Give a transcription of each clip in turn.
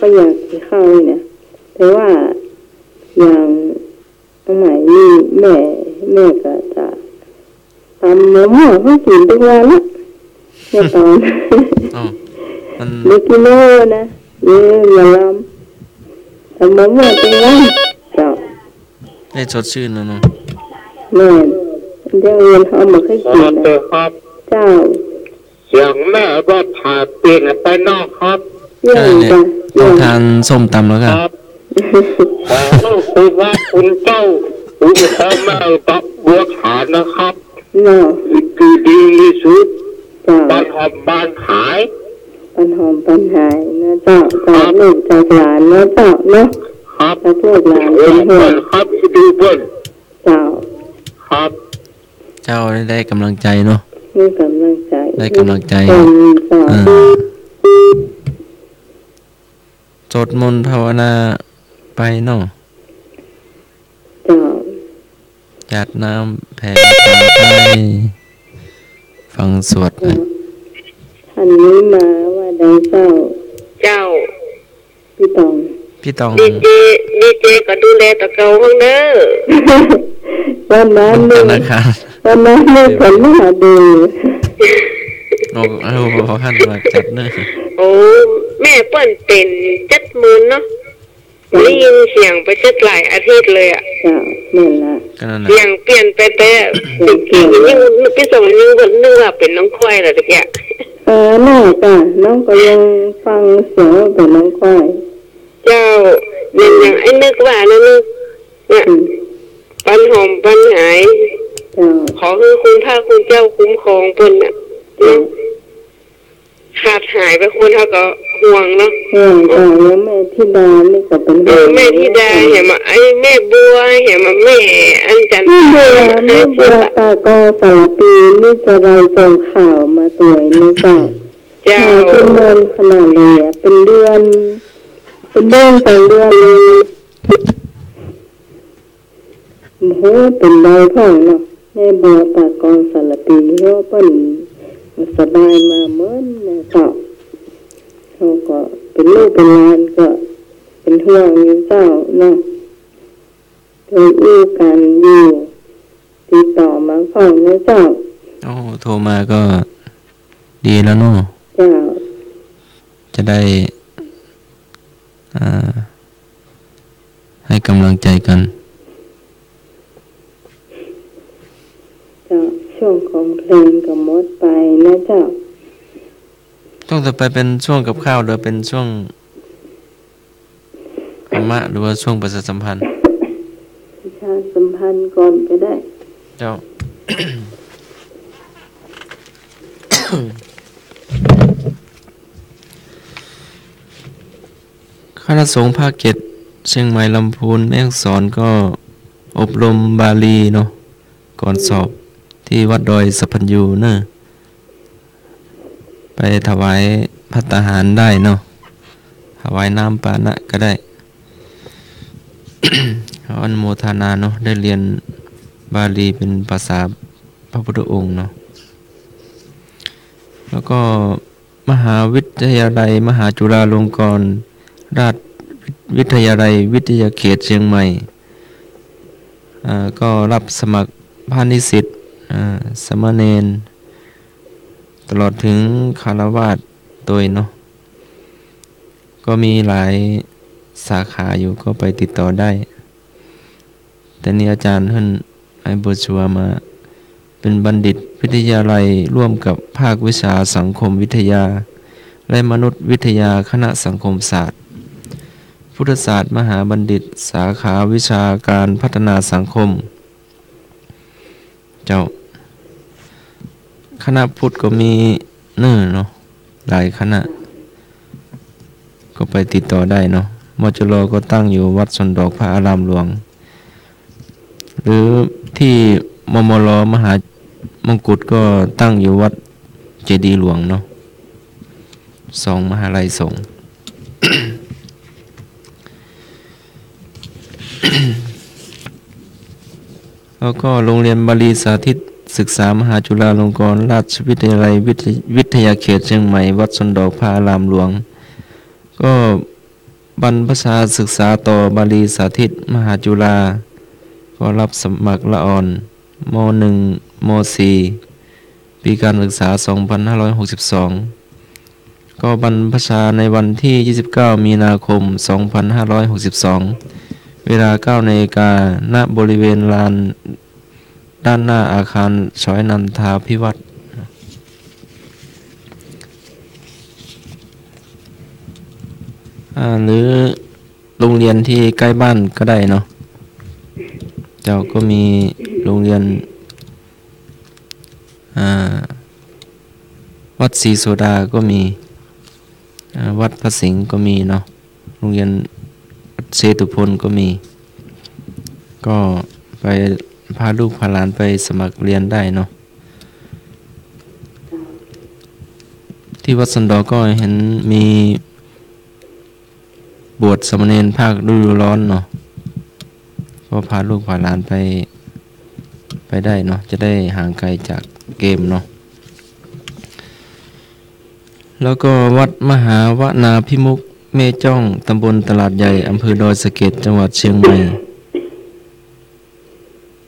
ก็อยากกินข้าวนี่นะแต่ว่าอย่างสมัยนี้แม่ก็จะทำหมูหม้อให้กินทุกวันละแม่ตอนไม่กินโลนะอย่าล้ำทำหมูหม้อทุกวันเจ้าได้สดชื่นแล้วเนาะแม่เดี๋ยวเรียนเขามาให้กินนะเจ้าเสียงแม่ก็พาเปลี่ยนไปนอกครับใช่เนี่ยต้องทานส้มตำแล้วครับขอคุณว่าคุณเจ้าคุณพ่อแม่ตับบัวขานนะครับคือดีที่สุดบ้านหอมบ้านหายบ้านหอมบ้านหายนะเจ้าจากลูกจากหลานนะเจ้าเนาะครับจากลูกหลานเป็นเพื่อนครับดูเพื่อนเจ้าครับเจ้าได้กำลังใจเนาะได้กำลังใจได้กำลังใจสวดมนต์ภาวนาไปเนาะจัดน้ำแผ่ไปฟังสวดไปท่านนี้มาว่าได้เจ้าพี่ตองดีเจก็ดูแลตะเกาห้องเด้อวันนั้นนี่ผมมาดูเอาพอขั้นมาจัดเนอะโอ้แม่เปิ้นเป็น70,000เนาะได้ยินเสียงไป7หลายอาทิตย์เลยอ่ะนั่นล่ะเสียงเปลี่ยนไปแต่จริงๆยังพี่สมนึกว่าเป็นน้องควายล่ะตะกี้น่าจ้ะน้องก็ยังฟังเสียงว่าเป็นน้องควายเจ้าอย่างไอ้นึกว่านะนึกเนี่ยปันหอมปันหายขอคือคุณพระคุณเจ้าคุ้มครองเพิ่นน่ะขาดหายไปคนเท่าก็ห่วงเนาะแล้วแม่ธิดานี่ก็เป็นแม่ธิดาเห็นมาไอ้แม่บัวเห็นมาแม่อันจันทร์แม่บัวตาก็2 ปีนี่จะได้ส่งข่าวมาตัวนี้เจ้าเป็นเดือนขนาดเลยเป็นเดือน2 เดือนเลยโหเป็นใบพ่องเนาะแม่บัวตากองสารปีเฮาเปิ้นสบายมาเหมือนนะเจ้าเขาก็เป็นลูกเป็นหลานก็เป็นห่วงอยู่เจ้าเนาะโดยอู้กันอยู่ติดต่อมาพ่องนะเจ้าโทรมาก็ดีแล้วเนาะเจ้าจะได้ให้กำลังใจกันช่วงของเพลงก็หมดไปนะเจ้าต้องจะไปเป็นช่วงกับข้าวหรือเป็นช่วงธรรมะหรือว่าช่วงประชาสัมพันธ์ประชาสัมพันธ์ก่อนก็ได้เจ้า คณะสงฆ์ภาค7เชียงใหม่ลำพูนแม่ฮ่องสอนก็อบรมบาลีเนาะก่อนสอบที่วัดดอยสัพพัญญูเนอะไปถวายภัตตาหารได้เนาะถวายน้ำปานะก็ได้ อนุโมทนาเนาะได้เรียนบาลีเป็นภาษาพระพุทธองค์เนาะแล้วก็มหาวิทยาลัยมหาจุฬาลงกรณราชวิทยาลัยวิทยาเขตเชียงใหม่ก็รับสมัครพาณิสิตสมณเณรตลอดถึงคฤหัสถ์ตัวเนาะก็มีหลายสาขาอยู่ก็ไปติดต่อได้แต่นี่อาจารย์ท่านให้บทชัวมาเป็นบัณฑิตวิทยาลัยร่วมกับภาควิชาสังคมวิทยาและมนุษยวิทยาคณะสังคมศาสตร์พุทธศาสตร์มหาบัณฑิตสาขาวิชาการพัฒนาสังคมเจ้าคณะพุทธก็มีเนาะหลายคณะก็ไปติดต่อได้เนาะมจร.ก็ตั้งอยู่วัดสนดอกพระอารามหลวงหรือที่มมร.มหามงกุฎก็ตั้งอยู่วัดเจดีย์หลวงเนาะ2 มหาลัยสงฆ์ แล้วก็โรงเรียนบาลีสาธิตศึกษามหาจุฬาลงกรณราชวิทยาลัยวิทยาเขตเชียงใหม่วัดสนดอกพระอารามหลวงก็ บรรพชาศึกษาต่อบาลีสาธิตมหาจุฬาก็รับสมัครละอ่อนม .1 ม .4 ปีการศึกษา 2562 ก็บรรพชาในวันที่ 29 มีนาคม 2562 เวลา 9 นาฬิกา ณ บริเวณลานด้านหน้าอาคารช้อยนันทาภิวัตรหรือโรงเรียนที่ใกล้บ้านก็ได้เนาะเจ้าก็มีโรงเรียนวัดศรีโสดาก็มีวัดพระสิงห์ก็มีเนาะโรงเรียนเชตุพนก็มีก็ไปพาลูกพาหลานไปสมัครเรียนได้เนาะที่วัดสันดอก็เห็นมีบวชสามเณรภาคฤดูร้อนเนาะก็พาลูกพาหลานไปได้เนาะจะได้ห่างไกลจากเกมเนาะแล้วก็วัดมหาวนาพิมุขแม่จ้องตำบลตลาดใหญ่อำเภอดอยสะเก็ดจังหวัดเชียงใหม่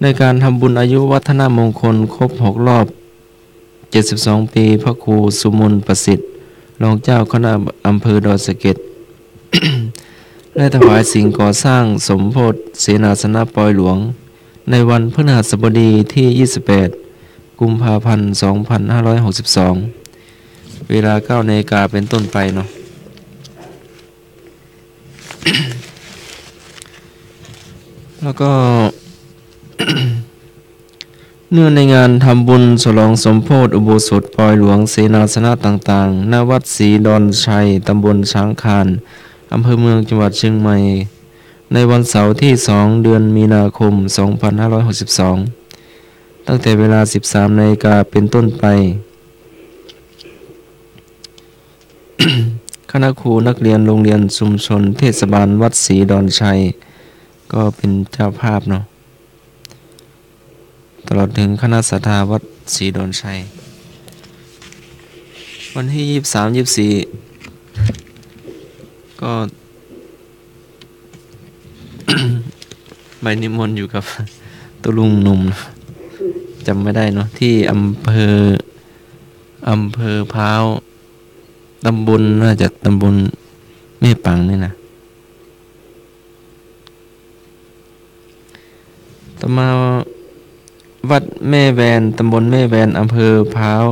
ในการทำบุญอายุวัฒนมงคลครบ6 รอบ72 ปีพระครูสุมนต์ประสิทธิ์รองเจ้าคณะอำเภอดอยสะเก็ด ได้ถวายสิ่งก่อสร้างสมโพธิเสนาสนะปอยหลวงในวันพฤหัสบดีที่ 28 กุมภาพันธ์ 2562 เวลา 9 นาฬิกาเป็นต้นไปเนาะ แล้วก็ เนื่องในงานทำบุญฉลองสมโภชอุโบสถปอยหลวงเสนาสนะต่างๆณวัดศรีดอนชัยตำบลช้างคานอำเภอเมืองจังหวัดเชียงใหม่ในวันเสาร์ที่ 2 เดือนมีนาคม 2562 ตั้งแต่เวลา 13 นาฬิกาเป็นต้นไป คณะครูนักเรียนโรงเรียนชุมชนเทศบาลวัดศรีดอนชัยก็เป็นเจ้าภาพเนาะตลอดถึงคณะศรัทธาวัดศรีดอนชัยวันที่ 23-24 ก็ ใบนิมนต์อยู่กับ ตุลุงหนุ่มจำไม่ได้เนาะที่อำเภอพร้าวตำบลน่าจะตำบลแม่ปังนี่นะต่อมาวัดแม่แวนตำบลแม่แวนอำเภอพร้าว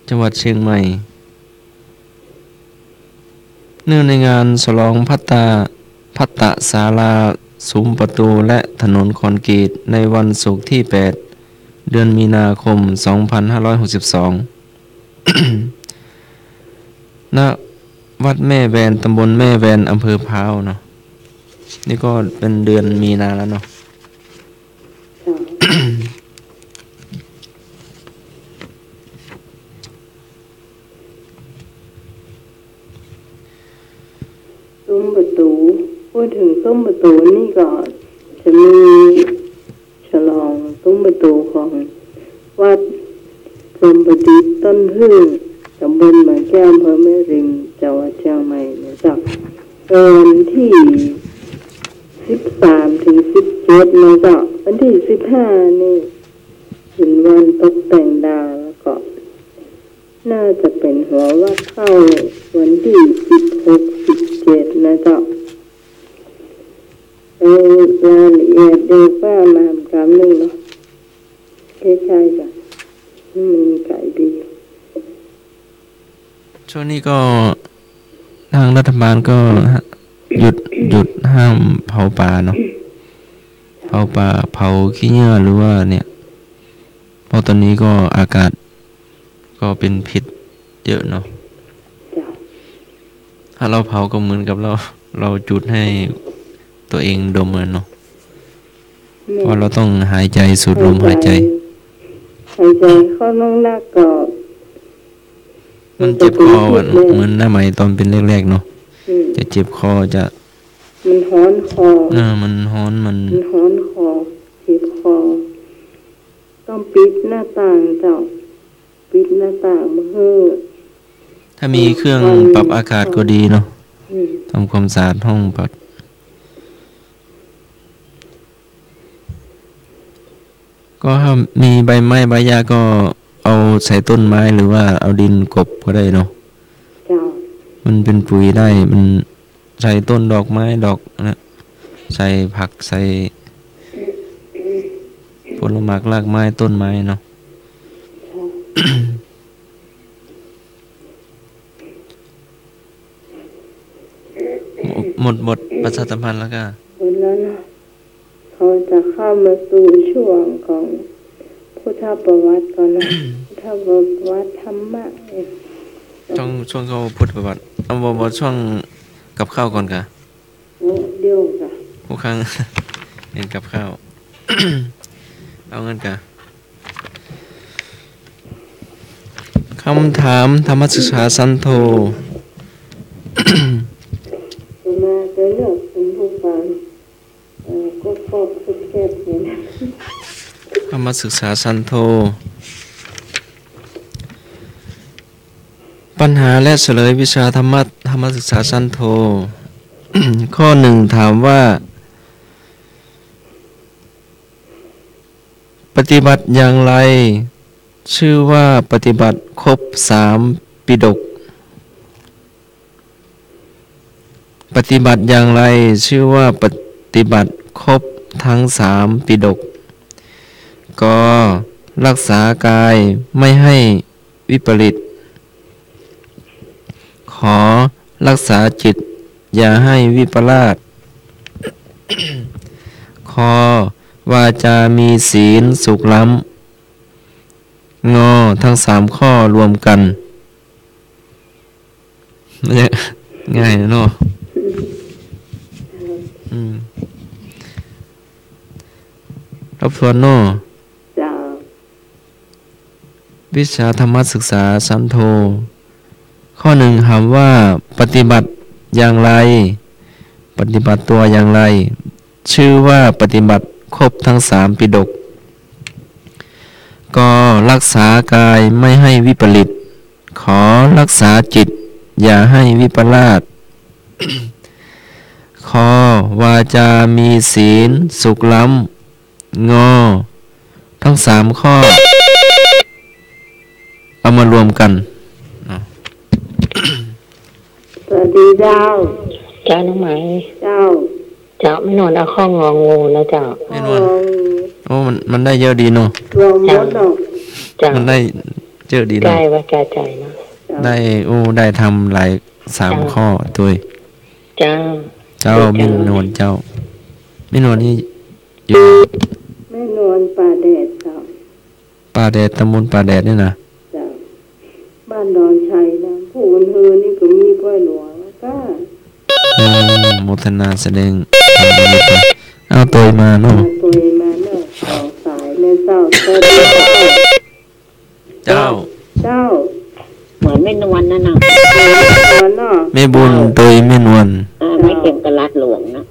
จังหวัดเชียงใหม่เนื่องในงานฉลองพัตตศาลาซุ้มประตูและถนนคอนกรีตในวันศุกร์ที่ 8 เดือนมีนาคม 2562 ณ วัดแม่แวนตำบลแม่แวนอำเภอพร้าวเนาะนี่ก็เป็นเดือนมีนาแล้วเนาะ ซุ้มประตูพูดถึงซุ้มประตูนี่ก็จะมีฉลองซุ้มประตูของวัดพรหมประดิษฐ์ต้นพึ่งตำบลบางแก้วอำเภอแม่ริมจังหวัดเชียงใหม่นะจ๊ะวันที่ 13 ถึง 17 นะจ๊ะวันที่ 15 นี่เป็นวันตกแต่งดาวแล้วก็น่าจะเป็นหัววัดเข้าวันที่ 16 17 นะจ๊ะรายละเอียดเดี๋ยวป้ามากำหนึ่งเนาะใช่ๆจ้ะนี่มันมีไก่ดีช่วงนี้ก็ทางรัฐบาลก็หยุดห้ามเผาป่าเนาะเผาป่าเผาขี้เหงื่อหรือว่าเนี่ยเพราะตอนนี้ก็อากาศก็เป็นพิษเยอะเนาะถ้าเราเผาก็เหมือนกับเราจุดให้ตัวเองดมเนาะเพราะเราต้องหายใจสูดลมหายใจเข้าน้องหน้าก็มันเจ็บคอเหมือนหน้าใหม่ตอนเป็นแรกๆเนาะจะเจ็บคอจะมันฮ้อนคอมันฮ้อนมันฮ้อนคอเจ็บคอต้องปิดหน้าต่างเจ้าปิดหน้าต่างเพื่อถ้ามีเครื่องปรับอากาศก็ดีเนาะ ทำความสะอาดห้องปัดก็ถ้ามีใบไม้ใบหญ้าก็เอาใส่ต้นไม้หรือว่าเอาดินกบก็ได้เนาะ เจ้า มันเป็นปุ๋ยได้มันใส่ต้นดอกไม้ดอกนะใส่ผักใส่ผลไม้รากไม้ต้นไม้เนาะ หมดบทประชาสัมพันธ์แล้วก็ วันนั้นน่ะเขาจะเข้ามาสู่ช่วงของพุทธประวัติก่อนนะ พุทธประวัติธรรมะ ช่วงเขาพุทธประวัติเอาบอกช่วงกับข้าวก่อนกะ โอ้เดียวจ้ะ ผู้ครั้ง เห็นกับข้าว เอาเงินกะคำถามธรรมศึกษาสันโธ มาจะเลือกเป็นผู้ฟังก็ครอบสุดแค่นี้นะ ธรรมศึกษาสันโธ ปัญหาและเฉลยวิชาธรรมศึกษาสันโธ ข้อหนึ่งถามว่า ปฏิบัติอย่างไร ชื่อว่าปฏิบัติครบ3ปิฎกปฏิบัติอย่างไรชื่อว่าปฏิบัติครบทั้ง3ปิฎกก็รักษากายไม่ให้วิปริตขอรักษาจิตอย่าให้วิปลาส ขอวาจามีศีลสุขล้ำงอทั้ง3ข้อรวมกันเนี่ยง่ายนะเนาะทบทวนเนาะ จ้า วิชาธรรมศึกษาสันโธ ข้อหนึ่งถามว่าปฏิบัติอย่างไร ปฏิบัติตัวอย่างไร ชื่อว่าปฏิบัติครบทั้ง3ปิฎกก็รักษากายไม่ให้วิปริตขอรักษาจิตอย่าให้วิปลาส ขอวาจามีศีลสุขล้ำงอทั้ง3ข้อเอามารวมกัน สวัสดีเจ้า เจ้าน้องไหม เจ้า เจ้าไม่นอนเอาข้องงองูนะเจ้า ไม่นวลโอ้มันได้เยอะดีเนาะ รวมหมดเนาะ เจ้า มันได้เยอะดี ใกล้ เนาะ ว่าแก่ใจนะ ได้ได้ทำหลาย3ข้อตัว เจ้า เจ้ามินวลเจ้ามินวลนี่อยู่ แม่นวลป่าแดดเจ้า ป่าแดดตำบลป่าแดดนี่นะ เจ้าบ้านดอนชัยนะผู้คนเฮอนี่ก็มีก้อยหลวงก็ โมทนาแสดงธรรมยุทธเอาตัวมาเนาะ ตัวมาเนาะเอาสายแม่เจ้าสวัสดี เจ้า เจ้า เหมือนไม่นวลนั่นน่ะ นวลเนาะ แม่บุญตัวไม่นวล ไม่เก็บกระลัดหลวงนะ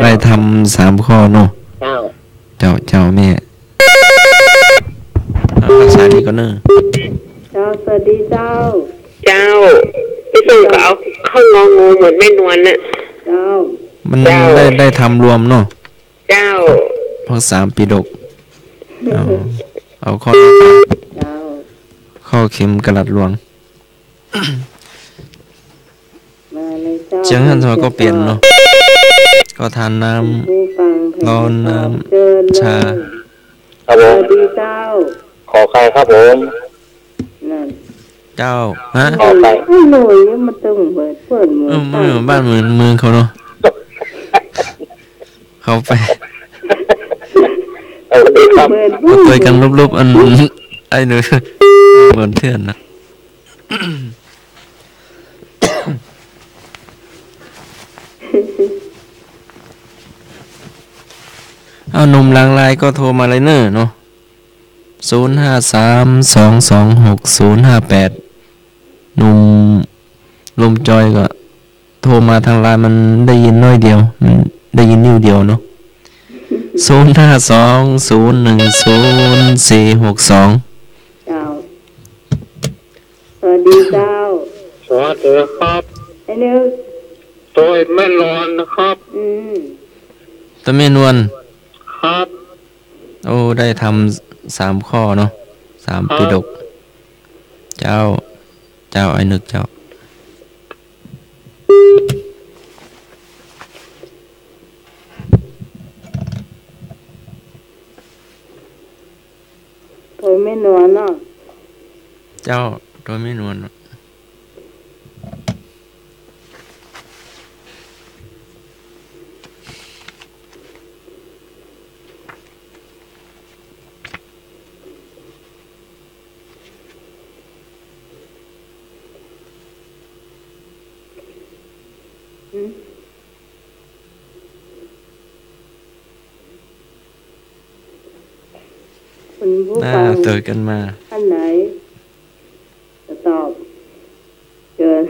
ได้ทำ3ข้อเนาะ เจ้า เจ้าแม่เอารักษาดีก็เนอะ เจ้าสวัสดีเจ้า เจ้าพี่สุก็เอาข้องงองูเหมือนไม่นวลน่ะ เจ้า มันได้ทำรวมเนาะ เจ้า พอ3ปิฎกเอาข้อ เจ้า ข้อเข็มกระลัดหลวง มาเลยเจ้า เชียงหันทอก็เปลี่ยนเนาะก็ทานน้ำ ผู้ฟังเพลง ร้อนน้ เชิญ ำ เลย ชา ครับ ส ผม วัสดีเจ้า ขอใครครับผม นั่น เจ้าฮะ ขอใคร ไอ้หน่วยเนี่ยมันต้องเปิดเมื ไม่เหมือนบ้านเหมือนเมืองเขาเนาะเขาไป สวัสดีครับ เปิด เอาตัวกันลบๆอันไอ้หนูเหมือนเพื่อนนะเอาหนุ่มลางลายก็โทรมาเลยเนอะเนาะ0532260058หนุ่มลมจอยก็โทรมาทางไลน์มันได้ยินน้อยเดียวมันได้ยินนิ้วเดียวเนาะ0520100462เจ้า สวัสดีเจ้า สวัสดีครับ ไอ้ นึกตัวไม่นอนนะครับตัวแม่นวลครับ โอ้ได้ทำ3 ข้อเนาะ3ปิฎกเจ้าไอ้นึกเจ้าตัวไม่นวลเนาะเจ้าตัวไม่นวลคุณผู้ฟังเจอกันมาอันไหนจะตอบเกิน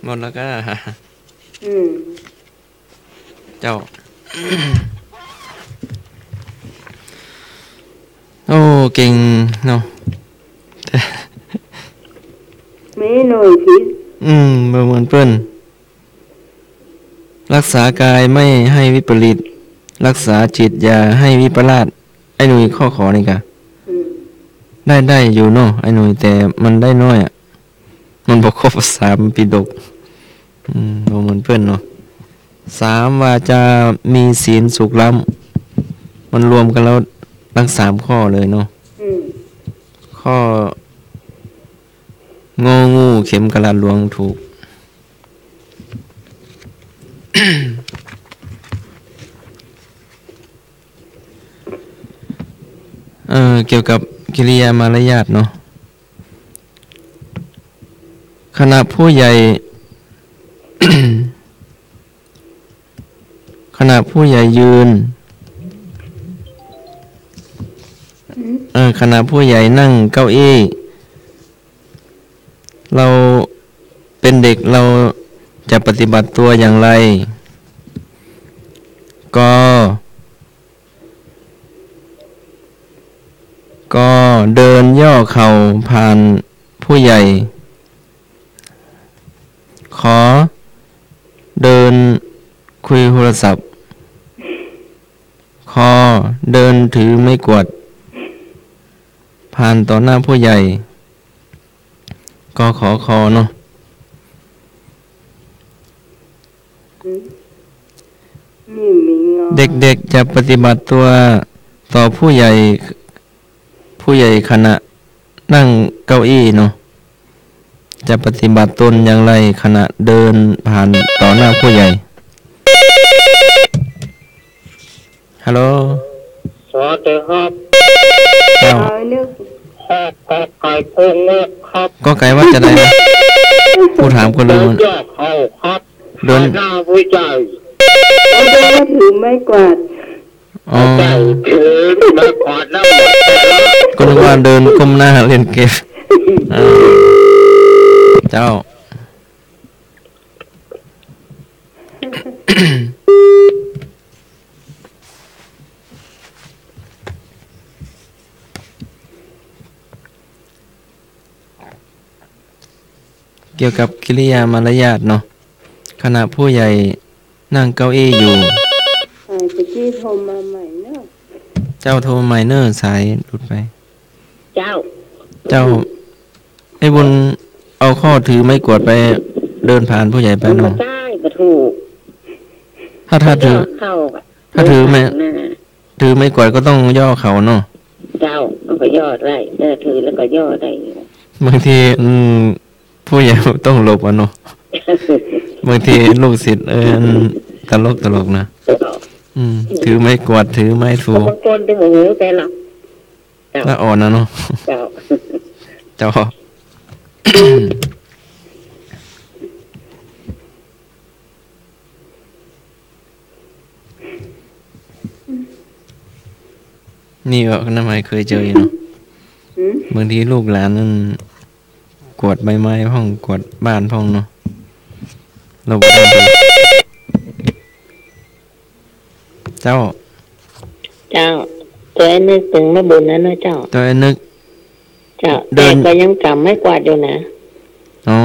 หมดแล้วก็เจ้าโอ้เก่งเนาะไม่หน่อยพิษเหมือนเปิ้นรักษากายไม่ให้วิปริตรักษาจิตอย่าให้วิปลาสไอ้หนุ่ยข้อขอนี่กะได้อยู่เนาะไอ้หนุ่ยแต่มันได้น้อยอ่ะมันบ่ครบ3ปิฎกเหมือนเปิ้นเนาะ3วาจามีศีลสุขล้ำมันรวมกันแล้วทั้ง3ข้อเลยเนาะข้ององูเข็มกะลาหลวงถูก เกี่ยวกับกิริยามารยาทเนาะขณะผู้ใหญ่ ขณะผู้ใหญ่ยืนขณะผู้ใหญ่นั่งเก้าอี้เราเป็นเด็กเราจะปฏิบัติตัวอย่างไรก็เดินย่อเข่าผ่านผู้ใหญ่ขอเดินคุยโทรศัพท์เดินถือไม้กวาดผ่านต่อหน้าผู้ใหญ่ก็ขอเนาะเด็กๆจะปฏิบัติตัวต่อผู้ใหญ่ขณะนั่งเก้าอี้เนาะจะปฏิบัติตนอย่างไรขณะเดินผ่านต่อหน้าผู้ใหญ่ฮัลโหลสวัสดีครับเจ้าก็ไก่พงเล็กครับก็ไก่ว่าจะได้ไหมผู้ถามก็ลืมเดินเข้าครับเดินหน้าผู้ใหญ่ถือไม้กวาดใช่ถือไม้กวาดนั่งก็นึกว่าเดินก้มหน้าเล่นเกมเจ้าเกี่ยวกับกิริยามารยาทเนาะขณะผู้ใหญ่นั่งเก้าอี้อยู่ตะกี้โทรมาใหม่เนอะเจ้าโทรใหม่เนอะสายหลุดไปเจ้าไอ้บุญเอาข้อถือไม่กวดไปเดินผ่านผู้ใหญ่ไปเนาะใช่ก็ถูกถ้าถือถือไม่กวดก็ต้องย่อเขาเนาะเจ้ามันก็ย่อได้ถือแล้วก็ย่อได้บางทีผู้ใหญ่ต้องหลบอ่ะเนาะบางทีลูกศิษย์ตลกนะถือไม้กวาดถือไม้ถูบางคนเป็นหูแต่ละแล้วอ่อนนะเนาะเจ้านี่ก็น้ำไม้เคยเจอเนาะบางทีลูกหลานนั่นกวาดใบไม้ห้องกวาดบ้านห้องเนาะเราไม่ได้ดูเจ้า ตัวไอ้นึกถึงมาบุญนะเจ้า ตัวไอ้นึก เจ้า เดิ แต่ น ก็ยังกำไม่กวาดอยู่นะ อ๋อ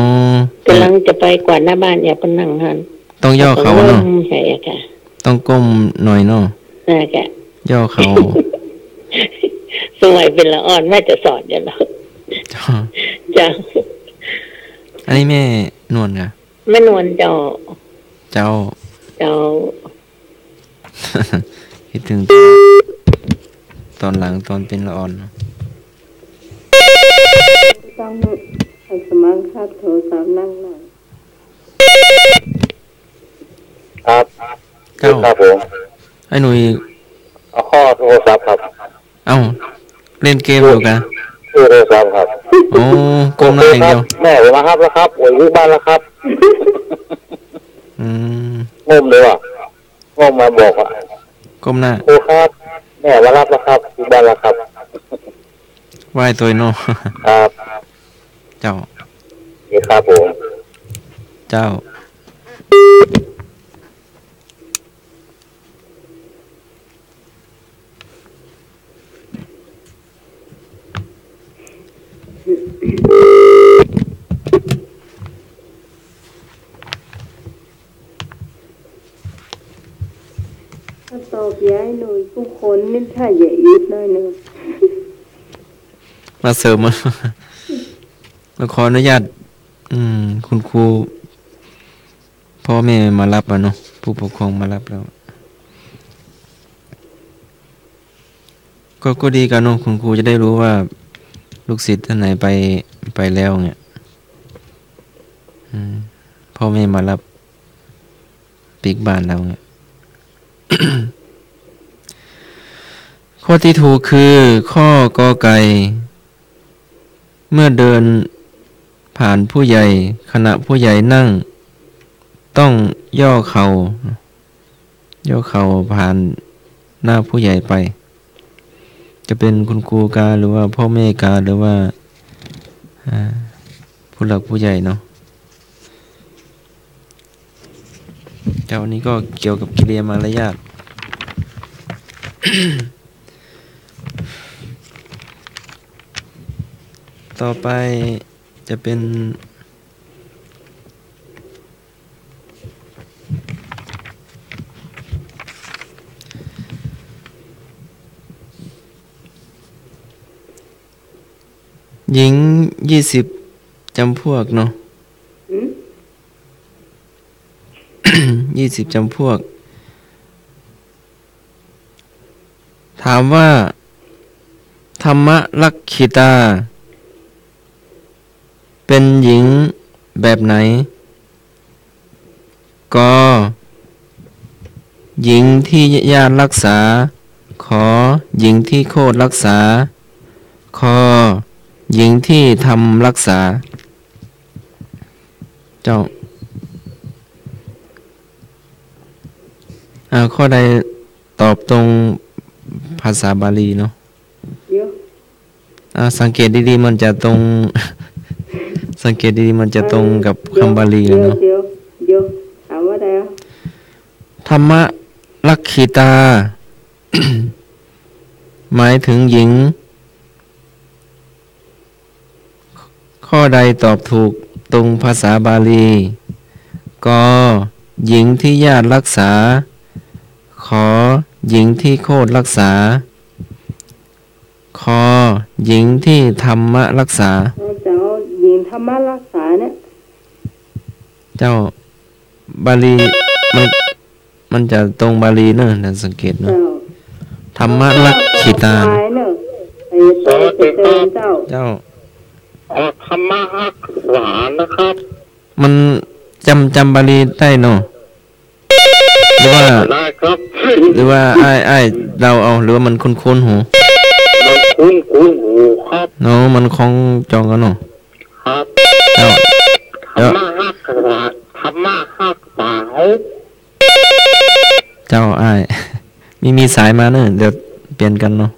ก ำลังจะไปกวาดหน้าบ้านอย่าไปนั่งหัน ต้องย่อเขาเนาะ ใช่ค่ะ ต้องก้มหน่อยเนาะ น่าจะ ย่อเขา สมัยเป็นละอ่อนแม่จะสอนอยู่แล้วจ้า อันนี้แม่นวลค่ะ แม่นวลเจ้า เจ้า เจ้า คิดถึงตอนหลังตอนเป็นละอ่อนเนาะ ต้องให้สมัครครับโทรศัพท์นั่งหน่อย ครับ เจ้า ครับผม ไอ้หนุ่ย เอาข้อโทรศัพท์ครับ เอ้าเล่นเกมอยู่กัน ชื่อโทรศัพท์ครับ โอ้ก้มหน้าอย่างเดียว แม่ผมมาครับแล้วครับโอ้ยอยู่บ้านแล้วครับ อืม งมเลยว่ะงมมาบอกว่า ก้มหน้า ครูครับแม่มารับแล้วครับอยู่บ้านแล้วครับ ไหว้ตัวเนาะ ครับ เจ้า นี่ครับผม เจ้า ถ้าตอบย้ายหน่อยผู้คนนี่ถ้าอย่าอึดหน่อยหนึง มาเสริม มาขออนุญาตคุณครูพ่อแม่มารับอ่ะเนาะผู้ปกครองมารับแล้ว ก็ดีกันเนาะคุณครูจะได้รู้ว่า ลูกศิษย์ท่านไหนไปแล้วเนี่ยพ่อแม่มารับปีกบ้านเราเนี่ย ข้อที่ถูกคือข้อกอไก่ เมื่อเดินผ่านผู้ใหญ่ขณะผู้ใหญ่นั่ง ต้องย่อเข่าผ่านหน้าผู้ใหญ่ไป จะเป็นคุณครูกาหรือว่าพ่อแม่กาหรือว่าผู้หลักผู้ใหญ่เนาะแต่วันนี้ก็เกี่ยวกับกิริยามารยาท ต่อไปจะเป็นหญิง20จำพวกเนาะ 20จำพวก ถามว่าธรรมลักขิตา เป็นหญิงแบบไหน ก็หญิงที่ญาติรักษา ขอหญิงที่โคตรรักษา คอหญิงที่ทำรักษา เจ้าข้อใดตอบตรงภาษาบาลีเนาะ เดี๋ยว สังเกตดีๆมันจะตรง สังเกตดีๆมันจะตรงกับคำบาลีเลยเนาะ เดี๋ยวถามว่าอะไรอ่ะ ธรรมลักขิตา หมายถึงหญิง ข้อใดตอบถูกตรงภาษาบาลีก็หญิงที่ญาติรักษา ขอหญิงที่โคตรรักษา คอหญิงที่ธรรมรักษา เจ้าหญิงธรรมรักษาเนี่ย เจ้าบาลีมันจะตรงบาลีเนอะแต่สังเกตเนอะ เจ้า ธรรมลักขิตา ตายเนอะไอ้ตัวจะเดินเจ้า เจ้า ออกธรรมะรักษานะครับ มันจำบาลีได้เนอะหรือว่า ได้ครับ หรือว่าไอ้เราเอาหรือว่ามันคุ้นหู มันคุ้นหูครับ เนาะมันคงจองกันเนาะ ครับ เจ้า ธรรมะรักษาธรรมะรักษา เจ้าไอ้ มีสายมาเนอะเดี๋ยวเปลี่ยนกันเนาะ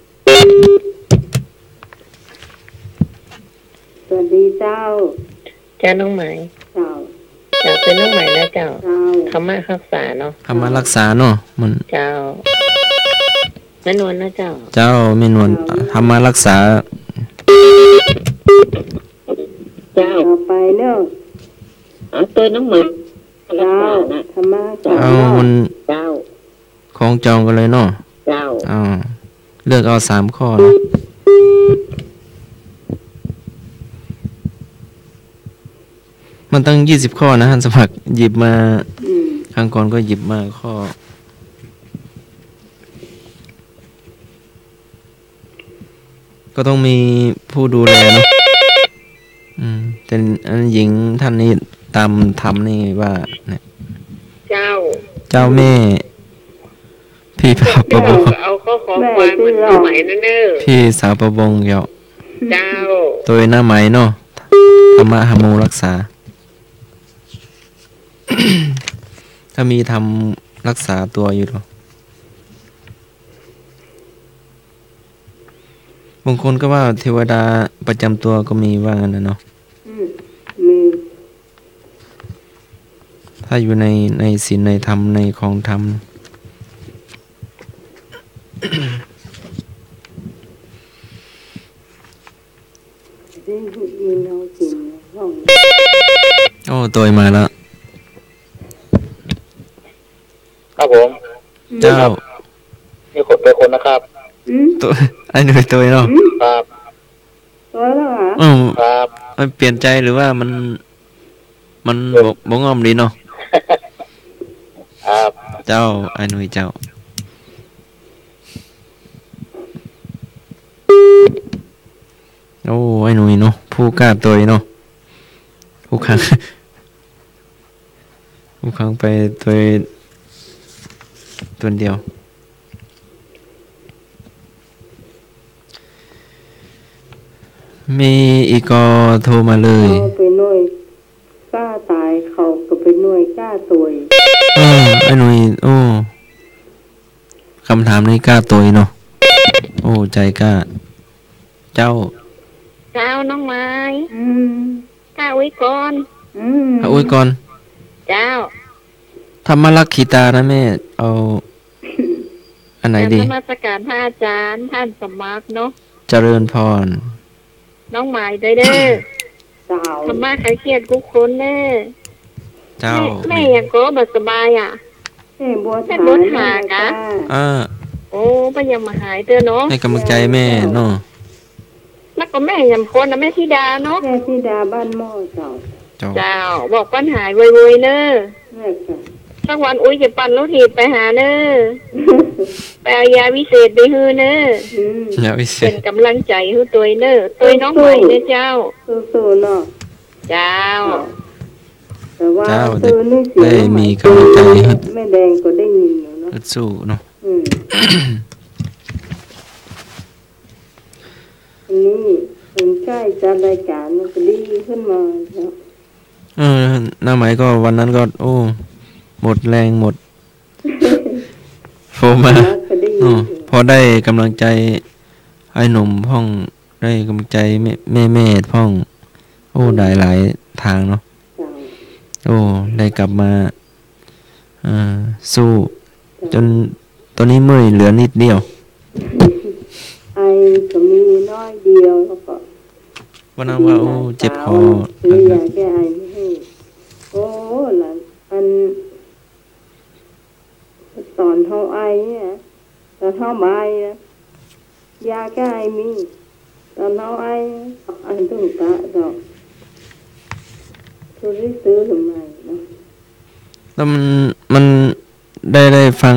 สวัสดีเจ้า จ้าน้องไหม เจ้า เจ้าเป็นน้องไหมนะเจ้า เจ้า ธรรมะรักษาเนาะ ธรรมรักษาเนาะมัน เจ้า แม่นวลนะเจ้า เจ้าแม่นวลทำมารักษา เจ้า ต่อไปเนาะ เอาตัวน้องหมา เจ้าธรรมะเจ้า เอามัน เจ้า ของจองกันเลยเนาะ เจ้า เอาเลือกเอา3 ข้อเนาะมันตั้ง20 ข้อนะฮันสมัครหยิบมา ครั้งก่อนก็หยิบมาข้อ ก็ต้องมีผู้ดูแลเนาะแต่อันหญิงท่านนี้ตามธรรมนี่ว่าเนี่ย เจ้า เจ้าแม่พี่พระประบง เอาข้อความมันสมัยนั่นเด้อ พี่สาวประบงเกี่ยว เจ้า ตัวหน้าไหมเนาะธรรมะหาโมรักษา ถ้ามีทำรักษาตัวอยู่หรอบางคนก็ว่าเทวดาประจำตัวก็มีว่างั้นนะเนาะ มี ถ้าอยู่ในศีลในธรรมในของธรรม ได้ยินเอาจริงห้อง โอ้ตัวมาแล้ว ครับผม เจ้า มีคนเป็นคนนะครับ ตัวไอ้หนุ่ยตัวเนาะ ครับ ตัวแล้วเหรอ ครับ มันเปลี่ยนใจหรือว่ามันบ่งอมดีเนาะ ครับ เจ้าไอ้หนุ่ยเจ้า โอ้ไอ้หนุ่ยเนาะผู้กล้าตัวเนาะผู้ขัง ผู้ขังไปตัวเดียว มีอีกก็โทรมาเลย เขาไปหน่วยกล้าตายเขาก็ไปหน่วยกล้าตัว ไอ้หนุ่ยโอ้คำถามนี้กล้าตัวเนาะโอ้ใจกล้า เจ้า เจ้าน้องไม้ อืม ข้าไว้ก่อน เอาอุ้ยก่อน เจ้า ธรรมลักขีตานะแม่ เอา อันไหนดี นมัสการพระอาจารย์ท่านสมัครเนาะ เจริญพร น้องไม้เด้อ เจ้า ธรรมะใครเครียดทุกคนเด้อ เจ้า แม่ยังก็บ่สบายอ่ะ แม่บัว แม่บัวหากะ โอ้ปยังมาหายเด้อเนาะ ให้กำลังใจแม่เนาะ แล้วก็แม่ยำคนนะแม่ธิดาเนาะ แม่ธิดาบ้านหม้อเจ้า เจ้า เจ้าบอกปัญหายไวๆเด้อ แม่ค่ะ สักวันอุ้ยจะปั่นรถถีบไปหาเด้อไปเอายาวิเศษไปฮือเด้อ อย่าไปเสี เป็ ย นกำลังใจฮือตัวเด้อตัวน้องใหม่เด้อเจ้า สู้ๆเนาะ เจ้า แต่ว่า เจ้า ซื้อนี่เสีย ได้มีกำลังใจให้ แม่แดงก็ได้ยินอยู่เนาะ สู้เนาะ อันนี้เป็นใกล้จัดรายการมันก็ดีขึ้นมาเนาะ หน้าไหมก็วันนั้นก็ โอ้ หมดแรงหมดโฟมา ก็ได้ยินอยู่ พอได้กำลังใจไอ้หนุ่มพ่องได้กำลังใจแม่พ่อง โอ้ได้หลายทางเนาะ เจ้า โอ้ได้กลับมาสู้ จนตอนนี้เมื่อยเหลือนิดเดียว ไอก็มีน้อยเดียวแล้วก็ วันนั้นว่าโอ้เจ็บคอ ซื้อยาแก้ไอไม่ให้โอ้หลานอันตอนเท่าไอเนี่ยตอนเท่าไม้นะยาแก้ไอมีตอนเท่าไออันต้องตะดอกทุริซื้อทำไมเนาะ แล้วมันได้ฟัง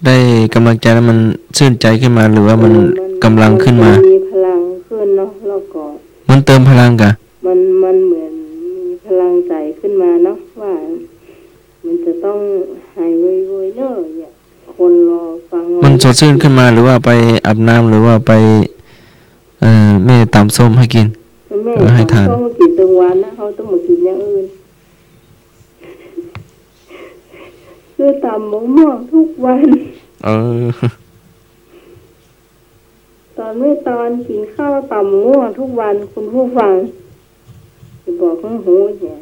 ได้กำลังใจแล้วมันชื่นใจขึ้นมาหรือว่ามันกำลังขึ้นมา มีพลังขึ้นเนาะแล้วก็ มันเติมพลังกะ มันเหมือนมีพลังใจขึ้นมาเนาะว่า มันจะต้องหายไวๆเนอะเนี่ยคนรอฟัง มันสดชื่นขึ้นมาหรือว่าไปอาบน้ำหรือว่าไปแม่ตำส้มให้กิน แม่ ให้ทาน เขามากินตรงวันนะเขาต้องมากินอย่างอื่นคือตำมะม่วงทุกวัน ตอนกินข้าวตำมะม่วงทุกวันคุณผู้ฟังจะบอกข้างหูเนี่ย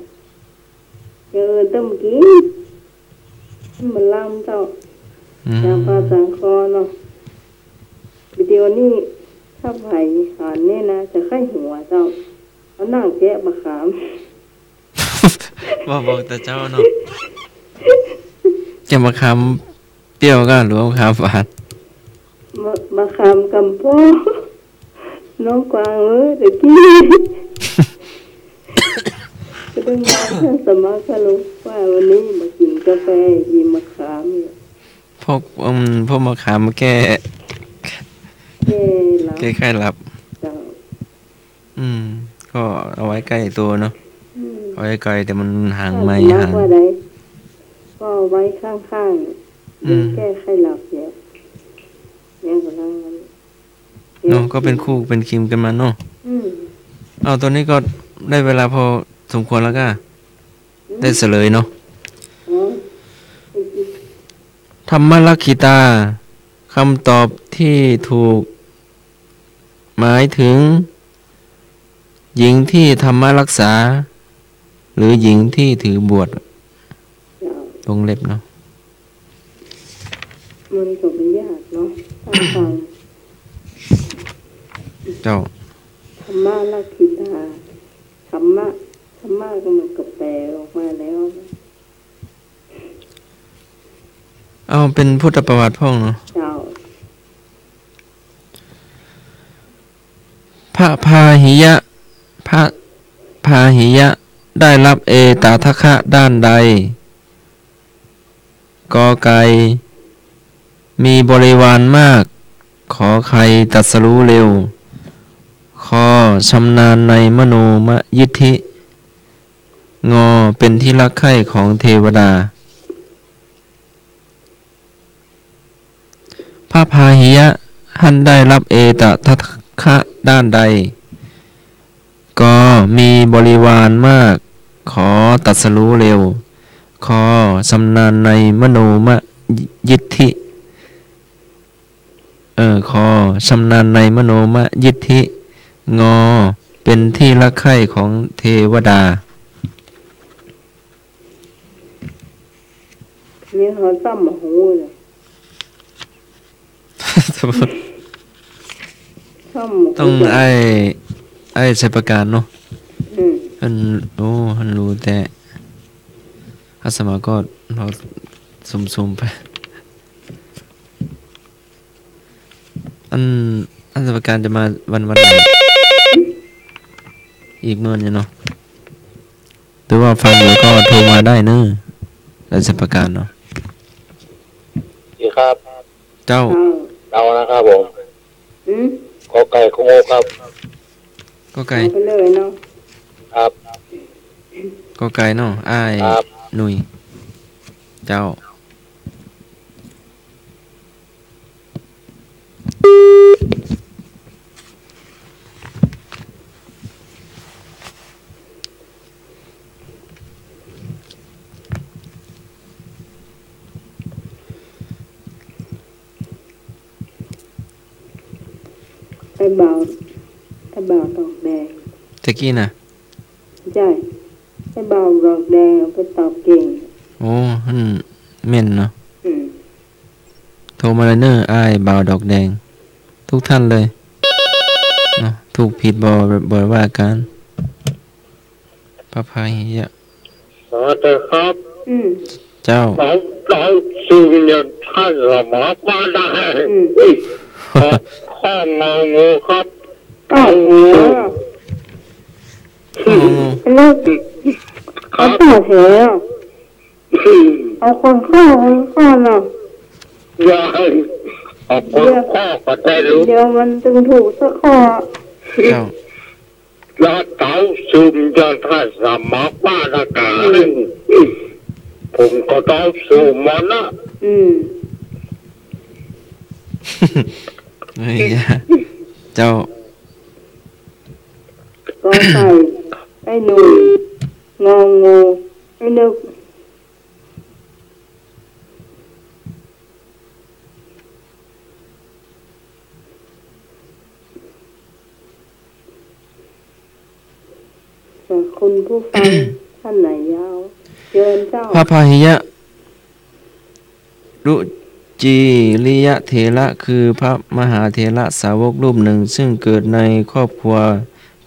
ต้องกินมันลำเจ้า ยาพาสังคอเนาะวิดีโอนี้ถ้าไผ่หานเนี่ยนะจะไข้หัวเจ้าเขานั่งแกะมะขาม บอกแต่เจ้าเนาะจะมาคำเปรี้ยวก็หรือว่าคำหวาน มะขามกำพ่อน้องกวางเด็กกี้ก็ต้องมาท่านสมัครลูกว่าวันนี้มากินกาแฟยิมมะขามเนี่ย พวกมะขามมาแก้ หลับ แก้ไข้หลับ เจ้า ก็เอาไว้ใกล้ตัวเนาะเอาไว้ไกลแต่มันห่างไม่ ท่านส ห่าง มัครว่าใดก็เอาไว้ข้างๆยิงแก้ไข้หลับเนี่ยยังกำลังนั้น เนาะก็เป็นคู่เป็นคิมกันมาเนาะ เอาตัวนี้ก็ได้เวลาพอสมควรแล้วก็ได้เสลยเนาะ อ๋อ ธรรมลักขิตาคำตอบที่ถูกหมายถึง หญิงที่ธรรมรักษา หรือหญิงที่ถือบวช เจ้า วงเล็บเนาะ มันก็เป็นยากเนาะถ้าฟัง เจ้า ธรรมะลักขิตาธรรมะก็มันก็แปลออกมาแล้วนะ เอาเป็นพุทธประวัติพ่องเนาะ เจ้า พระพาหิยะ พระพาหิยะ ได้รับเอตาทคะด้านใด กอไก่มีบริวารมาก ขอไข่ตรัสรู้เร็ว คอชำนาญในมโนมยิทธิ งอเป็นที่รักใคร่ของเทวดา พระพาหิยะท่านได้รับเอตทัคคะด้านใด ก็มีบริวารมาก ขอตรัสรู้เร็ว คอชำนาญในมโนมยิทธิ คอชำนาญในมโนมยิทธิ งอเป็นที่รักใคร่ของเทวดา นี่เขาซ้ำมาหูเลยซ้ำมาหู ต้องไอ้ใช้ประการเนาะ อืม ท่านรู้แต่อาสมาก็เราซุ่มๆไป อันใช้ประการจะมาวันไหนอีกเมื่อนี้เนาะหรือว่าฟังอยู่ก็โทรมาได้เนอะแล้วใช้ประการเนาะ ดีครับ เจ้า เอา เรานะครับผม อืม กอไก่ขโมยครับ ก็ไกล เอาไปเลยเนาะ ครับ ก็ไกลเนาะอ้าย ครับ หนุ่ยเจ้า ไอ้บ่าวดอกแดง ตะกี้น่ะ ใช่ไอ้บ่าวดอกแดงเอาไปตอบเก่ง โอ้แม่นเนาะ อืม โทรมาเลยเนออ้ายบ่าวดอกแดง ทุกท่านเลยเนาะถูกผิดบ่ว่ากันพระพาหิยะ สวัสดีครับ อืม เจ้า เราสูญญาท่านสมัครมาได้ข้องงูครับ อ้าวหัว แล้วเอาต่อแถวเอาคนเข้าเนาะ ยายเอาคนข้อก็ได้รู้ เดี๋ยวมันจึงถูกสักข้อ เจ้า แล้วเต่าสูญญาท่านสมัครมาได้ผมก็ต้องสูญมันนะ อืม เฮ้ยเจ้า ก็ใส่ไอ้หนุ่ยงองูไอ้นึกคุณผู้ฟัง ท่านไหนยาวเชิญเจ้า พระพาหิยะ รู้ จีริยเถระคือพระมหาเถระสาวกรูปหนึ่งซึ่งเกิดในครอบครัว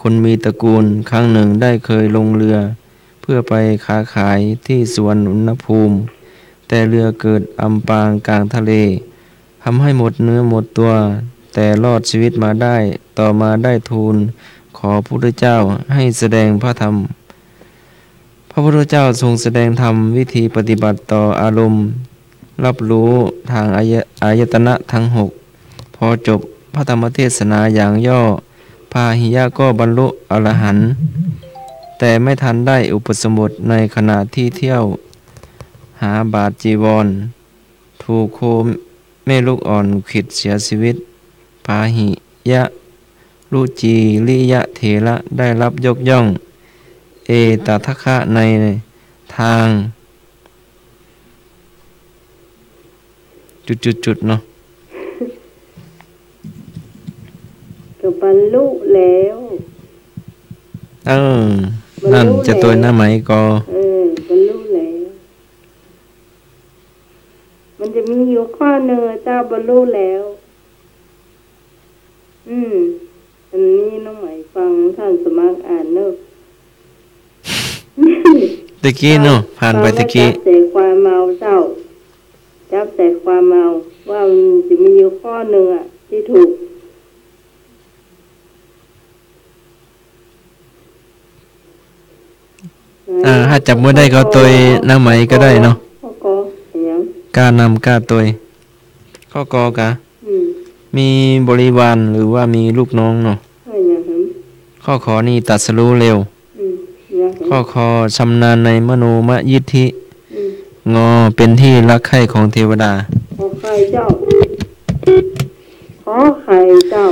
คนมีตระกูลครั้งหนึ่งได้เคยลงเรือเพื่อไปค้าขายที่สวนอุณหภูมิแต่เรือเกิดอัมพางกลางทะเลทำให้หมดเนื้อหมดตัวแต่รอดชีวิตมาได้ต่อมาได้ทูลขอพระพุทธเจ้าให้แสดงพระธรรมพระพุทธเจ้าทรงแสดงธรรมวิธีปฏิบัติต่ออารมณ์รับรู้ทางอายตนะทั้งหกพอจบพระธรรมเทศนาอย่างย่อพาหิยะก็บรรลุอรหันต์แต่ไม่ทันได้อุปสมบทในขณะที่เที่ยวหาบาทจีวรถูกโคแม่ลูกอ่อนขิดเสียชีวิตพาหิยะรุจีริยะเถระได้รับยกย่องเอตทัคคะในทางจุดๆเนาะก็บรรลุแล้วนั่นจะตัวหน้าไหมก็บรรลุแล้วมันจะมีอยู่ข้อหนึ่งเจ้าบรรลุแล้วอันนี้น้องไหมฟังท่านสมัครอ่านเนอะตะกี้เนาะผ่านไปตะกี้จับใส่ความเมาเจ้าจับใส่ความเมาว่ามันจะมีอยู่ข้อหนึ่งที่ถูกถ้าจับมือได้ก็ตัวหน้าไหมก็ได้เนาะข้อกออย่างกล้านำกล้าตัวข้อกอกะมีบริวารหรือว่ามีลูกน้องเนาะข้อขอนี่ตัดสรู้เร็วข้อคอชำนาญในมโนมยิทธิงอเป็นที่รักใคร่ของเทวดาขอใครเจ้าขอใครเจ้า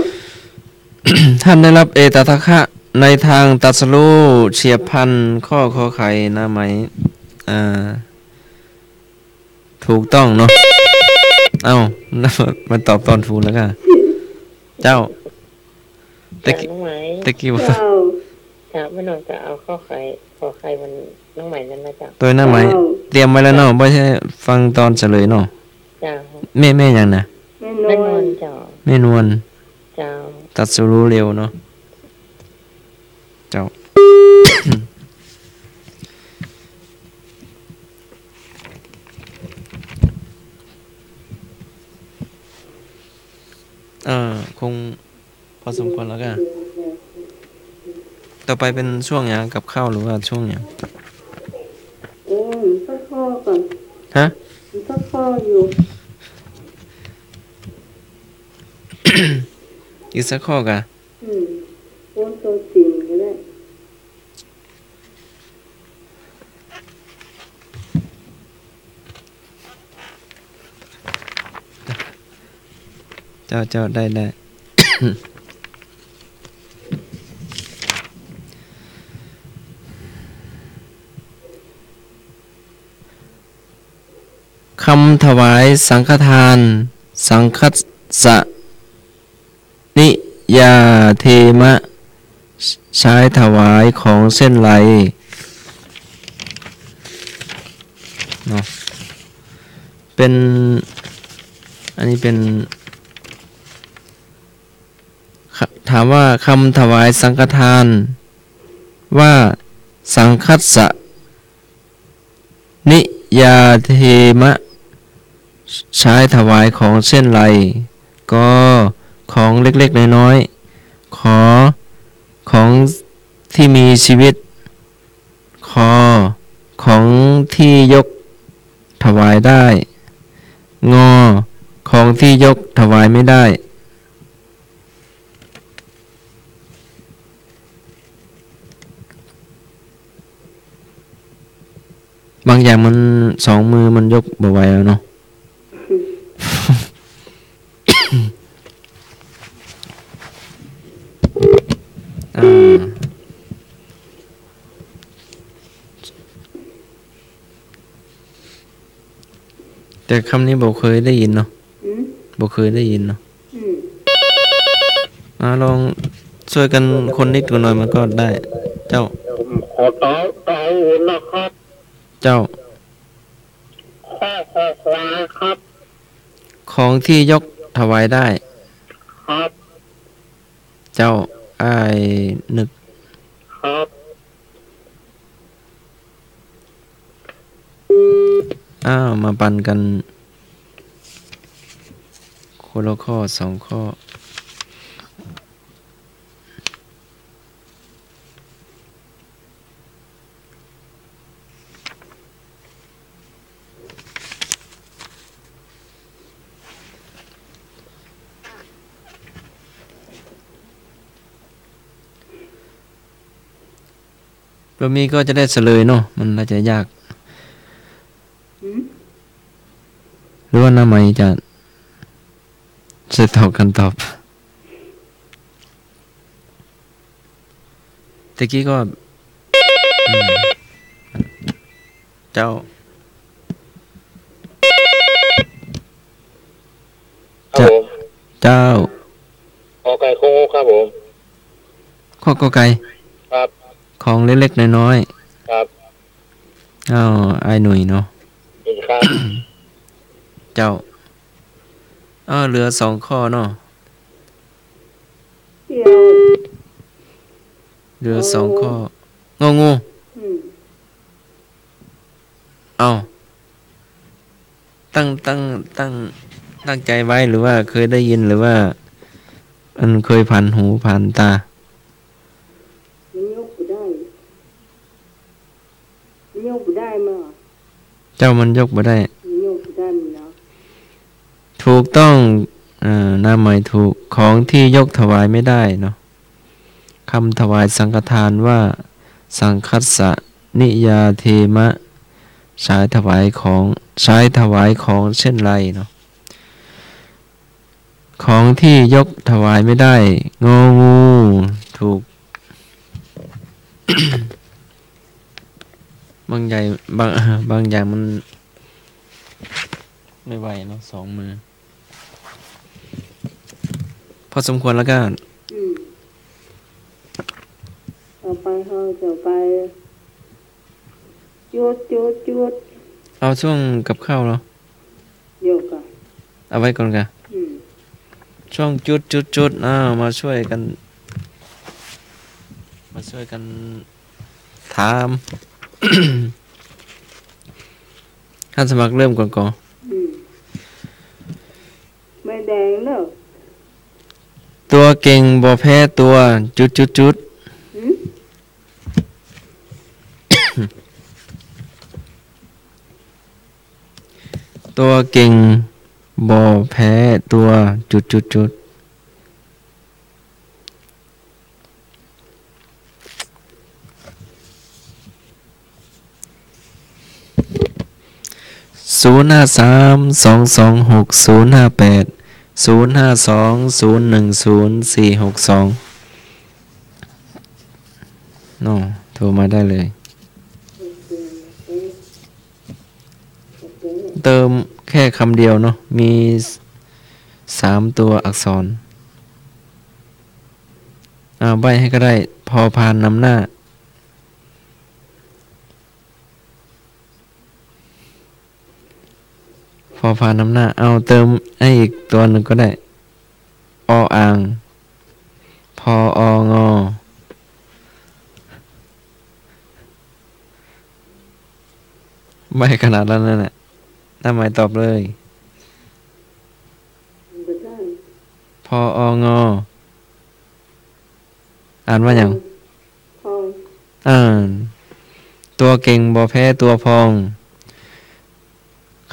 ท่านได้รับเอตทัคคะในทางตัดสรู้เฉียบพลันข้อขอไข่นะไหมถูกต้องเนาะมันตอบตอนฟูแล้วกันเจ้าตะกี้ว่าจะไม่นอนจะเอาข้อไข่มันน้องใหม่นั้นนะจ๊ะตัวน้าไหมเตรียมไว้แล้วเนาะไม่ใช่ฟังตอนเฉลยเนาะจ้าแม่ยังนะแม่นวลจ้าแม่นวลจ้าตัดสรู้เร็วเนาะเจ้าคงพอสมควรแล้วกันต่อไปเป็นช่วงอย่างกับข้าวหรือว่าช่วงอย่างสักข้อก่อนฮะสักข้ออยู่ อีกสักข้อกันโอนตัวจริงก็ได้เจ้าได้คำถวายสังฆทานสังคัสสะนิยาเทมะใช้ถวายของเส้นไหลเนาะเป็นอันนี้เป็นถามว่าคำถวายสังฆทานว่าสังคัสสะนิยาเทมะใช้ถวายของเส้นไหลก็ของเล็กๆน้อยๆของที่มีชีวิตของที่ยกถวายได้งอของที่ยกถวายไม่ได้บางอย่างมันสองมือมันยกบ่ไหวแล้วเนาะแต่คำนี้บ่เคยได้ยินเนาะบ่เคยได้ยินเนาะลองช่วยกันคนนิดกันหน่อยมันก็ได้เจ้าขอต่อนะครับเจ้าข้อควายครับ ของที่ยกถวายได้ ครับ เจ้าอ้ายนึก ครับ มาปันกันคนละข้อ2 ข้อเรามีก็จะได้เฉลยเนาะมันน่าจะยากหรือว่าหน้าใหม่จะตอบกันตอบตะกี้ก็เจ้า ครับผม เจ้า ขอไก่โค้งครับผม ข้อกอไก่ ครับ ของเล็กๆน้อย ครับ ๆไอ้หนุ่ยเนาะ อีกครับ เจ้าเหลือ2 ข้อเนาะ เดียว เหลือ2 ข้ององูตั้งใจไว้หรือว่าเคยได้ยินหรือว่ามันเคยผ่านหูผ่านตา มันยกบ่ได้มันยกบ่ได้มา เจ้ามันยกบ่ได้ มันยกบ่ได้มันเนาะ ถูกต้องหน้าใหม่ถูกของที่ยกถวายไม่ได้เนาะคำถวายสังฆทานว่าสังคัสสะนิยาเทมะใช้ถวายของเช่นไรเนาะของที่ยกถวายไม่ได้งองูถูก บางอย่างมันไม่ไหวเนาะ2 มือพอสมควรแล้วก็ต่อไปเขาจะไปจุดเอาช่วงกับข้าวเนาะ โยกอ่ะ เอาไว้ก่อนกันช่วงจุดมาช่วยกันถาม ท่านสมัครเริ่มก่อนไม่แดงเนอะ ตัวเก่งบ่แพ้ตัวจุดตัวเก่งบ่แพ้ตัวจุด053-226-058-052-010462โน่โทรมาได้เลยเติมแค่คำเดียวเนาะมี3 ตัวอักษรใบให้ก็ได้พอพานนำหน้าพอพานนำหน้าเติมให้อีกตัวหนึ่งก็ได้อ่างพองอไม่ขนาดนั้นน่ะทำไมตอบเลยพองออ่านว่าอย่างตัวเก่งบ่แพ้ตัวพอง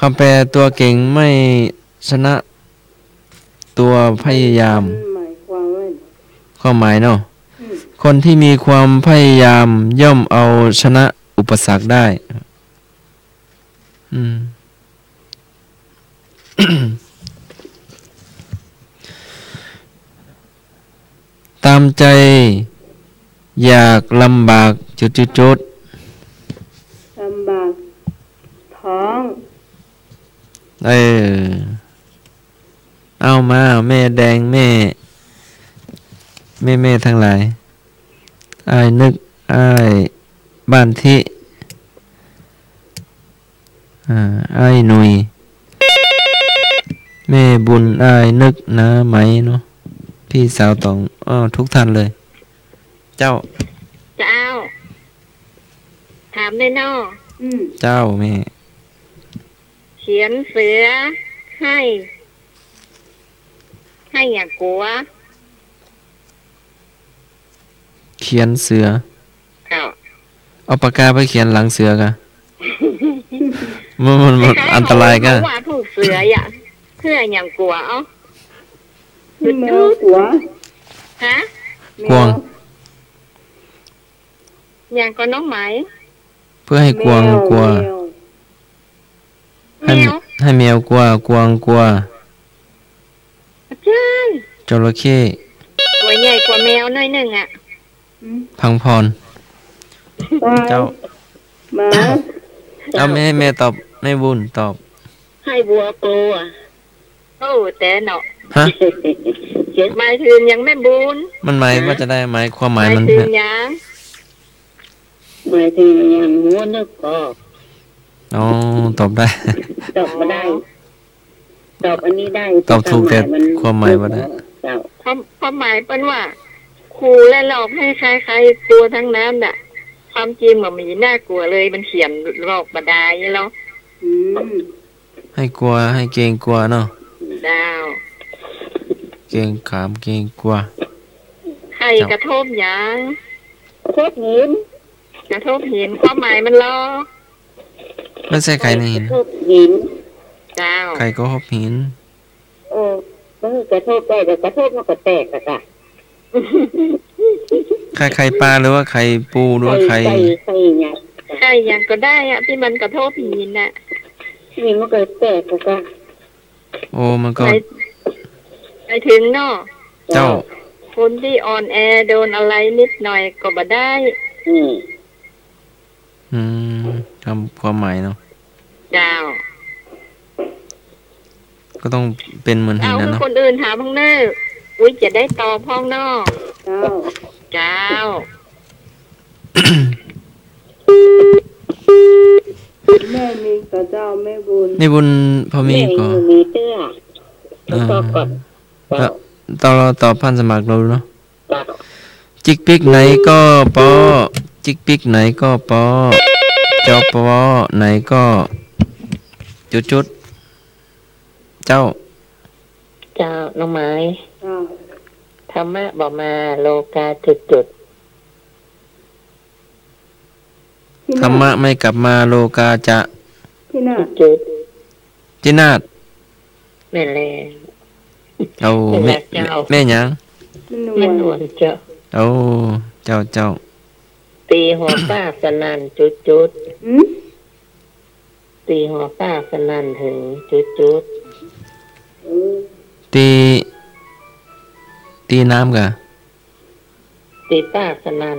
คำแปลตัวเก่งไม่ชนะตัวพยายามความหมายเนาะคนที่มีความพยายามย่อมเอาชนะอุปสรรคได้ตามใจอยากลำบากจุดลำบากท้องเอามาแม่แดงแม่ทั้งหลายนึกบ้านที่หนุ่ย แม่บุญอายนึกนะไหมเนาะพี่สาวตองทุกท่านเลย เจ้า เจ้า ถามได้นอ เจ้าแม่ เขียนเสือให้ ให้อย่ากลัว เขียนเสือ เจ้า เอาปากกาไปเขียนหลังเสือกะ มันอันตรายกะ ว่าถูกเสืออย่างเพื่ออย่างกลัวเอา แมวหัว ฮะ กวาง อย่างก็น้องไหม เพื่อให้กวางกลัว แมว ให้แมวกลัวกวางกลัว ใช่ จระเข้ ตัวใหญ่กว่าแมวหน่อยหนึ่งอ่ะ พังพร เจ้า หมา เอาแม่ตอบแม่บุญตอบ ให้บัวกลัวโอ้แต่เนาะ ฮะ หมายถึงยังไม่บุญ มันหมายว่าจะได้หมายความหมายมัน ถึง ฮะ ยัง หมายถึงอย่างหัวนึกออก อ๋อตอบได้ ตอบมาได้ ตอบอันนี้ได้ ตอบถูกแต่ความหมายว่าได้ เจ้า ความหมายเป็นว่าครูและหลอกให้ใครๆกลัวทั้งนั้นน่ะ ความจริงมันมีน่ากลัวเลยมันเขียนหลอกบดายแล้ว ให้กลัวให้เกรงกลัวเนาะ ดาว เกรงขามเกรงกลัว ให้กระทบหยัง โคตรหิน กระทบหินความหมายมันล้อ ไม่ใช่ใครในหิน โคตรหิน ดาว ใครก็หอบหิน กระทบได้แต่กระทบมันก็แตกอะค่ะ ใครปลาหรือว่าใครปูหรือว่าใคร ใส่ไง ใครหยังก็ได้อะที่มันกระทบหินน่ะ นี่มันก็แตกอะค่ะ โอ้มันก็ ไปถึงเนาะ เจ้า คนที่อ่อนแอโดนอะไรนิดหน่อยก็บ่ได้ อืมทำความหมายเนาะ ดาว ก็ต้องเป็นเหมือนหิน เอา นะ คือ เนาะ คนอื่นถามพ้องเนออุ้ยจะได้ตอบพ้องนอก เจ้า เจ้า แม่มีกับเจ้าแม่บุญ ในบุญพอมีก็ มีเตื้อ ตอบก่อนตอนเราตอบพันสมัครเราเนาะจิกปิกไหนก็ปอจิกปิกไหนก็ปอจอปอไหนก็จุดเจ้า เจ้าน้องไม้ เจ้า ธรรมะบอกมาโลกาจุด ธรรมะไม่กลับมาโลกาจะ ที่น่ะ จุด จินาศ แม่แล เอาแม่แม่หยัง แม่นวลเจ้า เอาเจ้า ตีหัวป้าสนั่นจุดตีหัวป้าสนั่นถึงจุด ตีน้ำกะ ตีป้าสนั่น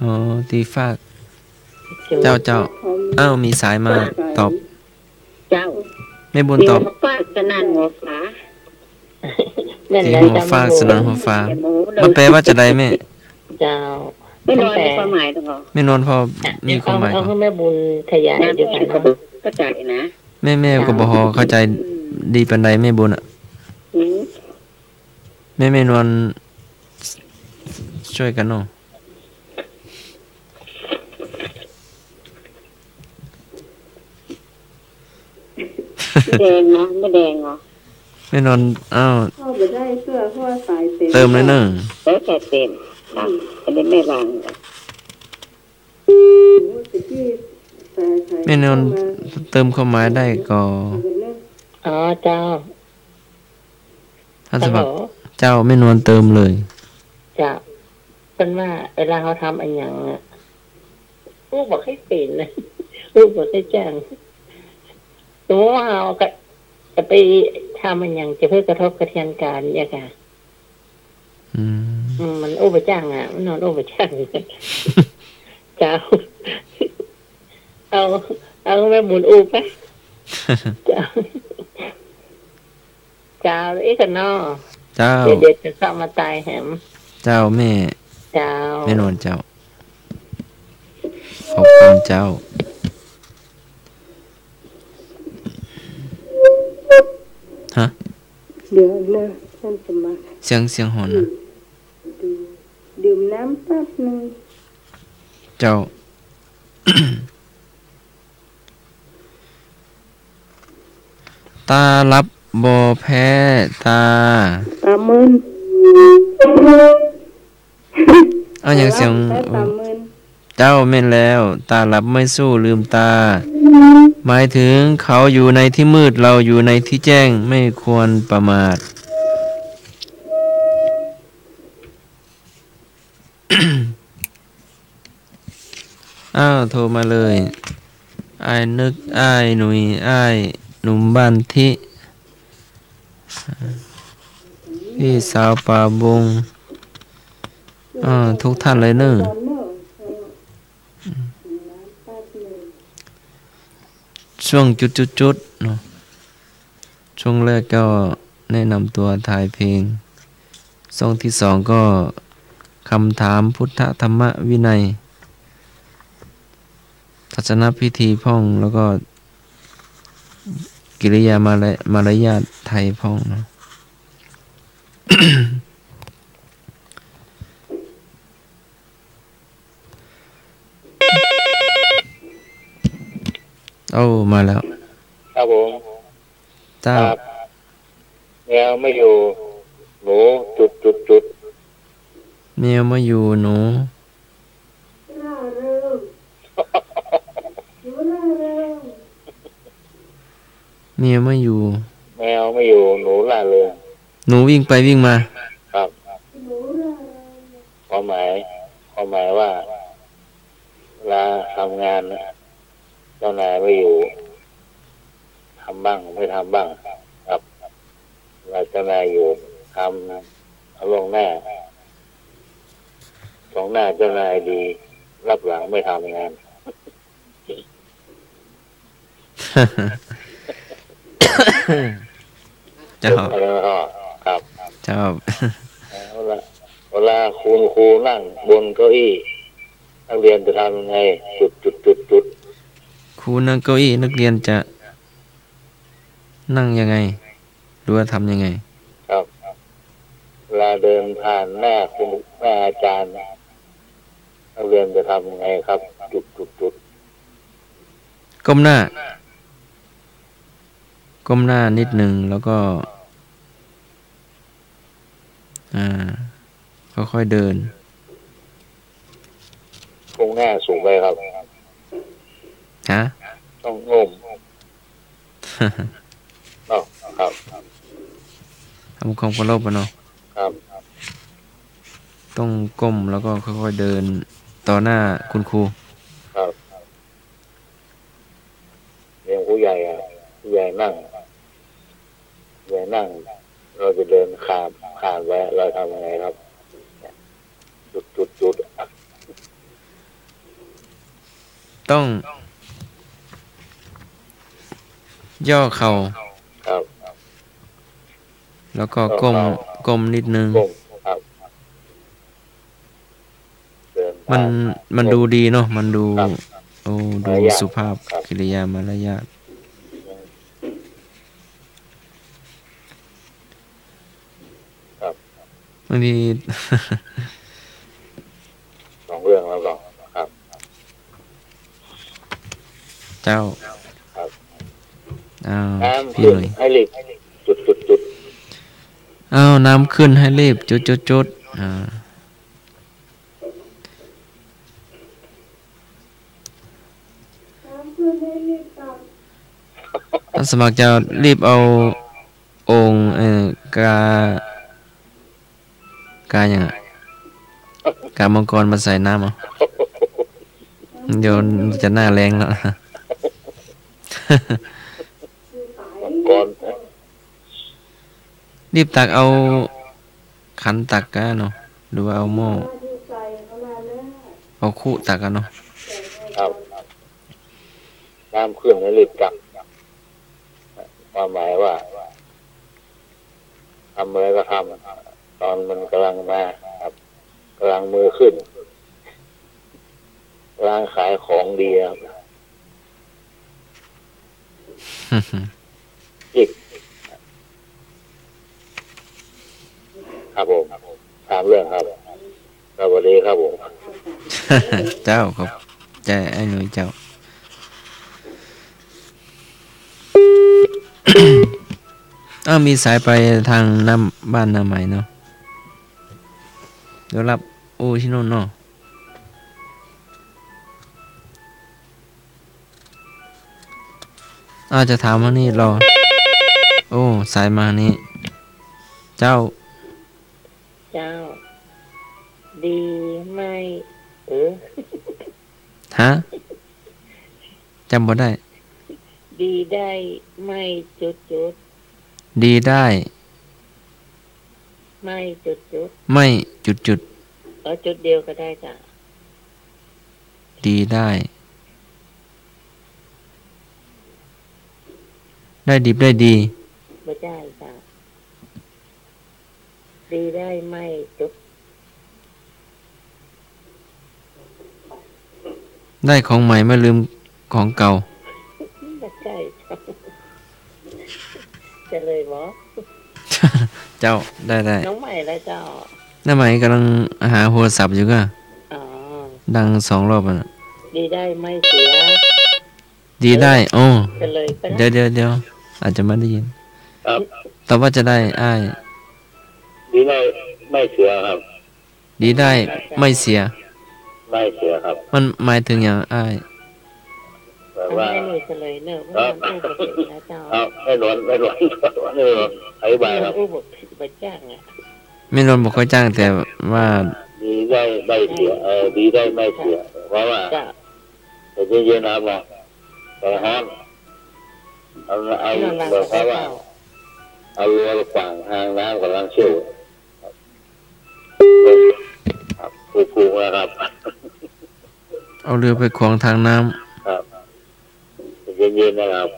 อ๋อตีฟากเจ้าอ้าวมีสายมาตอบ เจ้า แม่บุญตอบ ป้าสนั่นหัวฟ้า แม่น ตี แล้ว หัวฟากสนันหัวฟ้ามันแปลว่าจะได้แม่ เจ้า ไม่น้อยในความหมายตรงเหรอ แม่นวลพอมีความหมาย เอา ก่อน ให้แม่บุญขยายด้วยกันเนาะ ก็ใจนะ แม่ก็บ่ฮอเข้าใจดีปานใดแม่บุญอ่ะแม่นวลช่วยกันเนาะ แดงเนาะไม่แดงเหรอ แม่นวลอ้าว เข้าไปได้เสื้อเพราะว่าสายเต็ม เติมเลยเนอะ แล้วแต่เต็มครับอันนี้ไม่วาง แม่นวลเติมความหมายได้ก็ อ๋อเจ้า ท่านสมัครเจ้าแม่นวลเติมเลย เจ้าเป็นว่าเวลาเขาทำอันอย่างอ่ะลูกบอกให้เปลี่ยนเลยลูกบอกให้แจ้งสมมติว่าเราจะไปทำอันอย่างจะเพื่อกระทบกระเทือนการเนี่ยค่ะ มันโอ้ไปจ้างอ่ะมันนอนโอ้ไปจ้างเจ้าเอาแม่บุญอูไปเจ้าเอ๊ะกันนอ เจ้า เด็กจะเข้ามาตายแหม เจ้าแม่ เจ้า แม่นวลเจ้าขอบคุณเจ้า ฮะ เดี๋ยวนะท่านสมัคร เสียงหอนนะ ดื่มน้ำแป๊บนึง เจ้า ตารับบ่แพ้ตา ตามึน เอาอย่างเสียง แป๊บตามึน เจ้าแม่นแล้ว ตาหลับไม่สู้ลืมตา หมายถึงเขาอยู่ในที่มืดเราอยู่ในที่แจ้งไม่ควรประมาท อ้าวโทรมาเลยอ้ายนึกอ้ายหนุ่ยอ้ายหนุ่มบ้านทิพี่สาวป่าบงทุกท่านเลยเนอะช่วงจุดๆเนาะช่วงแรกก็แนะนำตัวถ่ายเพลงช่วงที่สองก็คำถามพุทธธรรมวินัยทัศนพิธีพ่องแล้วก็กิริยามารยาทไทยพ่องเนาะ โอ้มาแล้ว ครับผม เจ้า ครับแมวไม่อยู่หนูจุด แมวมาอยู่หนูแมวมาอยู่ แมวไม่อยู่หนูล่าเริง หนูวิ่งไปวิ่งมา ครับความหมายว่าเวลาทำงานน่ะเจ้านายไม่อยู่ทำบ้างไม่ทำบ้างครับเวลาเจ้านายอยู่ทำเอาลงหน้าเจ้านายดีรับหลังไม่ทำงาน เจ้า แล้วก็ครับ เจ้า เวลาครูนั่งบนเก้าอี้นักเรียนจะทำยังไงจุด ครูนั่งเก้าอี้นักเรียนจะนั่งยังไงหรือว่าทำยังไง ครับเวลาเดินผ่านหน้าอาจารย์นักเรียนจะทำยังไงครับจุด ก้มหน้านิดหนึ่งแล้วก็ค่อยๆเดิน คงหน้าสูงไปครับ ฮะ ต้องงมครับ ทำความเคารพปะเนาะ ครับ ต้องก้มแล้วก็ค่อยๆเดินต่อหน้าคุณครู ครับเรียนผู้ใหญ่นั่งเราจะเดินข้ามไว้เราทำยังไงครับจุด ต้องย่อเข่า ครับ แล้วก็ก้มนิดนึง ก้มครับเดิน มันดูดีเนาะมันดู ครับ โอ้ดูสุภาพ ครับ กิริยามารยาท ครับ บางที สองเรื่องแล้วก็ครับ เจ้า ครับ อ้าว น้ำ พี่ ขึ้น หน่อย ให้รีบจุด อ้าวน้ำขึ้นให้รีบจุดท่านสมัครจะรีบเอาองค์กาอย่างกามังกรมาใส่น้ำเอาเดี๋ยวจะหน้าแรงแล้ว ก่อน รีบตักเอาขันตักกันเนาะหรือว่าเอาหม้อเอาคู่ตักกันเนาะ ครับน้ำขึ้นให้รีบกลับความหมายว่าทำอะไรก็ทำตอนมันกำลังมาครับกำลังมือขึ้นกำลังขายของดีครับอีก ครับผมถามเรื่องครับสวัสดีครับผม เจ้าครับใจไอ้หนุ่ยเจ้า มีสายไปทางน้ำบ้านน้ำใหม่เนาะเดี๋ยวรับโอ้ที่โน่นเนาะจะถามว่านี่รอโอ้สายมานี่เจ้า เจ้า ดีไม่ฮะจำบ่ได้ ดีได้ไม่จุดดีได้ไม่จุดไม่จุดจุดเดียวก็ได้จ้ะดีได้ได้ดิบได้ดีไม่ได้จ้ะดีได้ไม่จุดได้ของใหม่ไม่ลืมของเก่าไม่ใช่จะเลยบอเจ้าได้น้องใหม่แล้วเจ้าน้าใหม่กำลังหาโทรศัพท์อยู่ก็ดัง2 รอบอ่ะดีได้ไม่เสียดีได้โอ้จะเลยเดี๋ยวอาจจะไม่ได้ยินแต่ว่าจะได้อ้ายดีได้ไม่เสียครับดีได้ไม่เสียครับมันหมายถึงอย่างอ้ายว่าไม่เลยจะเลยเนอะว่ามันอู้บผิดนะเจ้าไม่ร้อนอธิบายครับอู้บผิดไปจ้างอ่ะไม่ร้อนบอกค่อยจ้างแต่ว่าดีได้ไม่เสียดีได้ไม่เสียเพราะว่าแต่เย็นๆนะครับนะแต่ห้ามเอาแบบว่าเอาเรือขวางทางน้ำกำลังเชี่ยวผูกนะครับเอาเรือไปขวางทางน้ำครับเย็นๆนะครับ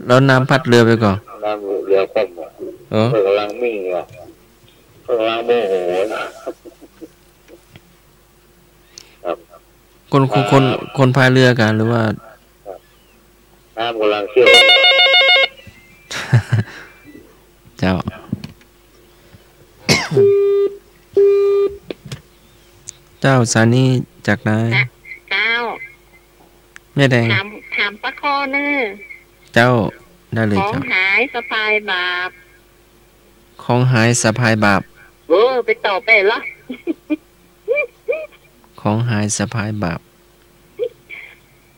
แล้วน้ำพัดเรือไปก่อนน้ำเรือคว่ำกำลังมิ่งอ่ะกำลังโมโหคนพายเรือกันหรือว่าน้ำกำลังเชี่ยวเจ้าเจ้าสานีจากไหนเจ้าแม่แดงถามปะคอเนอเจ้าได้เลยเจ้าของหายสะพายบาปของหายสะพายบาปไปต่อไปเหรอของหายสะพายบาป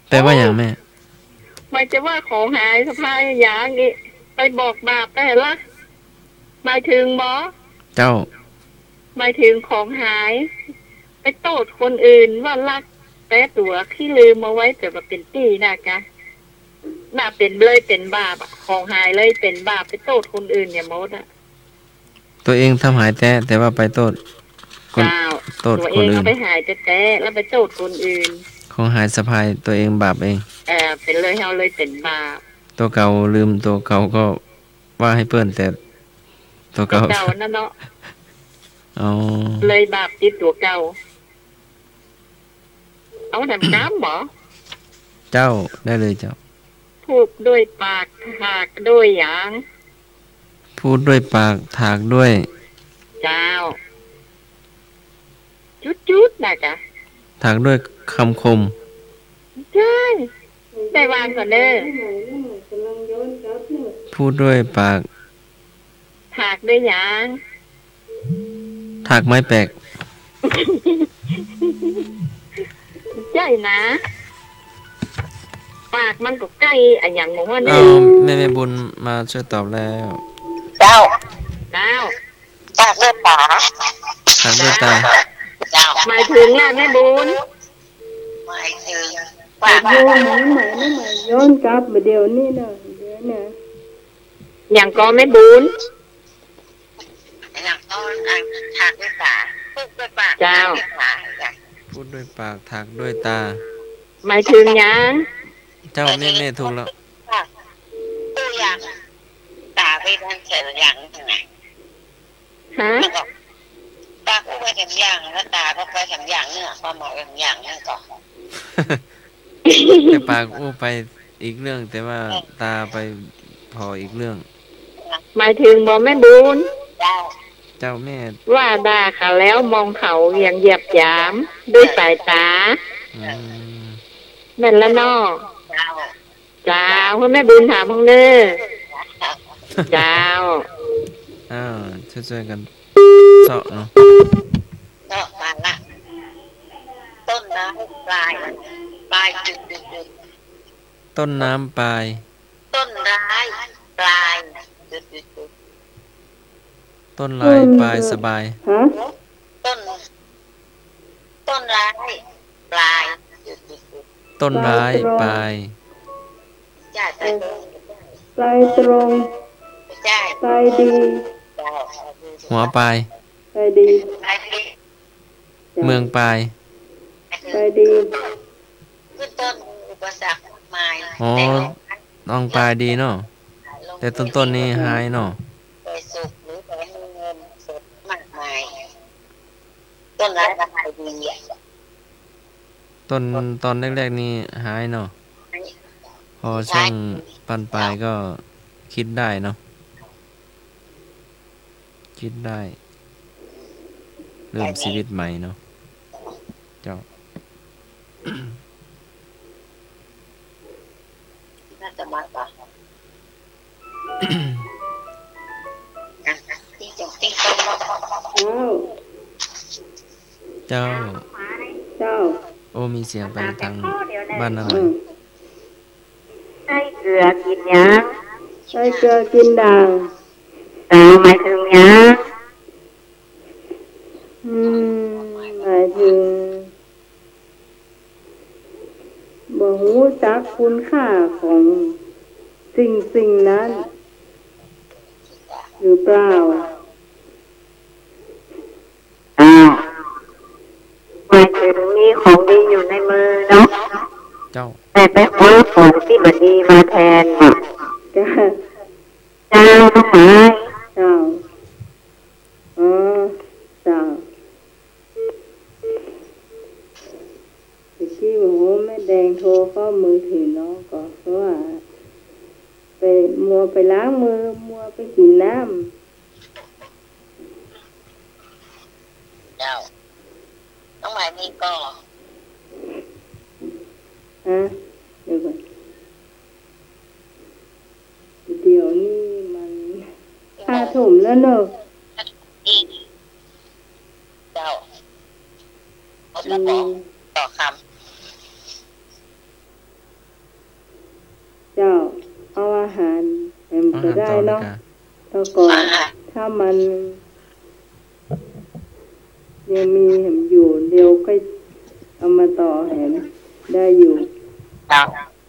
แปลว่าอย่างแม่ไม่จะว่าของหายสะพายอย่างนี้ไปบอกบาปได้เหรอหมายถึงหมอเจ้าหมายถึงของหายไปโทษคนอื่นว่ารักแต่ตัวที่ลืมมาไว้แต่ว่าเป็นตี้นะคะน่าเป็นเลยเป็นบาปของหายเลยเป็นบาปไปโทษคนอื่นอย่ามดอ่ะตัวเองทำหายแต่ว่าไปโทษคนตัวเองเอาไปหายแต่แล้วไปโทษคนอื่นของหายสะพายตัวเองบาปเองเป็นเลยเฮาเลยเป็นบาปตัวเก่าลืมตัวเก่าก็ว่าให้เพื่อนแต่ตัวเก่านั่นเนาะเลยบาปติดตัวเก่าเอาทำน้ำหรอเจ้าได้เลยเจ้าพูดด้วยปากถากด้วยอย่างพูดด้วยปากถากด้วยเจ้าจุดนะจ๊ะถากด้วยคำคมใช่ได้วางก่อนเด้อพูดด้วยปากถากด้วยอย่างถากไม้แปลกใช่นะปากมันก็ใกล้อย่างของว่านี่แม่บุญมาช่วยตอบแล้วเจ้าถากด้วยปากถากด้วยตาหมายถึงนะแม่บุญหมายถึงปากโยนไม่หมายย้อนกลับมาเดี๋ยวนี้นะเดี๋ยวนะอย่างก็แม่บุญอย่างก็ถากด้วยปากพูดด้วยปากเจ้าพูดด้วยปากถากด้วยตาหมายถึงยังเจ้าแม่ถูกแล้วตัวอย่างตาไปทางเฉยอย่างยังไงฮะตาก็ไปทำอย่างแล้วตาก็ไปทำอย่างเนี่ยความหมายอย่างนั่นก่อนแต่ปากไปอีกเรื่องแต่ว่าตาไปพออีกเรื่องหมายถึงบอกแม่บุญเจ้า เจ้าแม่ ว่าด่าเขาแล้วมองเขาอย่างเหยียบหยามด้วยสายตา อืม แม่นละเนาะ เจ้า เจ้าพ่อแม่บุญถามพ่อเน้อเจ้า อ้าวช่วยๆกันเซาะเนาะ เนาะมาละต้นน้ำปลายจุด ต้นน้ำปลาย ต้นร้ายปลายจุด ต้นลายปลายสบาย ฮะ ต้นร้ายปลายจุด ต้นร้ายปลาย จ้าใจ ปลายตรง จ้า ปลายดี เจ้า หัวปลาย ปลายดี ปลายดี เมืองปลาย ปลายดี ขึ้นต้นอุปสรรคมาย อ๋อน้องปลายดีเนาะแต่ต้นนี้หายเนาะ ไปสุขหรือไปให้เงินสดมากมายต้นร้ายปลายดี ต้นตอนแรกๆนี่หายเนาะพอช่วงปลายก็คิดได้เนาะคิดได้เริ่มชีวิตใหม่เนาะเจ้า น่าจะมากกว่าที่จงที่ต้น เจ้า เจ้า เจ้า โอ้มีเสียงไปทางบ้านนั่นเล อื ย ม ใส่เกลือกินยัง ใส่เกลือกินด่าง หมายถึงยัง หมายถึงบ่ฮู้จักคุณค่าของสิ่งนั้น หรือเปล่า หมายถึงมีของดีอยู่ในมือเนาะ เจ้า แต่ไปคว้าของที่มันดีมาแทนน่ะ จ้า เจ้าต้องหมาย เจ้าอ๋อเจ้าเมื่อกี้โอ้โหแม่แดงโทรเข้ามือถือน้องก่อนเพราะว่าไปมัวไปล้างมือมัวไปกินน้ เจ้าต้องหมายมีก็ ำฮะเดี๋ยวก่อนเดี๋ยวนี้มัน5 ทุ่มแล้วเนอะ อีกเจ้าเขาจะบอกต่อค เจ้าเอาอาหารแอม อา ก็ หาร ได้ ต่อเลย เนาะ ค่ะ แล้วก็ ำ ถ้ามันยังมีแหมอยู่เดี๋ยวก็เอามาต่อแหมได้อยู่ เจ้า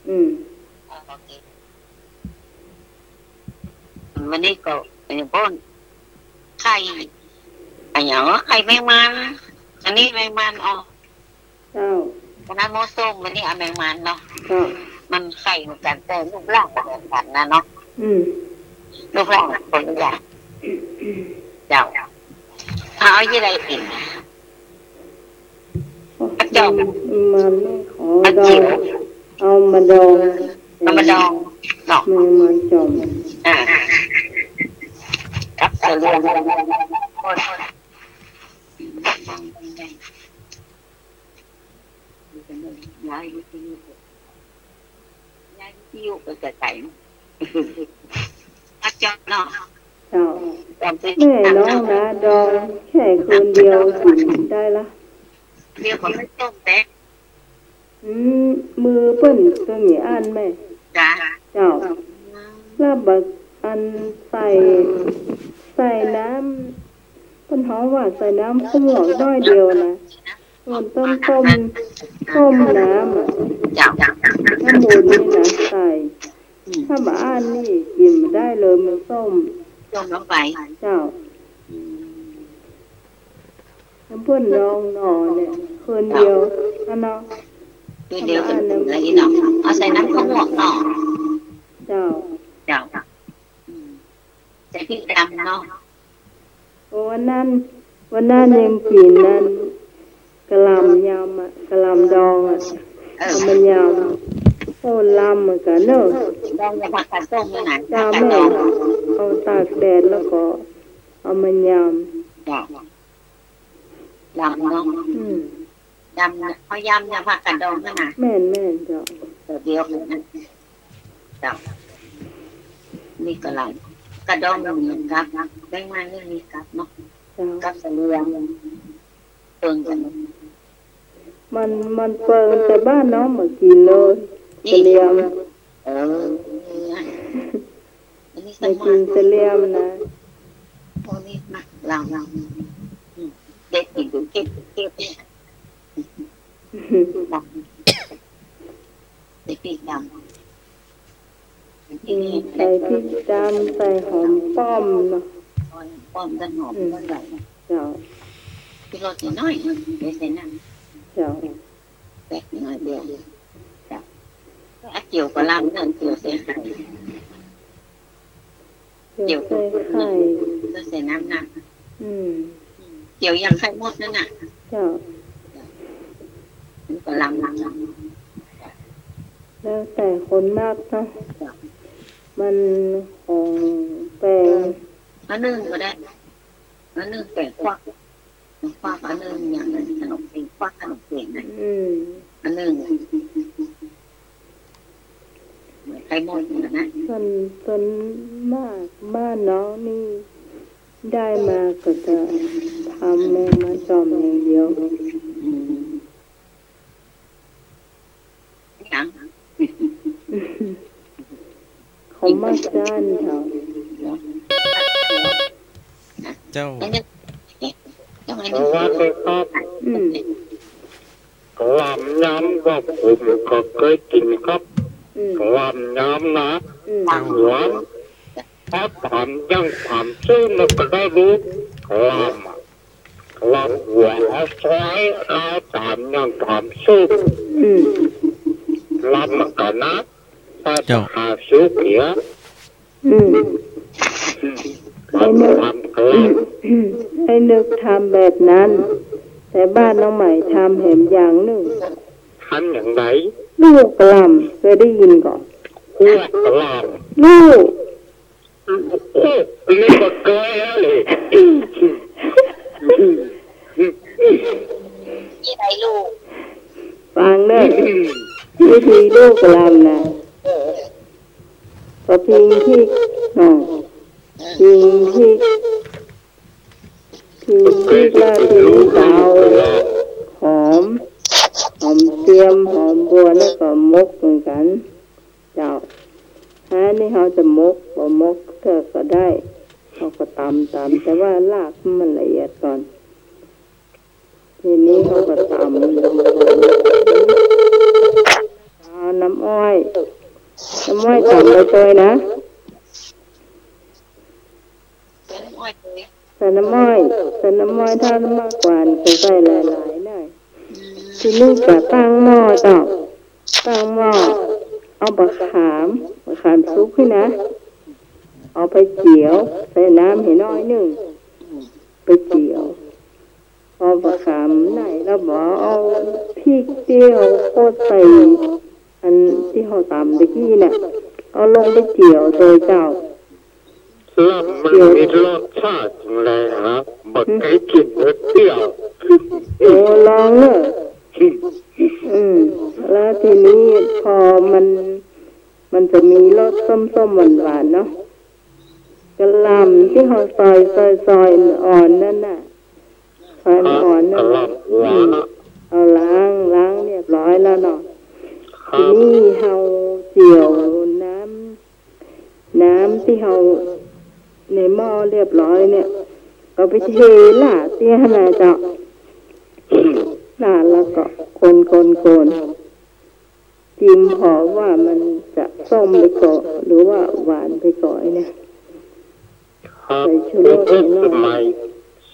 อืม วันนี้ก็เป็นป้นไข่ไอ้หยังไข่แมงมันอันนี้แมงมันอ๋อ เจ้า คณะโมส้มวันนี้เอาแมงมันเนาะ เจ้า มันไข่เหมือนกันแต่รูปร่างต่างกันนะเนาะ อืม รูปร่างคนละอย่างเจ้าเอาอะไรอีก เจ้า มันไม่ขอ อัน ดอ จิ๋ ง ว เอามาดอง เอามาดองเนาะ แม่มันจอม ครับจะเรียนย้ายวิทยุไปไกลๆอาจารย์เนาะ เจ้า จำเป็น แม่น้องนะดองแค่คืนเดียวกินได้ละ เดี๋ยวเขาไม่ต้มแต่ อืมมือเปิ้นตัวมีอันแม่ จ้า เจ้าแล้วบักอันใส่น้ำต้นหอมว่าใส่น้ำข้าวหมอกน้อยเดียวนะส่วนต้นต้มน้ำอ่ะ จ้า น้ำมูลนี่นะใส่ถ้าบ้านนี่กินไม่ได้เลยมันส้ม ต้มลงไป เจ้าน้ำเพื่อนรองหน่อเนี่ยคืนเดียวอันเนาะ คือเดียวกันอะไรเนาะเอาใส่น้ำข้าวหมกเนาะ เจ้า เจ้าใส่พริกดำเนาะ วันนั้นยังกินนั่นกะหล่ำยำอ่ะกะหล่ำดองอ่ะเอามายำโอ้ลำเหมือนกันเนอะ ดองกับผักกาดต้มนี่นะ เจ้าแม่เอาตากแดดแล้วก็เอามาย จ้ะดำเนาะ อืม ดำเนี่ยเขายำเนี่ยผักกระดองนั่นน่ะ แม่นแม่นเจ้า เดียวกันนะจ้ะนี่ก็หลังกระดองเหมือนกับได้มาเรื่องนี้กับเนาะ เจ้า กับเสลียงเปิงกัน มันเปิงแต่บ้านน้องมากินเลยเสลียม เอออันนี้ส ไม่ มั กิ ย นเสลียมนะ พวกนี้นะเราเด็กกินดูเก็บดำเด็กปีกดำที่นี่ ใส่พริกดำใส่หอมป้อมเนาะ ป้อมกันหอมกันไหล เจ้า ที่รถน้อยเดี๋ยวเสร็จนะ เจ้า แตกน้อยเดียวจ้ะเกี่ยวกับลำนั่นเกี่ยวเสียหาย เกี่ยวใส่ไข่ ก็ใส่น้ำหนัก อืม เกี่ยวยังไข่มดนั่นน่ะ เจ้า มันก็ลำ แล้วแต่คนมากเนาะมันของแปลง อันนึงก็ได้อันนึงแต่ควักอันนึงอย่างนั้นขนมเปี๊ยควักขนมเปี๊ยนะ อืม อันนึงไข่มดนะ ส่วนมากบ้านน้องนี่ได้มาก็จะทำแมงมาจอมอย่างเดียว ยัง เขามาจ้านเขา เจ้า ยังไง เพราะว่าเป็นครับ อืม ความย้ำว่าผมก็เคยกินครับ อืม ความย้ำนะ อืม หวานถ้าถามยังถามซื่อมันก็ได้รู้ความหัวซอยเราถามยังถามซื่อ อืม ลำกันนะถ้าจะหาซื้อเพีย อืม ทำกัน ให้นึกทำแบบนั้น แต่บ้านน้องใหม่ทำแหมอย่างหนึ่ง ทำอย่างไร ลูกกระหลำเคยได้ยินก่อน หัวกลาง ลูก นี่ก็เกยเลย ยี่ไรลูก ฟังเนอะวิธีลูกกระหลำนะพอพิงที่น้องพิงที่แล้วทีนี้เตาหอมเทียมหอมบัวแล้วก็มกเหมือนกันเจ้าถ้านี่เขาจะมกบ่มกก็ได้เขาก็ตำแต่ว่าลากมันละเอียดก่อนทีนี้เขาก็ตำเอาน้ำอ้อยตำไปเลยนะ เป็นอ้อยเลย ใส่น้ำอ้อยถ้าน้ำมากกว่าจะใส่หลายๆหน่อยทีนี้ก็ตั้งหม้อเอาบะขามซุกให้นะเอาไปเจียวใส่น้ำให้น้อยหนึ่งไปเจียวพอบะขามไหนแล้วบอกเอาพริกเจียวโคตรใส่อันที่เขาตำตะกี้เนี่ยเอาลงไปเจียวโดยเจ้า แล้วมันมีรสชาติอย่างไรนะบักไก่กินเปรี้ยว โอ้ลองเนอะแล้วทีนี้พอมันจะมีรสส้มๆหวานๆเนาะกระหล่ำที่เขาซอยอ่อนนั่นน่ะซอยอ่อนนั่นน่ะเอาล้างเรียบร้อยแล้วเนาะทีนี้เขาเจียวน้ำที่เขาในหม้อเรียบร้อยเนี่ยเอาไปเทล่ะเตี้ยขนาดเจาะแล้วก็คนจิ้มพอว่ามันจะส้มไปก่อนหรือว่าหวานไปก่อนเนี่ย ครับเป็นสมัย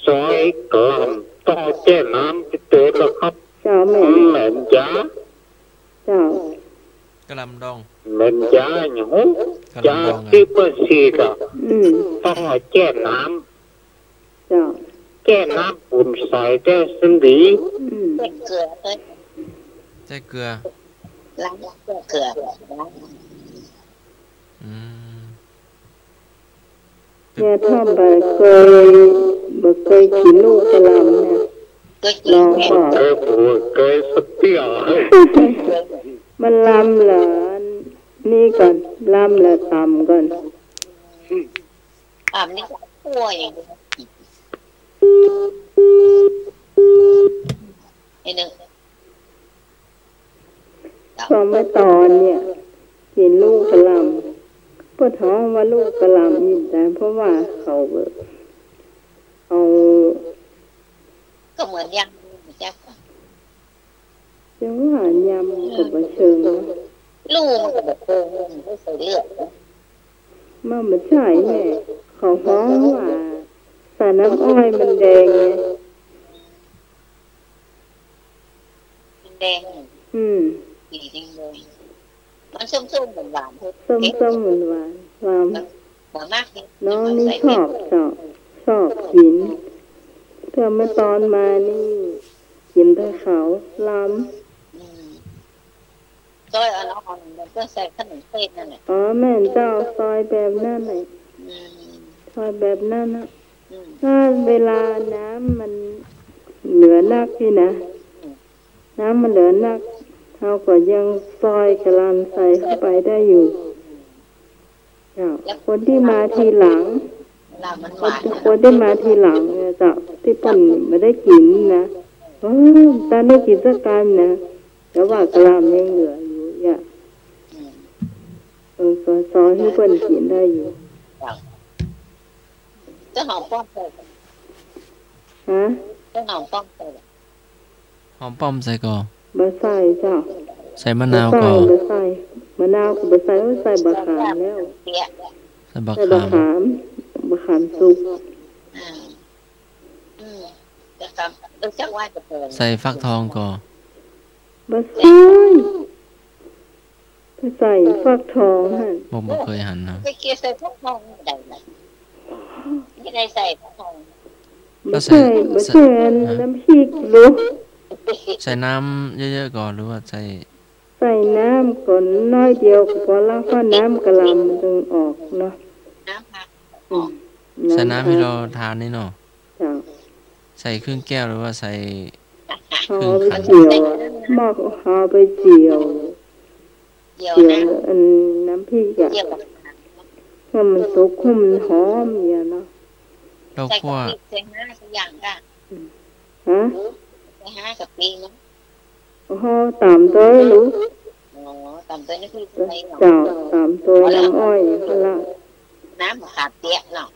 ซอยกลำต้องแก้น้ำไปเตือนแล้วครับ เจ้าแม่ เหม็นยา เจ้าก ระลำดอง เหม็นยาอย่างหูยาที่เปิดซีดต้องแก้น้ เจ้า ำแก้น้ำปุ่นใส่แก้สันดี เกลือเลย ใส่เกลือ ล้างเกลือล้าง อืม เนี่ยทำไปเคย บ่เคยกินลูกกะหล่ำนะ ก็ ลองก่อน เคยผูกเคยสเตีย มันลำเหรอนี่ก่อนลำแล้วตำก่อน นี่ก็ป่วยอย่างเดียวไอ้หนึ่ง พอเมื่อตอนเนี่ยกินลูกกะหล่ำปวดท้องว่าลูกกะหล่ำอยู่แต่เพราะว่าเขาเอา ก็เหมือนยังจัก จังหวะยำกับบะเชิงเนาะ ลูกมันก็แบบไม่ใส่เลือด มันไม่ใช่แม่เขาฟ้องว่าสารน้ำอ้อยมันแดงไง แดง สีแดงเลยมันส้มๆหวานๆ ส้มๆหวานๆความ หวานมากเลย น้องนี่ชอบกินเพื่อเมื่อตอนมานี่กินแต่เขาลำ ซอยอ่อนๆมันก็ใส่ขนมเส้นนั่นแหละ อ๋อแม่นเจ้าซอยแบบนั้นเลยซอยแบบนั้นนะถ้าเวลาน้ำมันเหลือนักพี่นะน้ำมันเหลือนักเราก็ยังซอยกะลำใส่เข้าไปได้อยู่เจ้าคนที่มาทีหลัง เรามันหวาน คนที่มาทีหลังเนี่ยเจ้าที่เพิ่นไม่ได้กินนะตอนได้กินสักกันนะแต่ว่ากะลำยังเหลืออยู่อย่าก็ซอยให้เพิ่นกินได้อยู่ จะหอมป้อมเลย ฮะ จะหอมป้อมเลย หอมป้อมใส่ก่อน บะใส่เจ้า ใส่มะนาวก่อน บะใส่มะนาวกับบะใส่ใส่บะขามแล้ว เปียก ใส่บัก ใส่บะ ขาม ขามบะขามสุก จะทำต้องจักว่าจะเปิด ใส่ฟักทองก่อน บะใส่บะใส่ฟักทองฮะ บ่เคยหันนะ ไปเกี่ยวใส่พวกทองได้ไหมไม่ได้ใส่พวกทอง บะใส่น้ำพริกลูก ใส่น้ำเยอะๆก่อนหรือว่าใส่ ใส่น้ำก่อนน้อยเดียวก็พอแล้วเพราะน้ำกะหล่ำมันจึงออกเนาะ น้ำผัก ใส่น้ำที่เราทานนี่เนาะ จ้ะ ใส่ครึ่งแก้วหรือว่าใส่ ห่อไปเจียวหม้อห่อไปเจียว เกี่ยว เจียว นะ อันน้ำพริกอ่ะ เกี่ยวกับ ให้มันสุกให้มันหอมอย่างเนาะ เรา ใส่ คั่ว กะปิใส่ห้าสักอย่างก็ ฮะ ใส่ห้ากับปีนะ ห่อตามตัวลูก ตำตัวนี้คือใส่ เจ้าตามตัวน้ำอ้อยพละ น้ำขาดเปียกเนาะ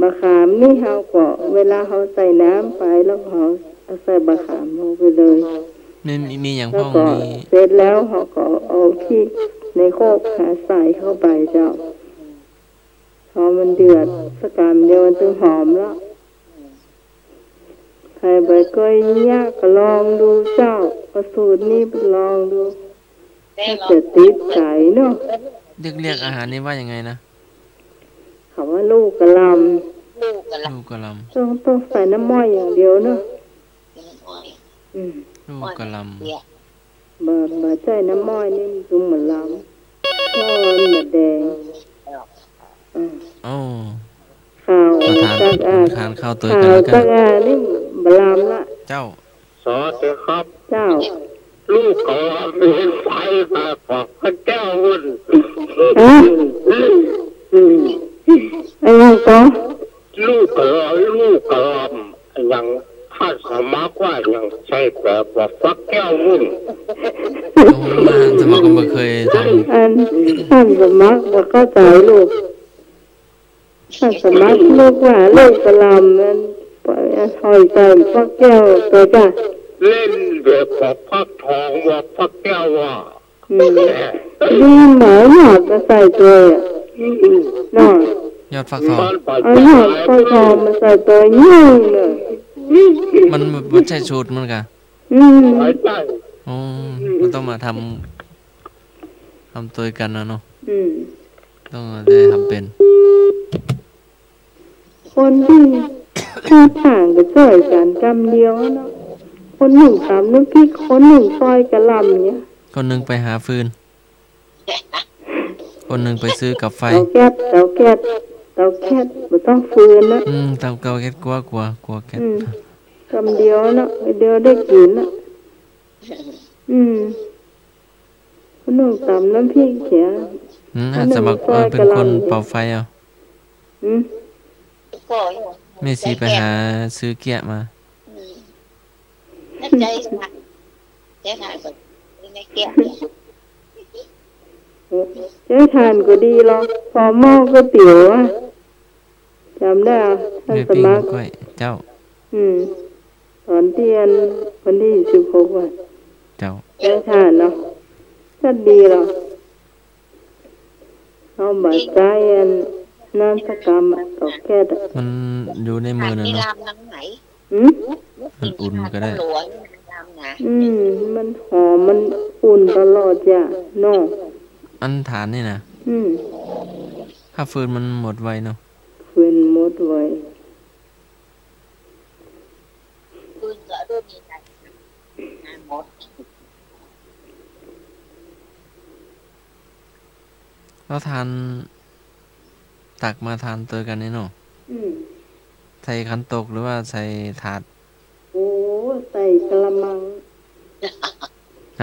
บะขามนี่เขาก็เวลาเขาใส่น้ำไปแล้วเขาเอาใส่บะขามลงไปเลย มีอย่าง แล้ พ่ ว อง ก็ มี เสร็จแล้วเขาก็เอาพริกในโคกหาใส่เข้าไปเจ้าพอมันเดือดสักการเดียวมันถึงหอมแล้วใครไปก็ยากก็ลองดูเจ้าประสูตรนี้ไปลองดู แต่ ถ้า เรา จะติดใจเนาะ เรียกอาหารนี้ว่ายังไงนะ เขาว่าลูกกะล ลูกกันละ ลูกกะหล ำต้องใส่น้ำม้อยอย่างเดียวเนาะ อ้อย ำลูกกะหล เปียก บ่ใส่น้ำม้อยนี่มันคือเหมือนลำเพราะมันแบบแดง ำโอ้ ข้าว ประทาน ตักอา ทานข้าวตัว ข้า กัน ว แล้วกั ตั น กอานี่บลามละ เจ้า สอเถอะครับ เจ้า ลูกก็มีไฟมาบอกพระเจ้าวุ่น ฮะไอ้ยังก็ ลูกก็ลูกก็อย่างถ้าสมัครว่าอย่างใช่แบบว่าฟักแก้ววุ่น โอ้มาสมัครก็ไม่เคยท ท่านสมัครบ่เข้าใจลูกท่านสมัครลูกว่าลูกกะลำมันหอยใจฟักแก้วตัวจ้ะ เล่นแบบว่าฟักทองว่าฟักแก้วว่า ดีหมายหอดมาใส่ตัวน่ะ ำยอดฟักทอง มันไป เอาหอดฟักทองมาใส่ตัวยิ่งเลย มันใช่สูตรมันกะ ไปใต้ โอ้มันต้องมาทำตัวกันนะเนาะต้องได้ทำเป็น คนที่ท่าทางก็ช่วยกันกำเดียวเนาะคนหนึ่งตำน้ำพริกคนหนึ่งซอยกะหล่ำเนี่ย คนหนึ่งไปหาฟืน คนหนึ่งไปซื้อกับไฟ เตาแก๊ส เตาแก๊สบ่ต้องฟืนนะ เตาเก่าแก๊สกลัวแก๊ส กำเดียวนะเดียวได้กินนะคุณน้องตำน้ำพริกเขีย อาจจะมาเป็นคนเป่าไฟเอา ก็อยู่ แม่สีไปหาซื้อเกี๊ยะมา นักใจหนักใจหนักแบบในเกียร์ เจ้าทานก็ดีหรอกพอหม้อก๋วยเตี๋ยวอ่ะจำได้อ่ะท่าน แม่ ส ปิ้ง มัคร กล้วยเจ้า ตอนเตียนวันที่16วัน เจ้า เจ้าทานเนาะก็ดีหรอกเอาบัตรใจอันนามสกรรมตอกแค่ มันอยู่ในมือน่ะ มี เนาะ ลามทั้งไหน มันอุ่นก็ได้ หลวงลามนะ มันหอมมันอุ่นตลอดจ้ะเนาะ อันฐานนี่นะถ้าฟืนมันหมดไวเนาะ ฟืนหมดไว้ ปืนก็ด้วยมีใจงานหมด แล้วทานตักมาทานเตอกันนี่เนาะใส่ขันโตกหรือว่าใส่ถาด โอ้ใส่กระมัง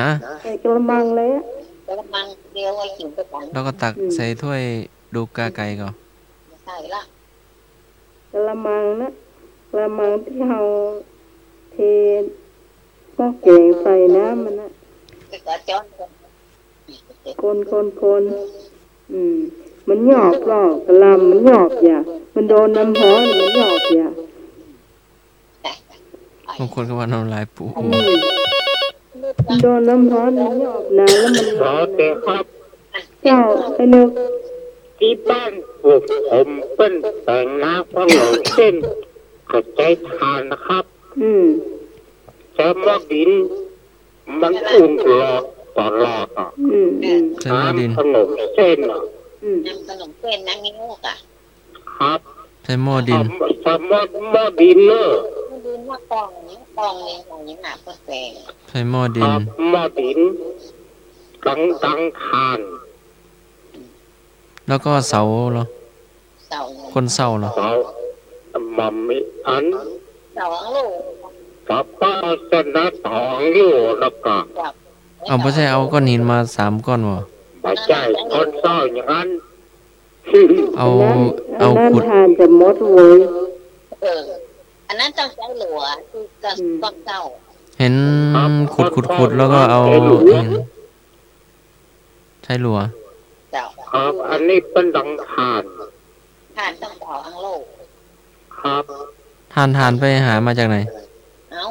ฮะ ใส่กระมังเลยอ่ะ แล้วมันเดียวไว้กินไปกัน แล้วก็ตักใส่ถ้วยดูกาไก่ก่อน ใส่ละ กระมังนะกระมังที่เราเทหม้อแกงใส่น้ำมันนะ ก็จ้อน คนมันหยอบหรอกกระลำมันหยอบอย่ามันโดนน้ำร้อนมันหยอบอย่า บางคนก็ว่าน้ำลายปู มันโดนน้ำร้อนมันหยอบนะแล้วมัน ขอแต่ครับ เจ้าไอ้นึก ที่บ้านพวกผมเป็นแต่งน้ำขนมเส้นก็ใจทานนะครับจะมาดินมันอุ่นตลอดอ่ะ ใส่หม้อดิน ขนมเส้นอ่ะ น้ำขนมเส้นน้ำนิ้วอ่ะ ครับ ใส่หม้อดิน สมมติมาดินเนอร์ ดูว่ากองนี้ของนี้หนาเพื่อแปลง ใส่หม้อ ค ดิน รับมาดินดังทาน แล้วก็เสาเหรอ เสา คนเสาเหรอ เขามามีอัน เสาลูก ป้าป้าสนะทองอยู่แล้วก็ เอาไม่ใช่เอาก้อนหินมา3 ก้อนวะ บาใจคนเศร้าอย่างนั้น เอา อันนั้น ขุด ทานจะมดเว้ย อันนั้นต้องใช้หลัวคือก้อนเก่า เห็นขุดแล้วก็เอาใช้หลัว เจ้า ครับอันนี้เป็นดังทาน ผ่านต้องเสาอังโลก ครับ ทานไปหามาจากไหน เอา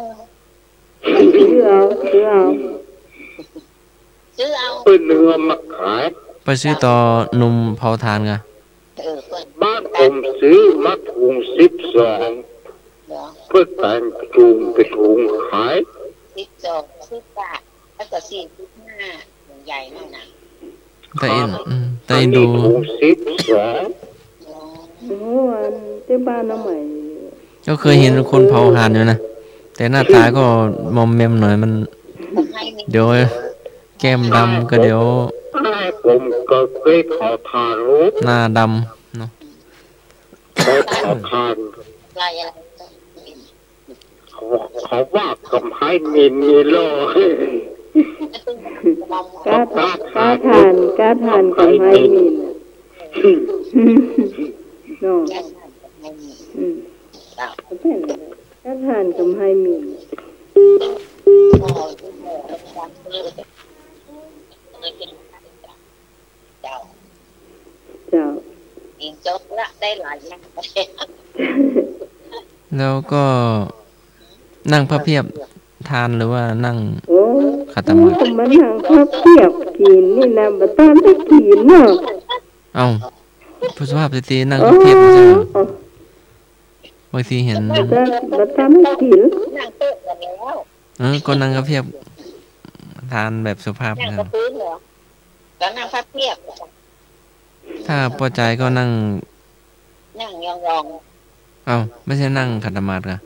ซื้อเอา ซื้อเอา เป็นเนื้อมาขาย ไปซื้อต่อหนุ่มเผาทานกะ เปิด บ้านผมซื้อมาถุง12 เดี๋ยว เพื่อแต่งถุงไปถุงขาย 10 บาทแล้วก็45ใหญ่นั่นน่ะ แต่เอ็นดู ถุงโอ้อันที่บ้านน้ำใหม่ ก็เคยเห็นคนเผาถ่านอยู่นะ แต่หน้าตาก็มอมแมมหน่อยมัน เดี๋ยวแก้มดำก็เดี๋ยว ผมก็เคยขอทานรู้ หน้าดำเนาะ ขอทาน ลายอะไร เขาว่ากำให้มีโล กาทานกับไม้มินเนาะเป็นกาทานกับไม้มินเจ้า กินจบละได้หลายอย่าง แล้วก็นั่งพระเพียบทานหรือว่านั่ง โอ้ ขัดตมาด มันหางข้าวเปียกกินนี่นะบัตามได้กินเนาะ เอ้าผู้สุภาพสตรีนั่งพระเพียบไม่ใช่เหรอบางทีเห็น บัตามได้กิน นั่งโต๊ะกันแล้ว ก็นั่งพระเพียบทานแบบสุภาพ นั่ง นะ กับพื้นเหรอแล้วนั่งพับเพียบ ถ้าพอใจก็นั่ง นั่งยอง เอ้าไม่ใช่นั่งขัดตมาดกะ ๆ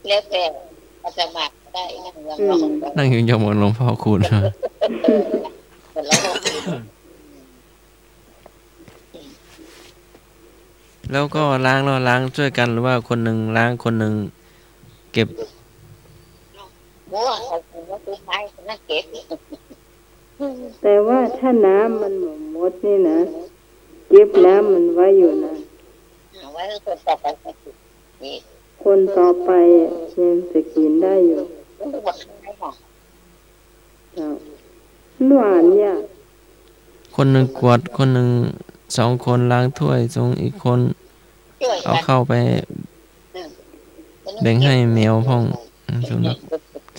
แล้วแต่อาจจะมาได้นั่งยองๆ นั่งอยู่ยองบนหลวงพ่อคูณ แล้วก็ล้างแล้วล้างช่วยกันหรือว่าคนหนึ่งล้างคนหนึ่งเก็บ บัวเขาคือว่าตัวไทยน่าเก็บ แต่ว่าถ้าน้ำมันหมดนี่นะเก็บน้ำมันไว้อยู่นะ เอาไว้คนต่อไปนี่ คนต่อไปยังจะกินได้อยู่ ต้องบอกใครบอก เจ้าหวานเนี่ย คนหนึ่งกวาดคนหนึ่ง2 คนล้างถ้วยส่งอีกคน ช่วย เอา กัน เข้าไปแบ่งให้แมวพ่อง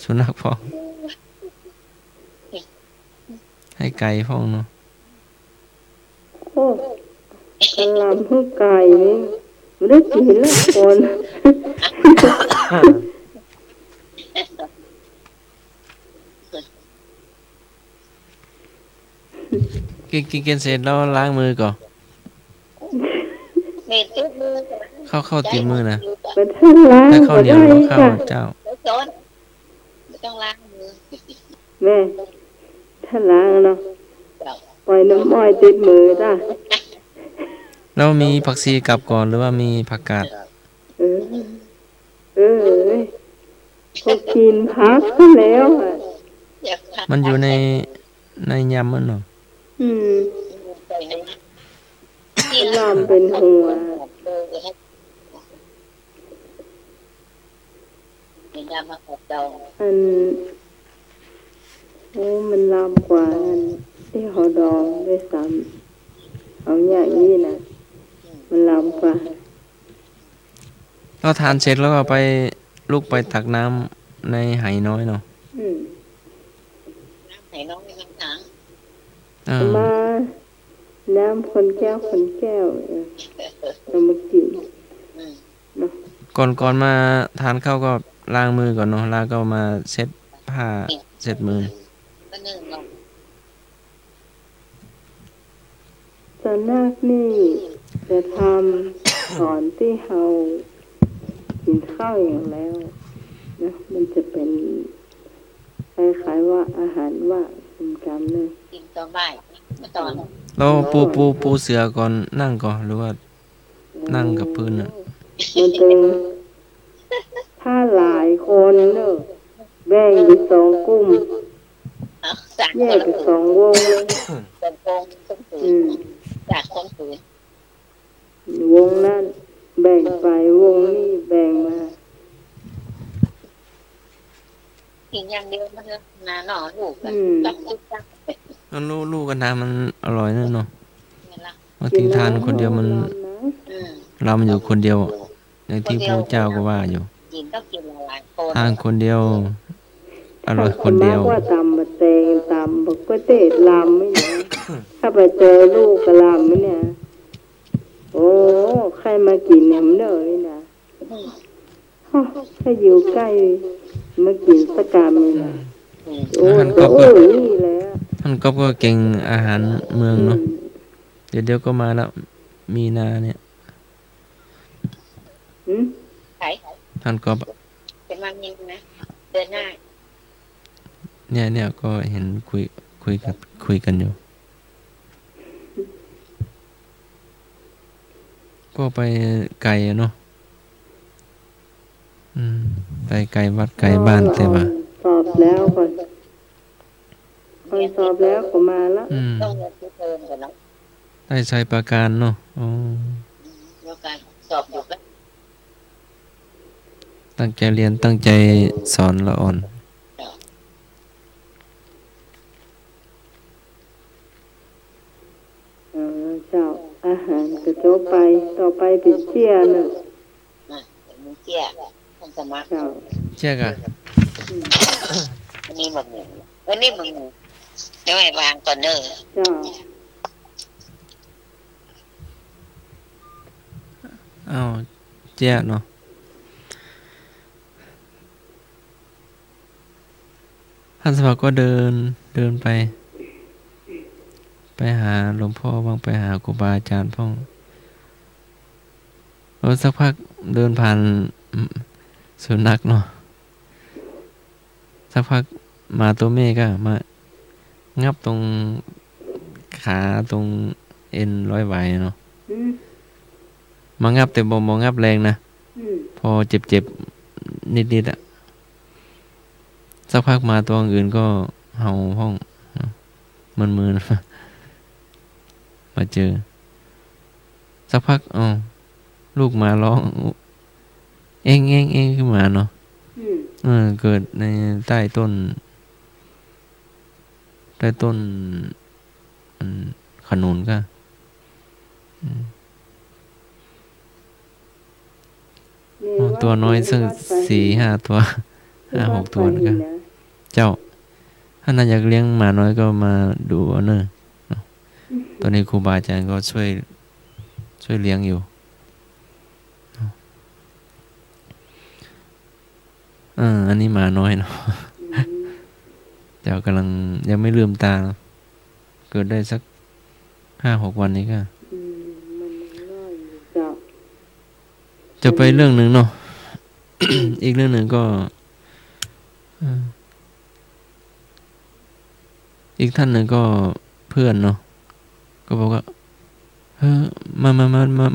สุนัขพ่องให้ไก่พ่องเนาะ โอ้กะหล่ำให้ไก่นี่ไม่ได้กินแล้วคน กินเสร็จแล้วล้างมือก่อน เม็ดจุดมือ เข้าติดมือนะ เป็นท่านล้าง ถ้าข้าว ก็ เหนียว ได้ แล้วข้าว ค่ะ เจ้า แล้วจนไม่ต้องล้างมือ แม่ท่านล้างเนาะ เจ้า ปล่อยน้ำอ้อยติดมือจ้ะ แล้วมีผักชีกลับก่อนหรือว่ามีผักกาด เออเขากินพักซะแล้วอ่ะ อยากทำ มันอยู่ในยำมันเนาะ ใส่ใน ลำเป็นหัว เป็นยามาขบดอง อันโอ้มันลำกว่าอันที่เขาดองด้วยซ้ำเอาอย่างนี้นะมันลำกว่า เราทานเสร็จแล้วก็ไปลุกไปตักน้ำในไหน้อยเนาะ อืม น้ำไหนน้องไม่น้ำหนัง อ่า มาน้ำคนแก้วเรามากินเนาะ ก่อนมาทานข้าวก็ล้างมือก่อนเนาะแล้วก็มาเช็ดผ้าเช็ดมือ ก็นึ่งเรา ตอนแรกนี่จะทำสอนที่เรากินข้าวอย่างแล้วนะมันจะเป็นคล้ายๆว่าอาหารว่าเป็นกรรมเลย กินตอนบ่ายเมื่อตอน แล้วปูเสือก่อนนั่งก่อนหรือว่านั่งกับพื้นอ่ะ มันเป็นถ้าหลายคนเนอะแบ่งเป็น2 กลุ่ม สั่ง แยกเป็น2 วงเลย เป็นโกงต้นปืนจากต้นปืน วงนั้นแบ่งไปวงนี้แบ่งมา กินอย่างเดียวมันนาหน่อลูกกันจับจุดจับ แล้วลูกกันน้ำมันอร่อยเนาะ นี่ละ บางทีทานคนเดียวมัน เรามันอยู่คนเดียวอย่างที่พระเจ้าก็ว่าอยู่ กินต้องกินหลายคน ทานคนเดียวอร่อยคนเดียว ถ้าว่าตำบะเตงตำบะก๋วยเตี๋ยวลำไม่เนี่ยถ้าไปเจอลูกกะลำไม่เนี่ยโอ้ใครมากินเนี่ยมันเนยนะถ้าอยู่ใกล้มากินสักกรรมเลยนะโอ้นี่แหละ ท่านก็เก่งอาหารเมืองเนาะเดี๋ยวก็มาแล้วมีนาเนี่ย ใคร ท่านก็ เป็นวันนี้นะเดินหน้า เนี่ยก็เห็นคุยกันอยู่ ก็ไปไกลเนาะไปไกลวัดไกลบ้านแต่ว่า สอบแล้วก่อนสอบแล้วก็มาแล้ว ต้องเงินที่เติมกันเนาะ ได้ใช้ประการเนาะอ๋อ แล้วการสอบอยู่แล้ว ตั้งใจเรียนตั้งใจสอนละอ่อน เจ้าอาหารกระโจกไปต่อไปเป็นเชี่ยน่ะ มึงเจี๊ยมันสมัคร เจ้า เชื่อกัน วันนี้มึงเดี๋ยวให้วางก่อนเด้อ เจ้า อ้าวเจ๊เนาะท่านสภาก็เดินไปหาหลวงพ่อบ้างไปหาครูบาอาจารย์พ่องแล้วสักพักเดินผ่านสุนัขเนาะสักพักหมาตัวเมฆก็มางับตรงขาตรงเอ็นร้อยไหวเนาะ มางับแต่บ่งับแรงนะ อืม พอเจ็บๆนิดๆอ่ะสักพักมาตัวอื่นก็เห่าห้องมึนๆ มาเจอสักพักลูกหมาร้องเอ็งขึ้นมาเนาะ อืม เกิดในใต้ต้นขนุนก็ตัวน้อยสัก4-5 ตัว 5-6 ตัวนะเจ้าถ้าน่าอยากเลี้ยงหมาน้อยก็มาดูเอาเนอะตอนนี้ครูบาอาจารย์ก็ช่วยเลี้ยงอยู่อันนี้หมาน้อยเนาะเจ้ากำลังยังไม่ลืมตาเนาะเกิดได้สัก5-6 วันนี้ก็มันน้อยอยู่เจ้า จะไปเรื่องหนึ่งเนาะ อีกเรื่องหนึ่งก็อีกท่านหนึ่งก็เพื่อนเนาะก็บอกว่า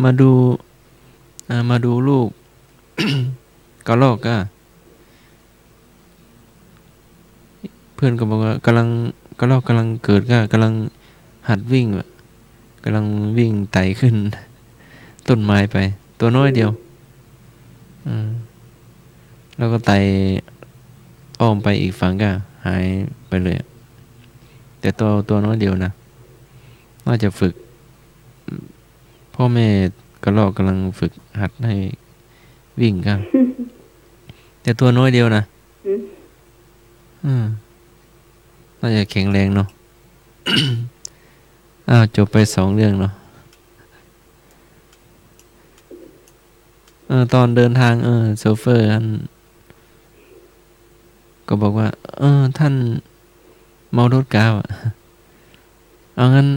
มาดูลูก กระรอกอ่ะเพื่อนก็บอกว่ากระรอกกำลังเกิดก็กำลังหัดวิ่งแบบกำลังวิ่งไต่ขึ้น ต้นไม้ไปตัวน้อยเดียวแล้วก็ไต่อ้อมไปอีกฝั่งก็หายไปเลยแต่ตัวน้อยเดียวนะน่าจะฝึกพ่อแม่กระรอกกำลังฝึกหัดให้วิ่งกัน แต่ตัวน้อยเดียวนะน่าจะแข็งแรงเนาะ จบไป2 เรื่องเนาะตอนเดินทางโซเฟอร์ท่านก็บอกว่าท่านเมารถกาวอ่ะ เอางั้น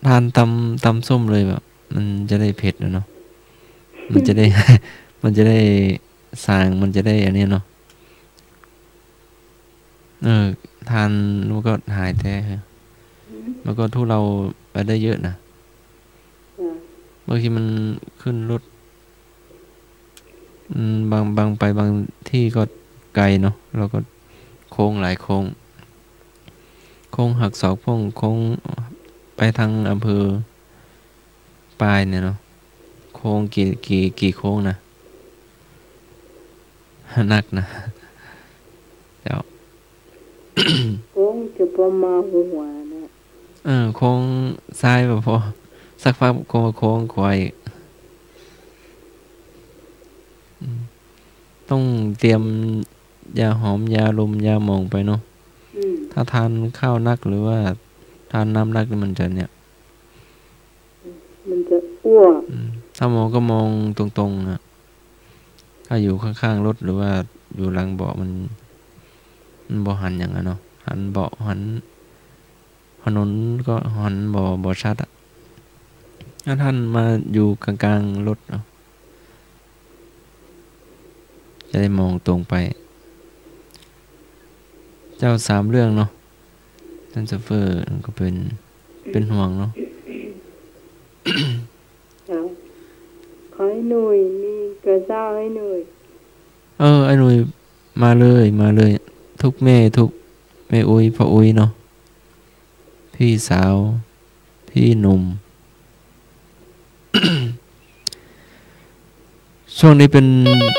ทานตำส้มเลยแบบมันจะได้เผ็ดเนาะ มันจะได้ มันจะได้สางมันจะได้อันนี้เนาะทานมันก็หายแต่มันก็ทุเราไปได้เยอะนะบางทีมันขึ้นรถบางไปบางที่ก็ไกลเนาะเราก็โค้งหลายโค้งหักศอกโค้งไปทางอำเภอปลายเนี่ยเนาะโค้งกี่โค้งนะ นักนะเดี๋ยว โค้งจะประมาณหัวนะ โค้งซ้ายแบบพอสักพักโค้งขวาอีกต้องเตรียมยาหอมยาลมยาหมองไปเนาะถ้าทานข้าวนักหรือว่าทานน้ำนักมันจะเนี่ยมันจะอ้วกถ้ามองก็มองตรงๆนะถ้าอยู่ข้างๆรถหรือว่าอยู่หลังเบาะมันบ่หันอย่างนั้นเนาะหันเบาะหันถนนก็หันบ่ชัดอ่ะถ้าท่านมาอยู่กลางๆรถเนาะจะได้มองตรงไปเจ้า3 เรื่องเนาะท่านโซเฟอร์ก็เป็นห่วงเนาะ ขอให้หน่วยมีกระเจ้าให้หน่วยไอ้หนุ่ยมาเลยทุกแม่อุ้ยพ่ออุ้ยเนาะพี่สาวพี่หนุ่ม ช่วงนี้เป็น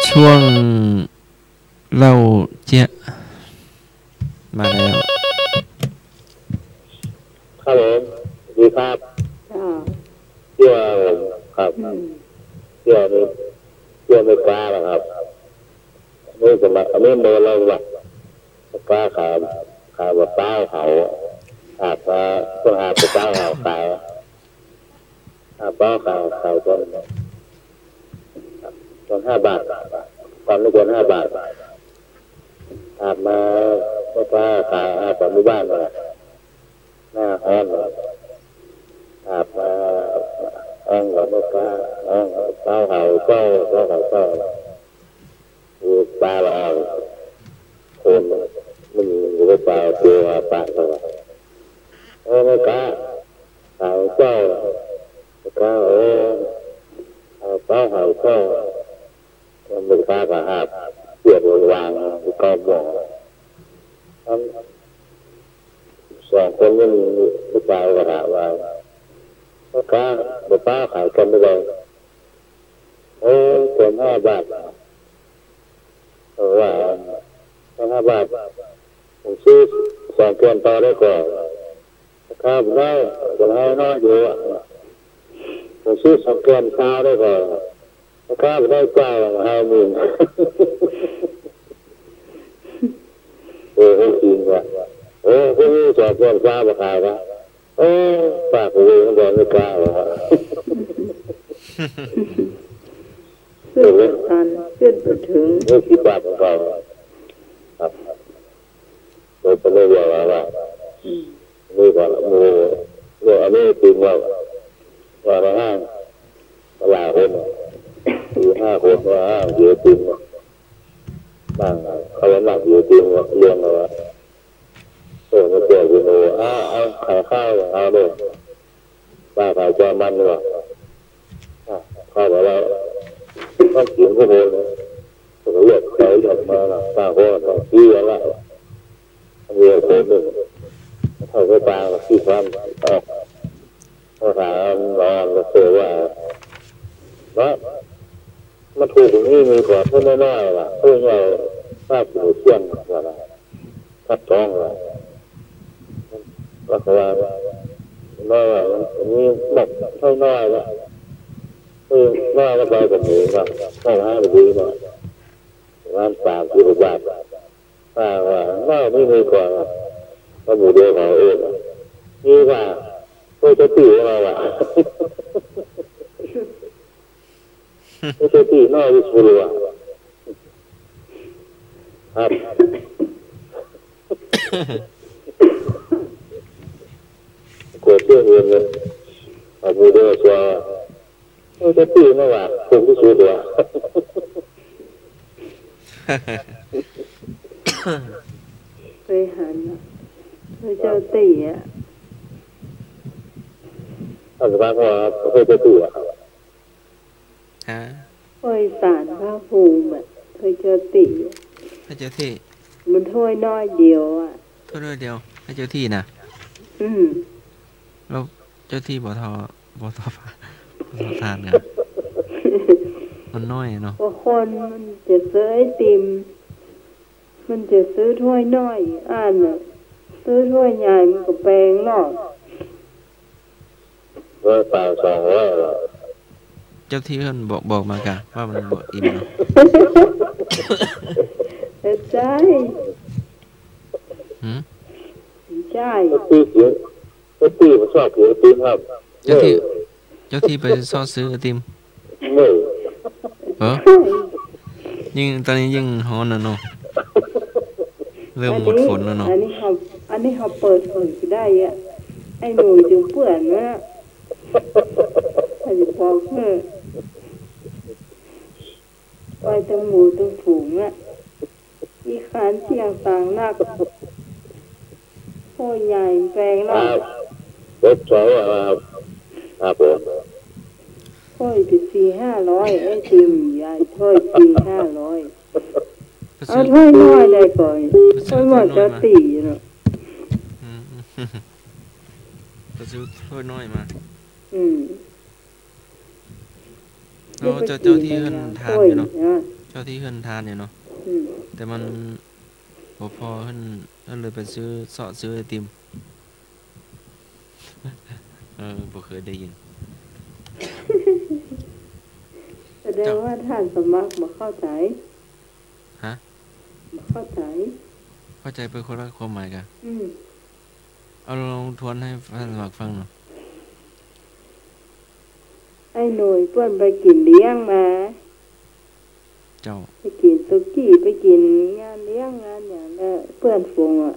ช่วงเล่าเจ๊ะมาแล้วครับผมดีครับเชื่อครับเชื่อไม่กล้าหรอกครับไม่สมัครไม่เดินเลยว่ะกล้าขาแบบเต้าเขาอาบว่าต้องอาบไปเต้าเขาขายอาบเต้าเขาตอน5 บาทความไม่ควร5 บาทอาบมาก็กล้าขาอาบแบบบ้านมาหน้าแห้งอาบมาแห้งแบบไม่กล้าแห้งเต้าเขาคือปลาเราคนมันอยู่ในปลาตัวปลาเขาไม่กล้าเขาเจ้าไม่กล้าเอา ฟ้ากระหาบเปียกวางก็บอกสองคนนี้ลูกชายก็ถามว่าป้าป้าขายกันไม่ได้โอ้เกิน5 บาทว่า5 บาทผมซื้อ2 เกินต่อได้ก่อนข้าวได้จะให้น้อยอยู่ผมซื้อ2 เกินข้าวได้ก่อนข้าวได้กว่า50,000โอ้โหจริงว่ะโอ้พวกนี้2 เกินข้าวมาขายนะโอ้ปากกูมันบอกไม่กล้าหรอกเพื่อนทันเพื่อนไปถึงนี่คิดบาปของเราครับโดยเป็นเรื่องว่านี่ก่อนมูเรื่องอันนี้จริงว่าเราห้างหลายคน5 คนว่าห้างเยอะจริงบ้างเขาหนักเยอะจริงเรื่องอะไรมาเจอคุณโอ้ขายข้าวเลยป้าขายจามันเลยข้าวอะไรต้องเขียนก็โหเลยผมเลือกใช้ออกมาป้าก็ต้องชี้อะไรเรือโคนหนึ่งเท่ากับปลาที่ความออกภาษาเราเจอว่ามาถูกตรงนี้มีกว่าเพื่อนน้อยๆล่ะเพื่อนใหญ่ทราบอยู่เชี่ยนอะไรทัดท้องอะไรก็คือว่าน้อยว่าอันนี้หนักเท่าน้อยละน้อยก็ไปกับหนูครับต้อง5 ปีหน่อยร้าน30 บาทป้าว่าน้อยไม่มีกว่าก็หมูเดียวเขาเองนี่ว่าโคตรตีเราอ่ะโคตรตีน้อยที่สุดเลยครับกดเชื่อเงินเลยเอาหมูเดียวชัวโคตรตีน้อยว่าคงที่สุดเลยเคยหันเคยเจอตีอ่ะท่านสภาพว่าเคยเจอตีอ่ะฮะเคยสารพระภูมิอ่ะเคยเจอตีให้เจ้าที่มันถ้วยน้อยเดียวอ่ะถ้วยเดียวให้เจ้าที่นะแล้วเจ้าที่บ่ททานกันมันน้อยเนาะคนมันจะซื้อไอติมมันจะซื้อถ้วยน้อยน่ะซื้อถ้วยใหญ่มันก็แปลงหรอกเปล่า200เจ้าที่เพิ่นบอกมากะว่ามันบ่อิ่มเนาะใช่ใช่ตีมันชอบเขียนตีมครับเจ้าที่ไปซ่อซื้อไอติมยิ่งตอนนี้ยิ่งฮ้อนนะเนาะเริ่มหมดฝนแล้วเนาะอันนี้เขาเปิดเผยได้อ่ะไอ้หนูจึงเปื่อนนะถ้าจะบอกไว้ตั้งหมูตั้งฝูงอ่ะอีขานเสียงต่างนักพ่อใหญ่แปลงแล้วรถสวยครับผมพ่อยไป400-500ไอ้ติมใหญ่ถ้อย400-500เอาถ้วยน้อยได้ก่อนถ้วยหมดจะตีเนาะก็ซื้อถ้วยน้อยมาเจ้าที่เพิ่นทานอยู่เนาะเจ้าที่เพิ่นทานอยู่เนาะแต่มันบ่พอเพิ่นเลยไปซื้อไอติมบ่เคยได้ยินแสดงว่าท่านสมัครบ่เข้าใจฮะบ่เข้าใจเป็นคนละความหมายกันเอาลองทวนให้ท่านสมัครฟังหน่อยไอ้หน่วยเพื่อนไปกินเลี้ยงมาเจ้าไปกินสุกี้ไปกินงานเลี้ยงงานอย่างนั้นเพื่อนฝูงอ่ะ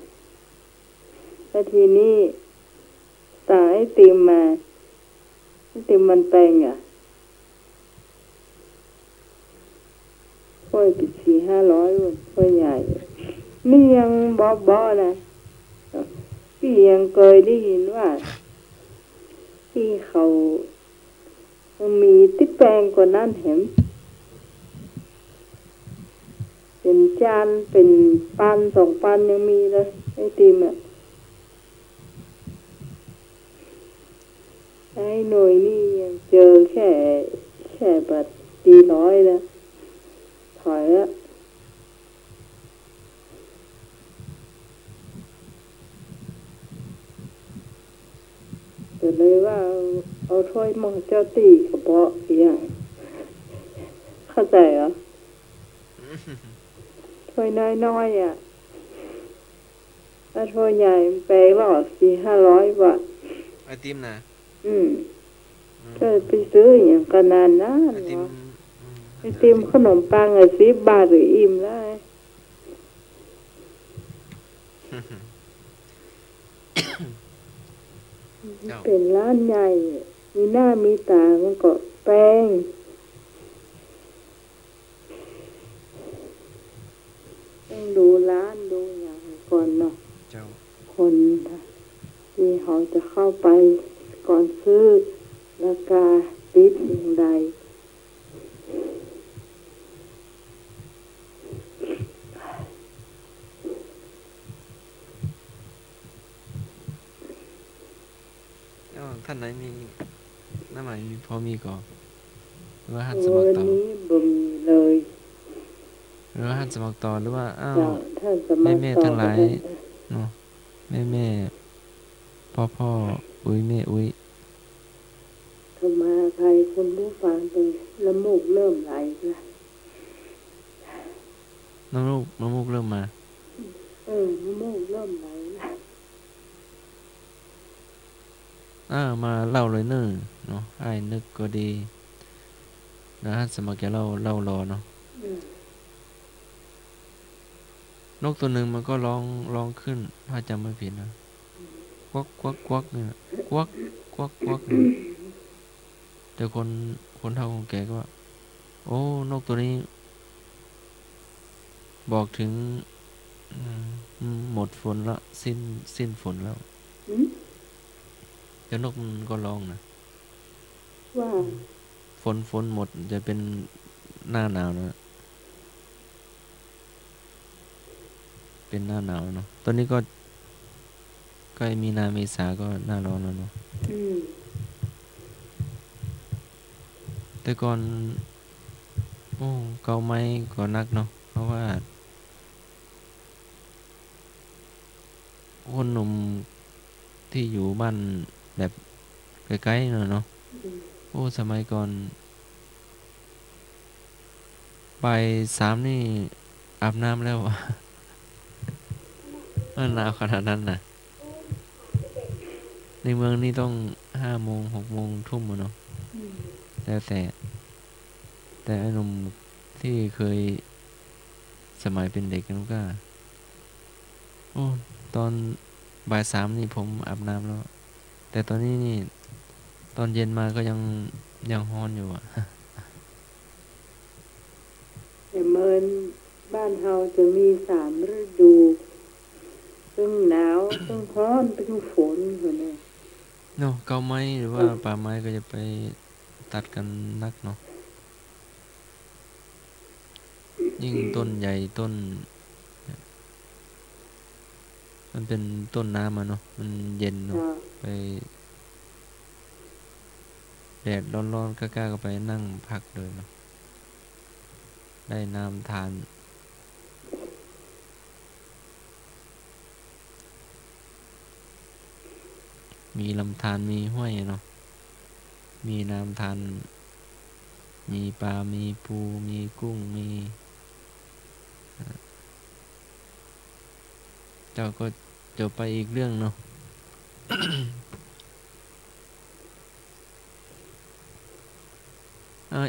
แล้วทีนี้ตาไอติมมาไอติมมันแปลงอ่ะค่อยปิด400-500รุ่นค่อยใหญ่นี่ยังบอนะพี่ยังเคยได้ยินว่าที่เขามีติดแปลงกว่านั้นเห็น เป็นจานเป็นปันสองปันยังมีเลยไอติมอ่ะไอ้หน่วยนี่ยังเจอแค่บัตรดีน้อยนะถอยละแต่เลยว่าเอาถ้วยหม้อเจ้าตีกระเบาะอย่างเข้าใจเหรอถ้วยน้อยๆอ่ะถ้าถ้วยใหญ่ไปหลอด400-500 บาทไอติมนะก็ไปซื้ออย่างกันนานนะไอติมไอติมขนมปัง10 บาทหรืออิ่มได้เป็นร้านใหญ่มีหน้ามีตามันก็แป้งต้องดูร้านดูอย่างก่อนเนาะคนที่เขาจะเข้าไปก่อนซื้อราคาปิดอย่างใดท่านไหนมีหน้าใหม่พอมีก่อนหรือว่าหัดสมัครต่อนี้บ่มีเลยหรือว่าหัดสมัครต่อหรือว่าแม่ทั้งหลายเนาะแม่พ่ออุ้ยแม่อุ้ยเข้ามาใครคนผู้ฟังไปละมูกเริ่มไหลละน้ำมูกเริ่มมาน้ำมูกเริ่มไหลละมาเล่าเลยเนาะไอ้นึกก็ดีนะฮะสมัครจะเล่ารอเนาะนกตัวหนึ่งมันก็ร้องขึ้นถ้าจำไม่ผิดนะควักเนี่ยควักเนี่ยแต่คนเฒ่าคนแก่ก็ว่าโอ้นกตัวนี้บอกถึงหมดฝนละสิ้นฝนแล้วแต่นกมันก็ร้องนะว่าฝนหมดจะเป็นหน้าหนาวนะเป็นหน้าหนาวเนาะตอนนี้ก็ใกล้มีนาเมษาก็หน้าร้อนแล้วเนาะแต่ก่อนเกาไม้ก็นักเนาะเพราะว่าคนหนุ่มที่อยู่บ้านแบบไกลๆเนาะสมัยก่อนบ่าย 3นี่อาบน้ำแล้วมันหนาวขนาดนั้นน่ะในเมืองนี่ต้อง5 โมง 6 โมงทุ่มเนาะแล้วแต่ไอ้หนุ่มที่เคยสมัยเป็นเด็กนั่นก็ตอนบ่าย 3นี่ผมอาบน้ำแล้วแต่ตอนนี้นี่ตอนเย็นมาก็ยังร้อนอยู่แต่เมินบ้านเฮาจะมี3 ฤดูซึ่งหนาวซึ่งร้อนซึ่งฝนอยู่เนี่ยเนาะเกาไม้หรือว่าป่าไม้ก็จะไปตัดกันนักเนาะยิ่งต้นใหญ่ต้นมันเป็นต้นน้ำเนาะมันเย็นเนาะไปแดดร้อนๆกล้าๆก็ไปนั่งพักเลยเนาะได้น้ำทานมีลำธารมีห้วยเนาะมีน้ำทานมีปลามีปูมีกุ้งมีเจ้าก็จะไปอีกเรื่องเนาะ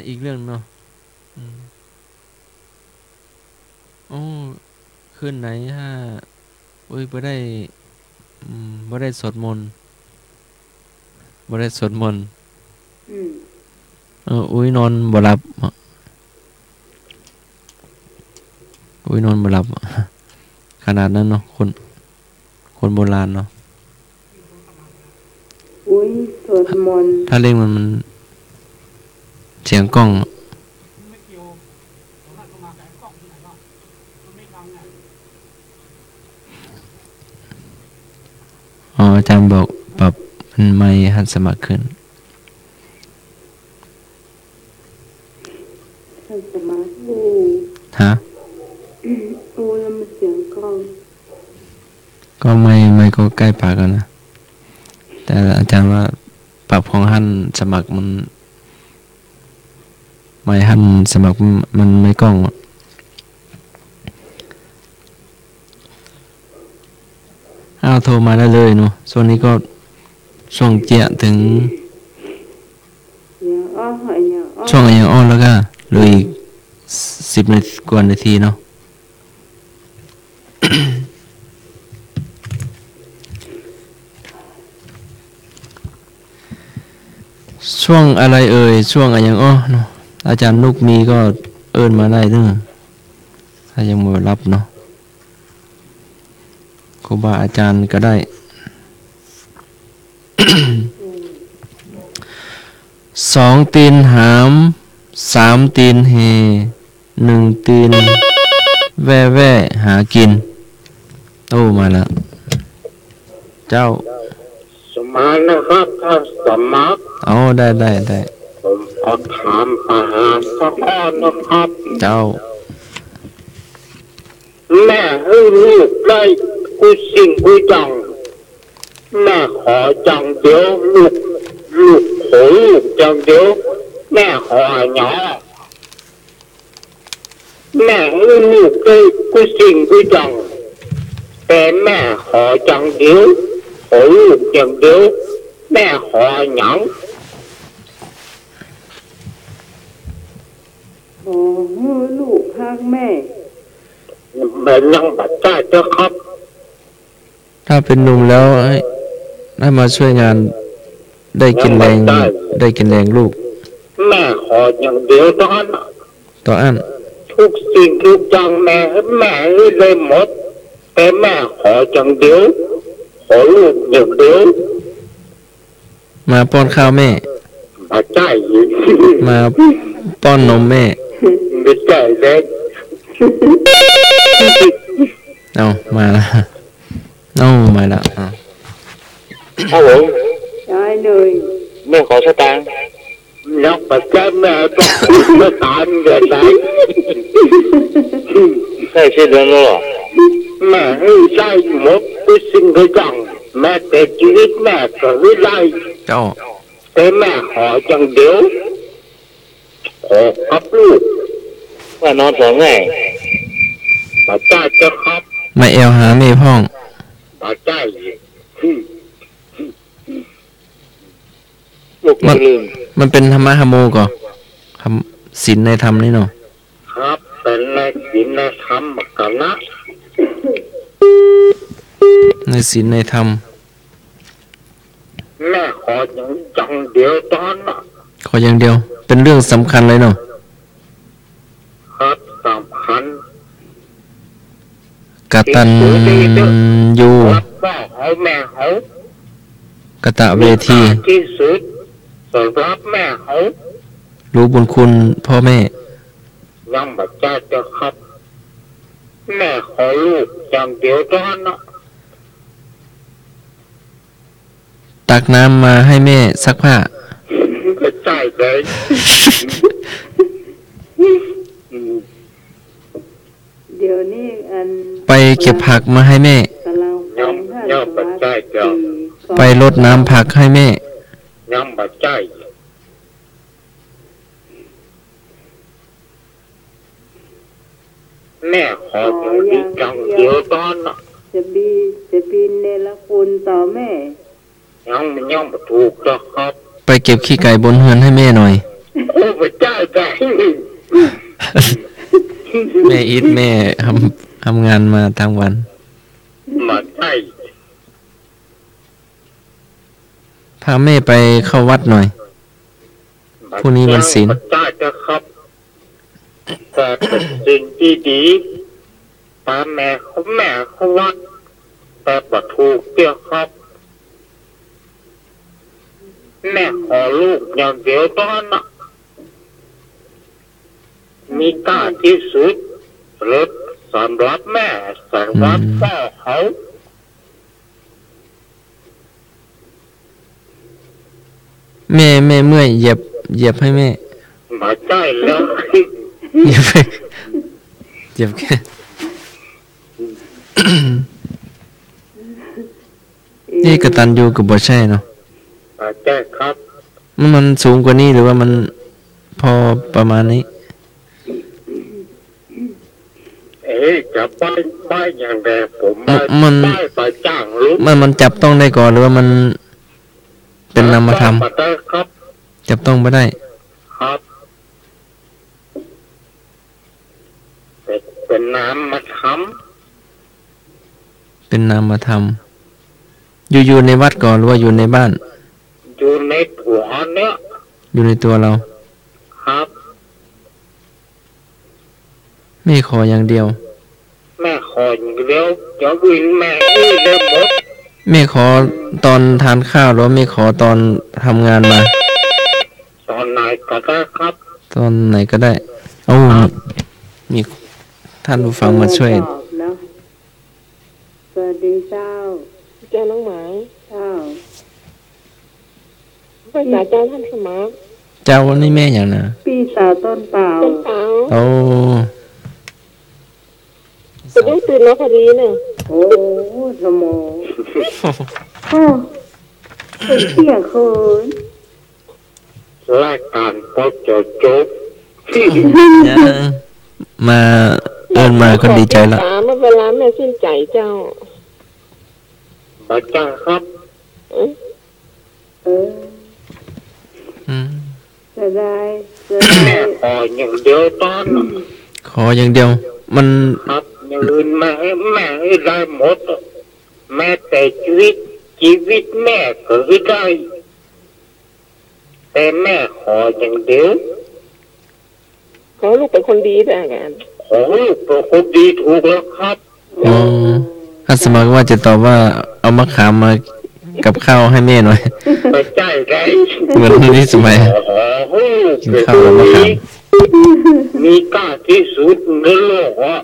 อีกเรื่องเนาะคืนไหนถ้าบ่ได้สวดมนต์นอนบ่หลับนอนบ่หลับขนาดนั้นเนาะคนโบราณเนาะสวดมนต์ถ้าเล่งมันเสียงกล้อง อ๋ออาจารย์บอกปรับมันไม่หันสมัครขึ้น ท่านสมาธิ ฮะ โอ้แล้วมันเสียงกล้อง ก็ไม่ก็ใกล้ปากกันนะ แต่อาจารย์ว่าปรับของหันสมัครมันไม่หันสมัครมันไม่กล้องอ้าวโทรมาได้เลยเนาะช่วงนี้ก็ช่วงเจียถึง อย่าอ้ออย่าอ้อ ช่วงอย่างอ้อนแล้วก็เหลืออีก10 นาทีกว่านาทีเนาะ ช่วงอะไรเอ่ยช่วงอะไรอย่างอ้อเนาะอาจารย์นุกมีก็เอิ้นมาได้เด้อถ้ายังไม่รับเนาะครูบาอาจารย์ก็ได้ 2 ตีนหาม 3 ตีนเฮ 1 ตีนแว่หากินโอ้มาแล้วเจ้า สมานะครับท่านสมัคร เอาได้ ผมขอถามปัญหาสักข้อนะครับ เจ้า แม่ให้ลูกได้กุสิ่งกุจังแม่ขอจังเดียวลูกขอลูกจังเดียวแม่ขอหยอแม่ให้ลูกได้กุสิ่งกุจังแต่แม่ขอจังเดียวขอลูกจังเดียวแม่ขอหยอ ขอให้ลูกพักแม่ เป็นยังบัดได้เจ้าครับ ถ้าเป็นหนุ่มแล้วให้มาช่วยงานได้กินแรงลูก แม่ขออย่างเดียวตอน ต่ออัน ทุกสิ่งทุกอย่างแม่ให้ได้หมดแต่แม่ขออย่างเดียวขอลูกอย่างเดียว มาป้อนข้าวแม่ บัดได้ยิน มาป้อนนมแม่ ไม่ได้เลย เอามาแล้วเอามาแล้วเอา ครับผม ได้เลย แม่ขอสตางค์แล้วปัจจัยแม่ต้องมาตามเงินได้ใช่ใช่เดือนแล้วหรอแม่ให้ได้หมดทุกสิ่งทุกอย่างแม่แต่ชีวิตแม่ก็ไม่ได้ เจ้า แต่แม่ขอจังเดียวขอกับลูกว่านอนสองไงบาดใจเจ้าครับ มาแอวหาแม่พ่อง บาดใจลูกลืม มันเป็นธรรมะธรรมโมก่อศีลในธรรมนี่เนาะ ครับเป็นในศีลในธรรมกันนะ ในศีลในธรรม แม่ขอจังเดียวตอนนะ ขออย่างเดียว เป็นเรื่องสำคัญเลยเนาะ ครับสำคัญ กตัญญู รับว่าเขาแม่เขา กตเวที ที่สุดสำหรับแม่เขา รู้บุญคุณพ่อแม่ ยังบาดใจเจ้าครับแม่ขอลูกจังเดียวตอนนะ ตักน้ำมาให้แม่ซักผ้า ก็ใจเลย เดี๋ยวนี้อัน ไปเก็บผักมาให้แม่ กำลังฟังท่าน ย่อมปัจจัยเจ้า ไปรดน้ำผักให้แม่ ยังบาดใจแม่ขออย่างดีจังเดียวตอนนะ จะบีเนรคุณต่อแม่ ยังบ่ถูกเจ้าครับ ไปเก็บขี้ไก่บนเฮือนให้แม่หน่อย โอ้บาดใจใจ แม่อีทแม่ทำงานมาทั้งวัน บาดใจ พาแม่ไปเข้าวัดหน่อย พรุ่งนี้วันศีล บาดใจเจ้าครับแต่เป็นสิ่งที่ดีตามแม่เขาวัดแต่บ่ถูกเจ้าครับ แม่ขอลูกอย่างเดียวตอนนะมีกล้าที่สุดรถส ำหรับแม่สำหรับพ่อเขา แม่เมื่อยเหยียบให้แม่ มาใช่แล้ว เหยียบให้เหยียบแค่ นี่กตัญญูกับบ่ใช่เนาะ มาใช่ครับ มันสูงกว่านี้หรือว่ามันพอประมาณนี้ จะไปอย่างไรผม มัน ไปจ้างลูก มันจับต้องได้ก่อนหรือว่ามันเป็นนามธรรม มาได้ครับ จับต้องไม่ได้ ครับเป็นน้ำมาท เป็นนามธรรมอยู่ในวัดก่อนหรือว่าอยู่ในบ้าน ำอยู่ในหัวเนี่ย อยู่ในตัวเรา ครับ ไม่ขออย่างเดียว แม่ขออย่างเดียวจะวินแม่ได้หมด ไม่ขอตอนทานข้าวหรือว่าไม่ขอตอนทำงานมา ตอนไหนก็ได้ครับ ตอนไหนก็ได้โอ้มีท่านผู้ฟังมาช่วย ตอบนะสวัสดีเจ้า เจ้าน้องหมาย เจ้า ภาษาเจ้าท่านสมัคร เจ้าวันนี้แม่อย่างนะ พี่สาวต้นเปล่า เป็นเปล่า โอ้ จะได้ตื่นแล้วพอดีเนี่ย โอ้สมองโอ้เป็นเที่ยงคืน รายการพอจะจบ มาเอินมาก็ดีใจละ ถามเวลาแม่สิ้นใจเจ้า มาจ้างครับ เออ อืม จะได้จะ แม่ ได้ ขออย่างเดียวตอน ขออย่างเดียว มัน ครับอย่างอื่นแม่ได้หมด แม้แต่ชีวิตแม่ก็ไม่ได้ แต่แม่ขออย่างเดียว ขอลูกเป็นคนดีแต่กัน ขอลูกเป็นคนดีถูกแล้วครับ อ๋อท่านสมัครว่าจะตอบว่าเอามะขามมากับข้าวให้แม่หน่อย ไปใจได้ เหมือนที่สมัย ขอให้ลูก กิน เป็น ข้าว ค แล้ว น มะ ดี ขาม มีกล้าที่สุดในโลกว่า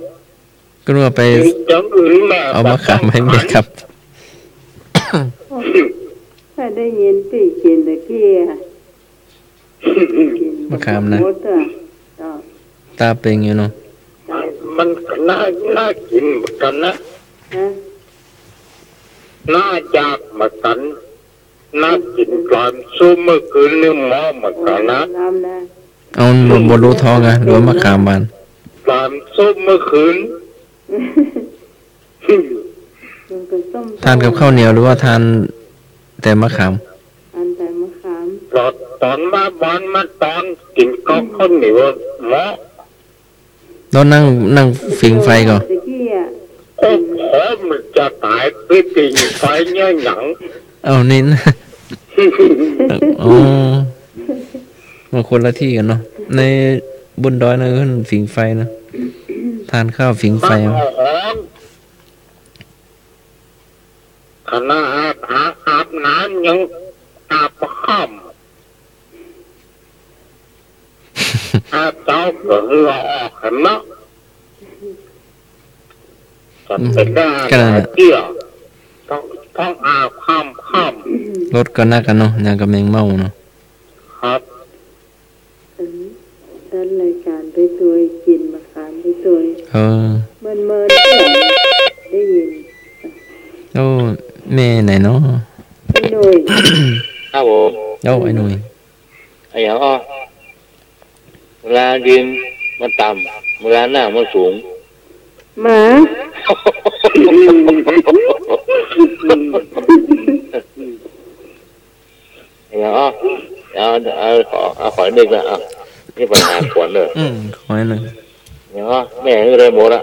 ก็รู้ว่าไป อย่างอื่นแม่ เอามะขามให้แม่ครับ ถ้าได้ยินพี่กินตะเกียกิน มะขามนะ หมดอ่ะจ้า ตาเปล่งอยู่เนาะ มันน่ากินเหมือนกันนะ ฮะ น่าอยากเหมือนกันน่ากินก่อนสู้เมื่อคืนนี่หมอเหมือนกันนะ น้ำนะ เอาบรู้ท้องอะหรือว่ามะขามบาน ก่อนสู้เมื่อคืน มันก็ส้ม ทานกับข้าวเหนียวหรือว่าทานแต่มะขาม อันแต่มะขาม ตอนมาบ้านมาตอนกินก็ข้าวเหนียวหมอ แล้วนั่งฝิงไฟก่อน ตะเกีย โอ้โหมันจะตายไปติงไฟเนี่ยหยัง เอานี่นะอ๋อมาคนละที่กันเนาะในบนดอยนะขึ้นฝิงไฟนะทานข้าวฝิงไฟ บ้าน เอา หอมขณะอาบน้ำยังอาบข้ามอาบเจ้าก็เรือออกเห็นไหมจะเป็นได้เกี่ยวต้องอาบข้าม รถก็นักกันเนาะยางกับแมงเม่าเนาะ ครับ ท่านรายการไปตัวกินมะขามไปตัว เออ เมินได้ยิน โอ้แม่ไหนเนาะ พี่หนุ่ย ครับผม โอ้ไอ้หนุ่ย ไอ้อย่างอ้อเวลายืนมันต่ำเวลาหน้ามันสูง หมา ไอ้อย่างอ้อเอาขอหนึ่งนะอ่ะนี่ปัญหาขวัญเลย ขอให้หน่อย อย่างอ้อแม่ก็เลยหมดละ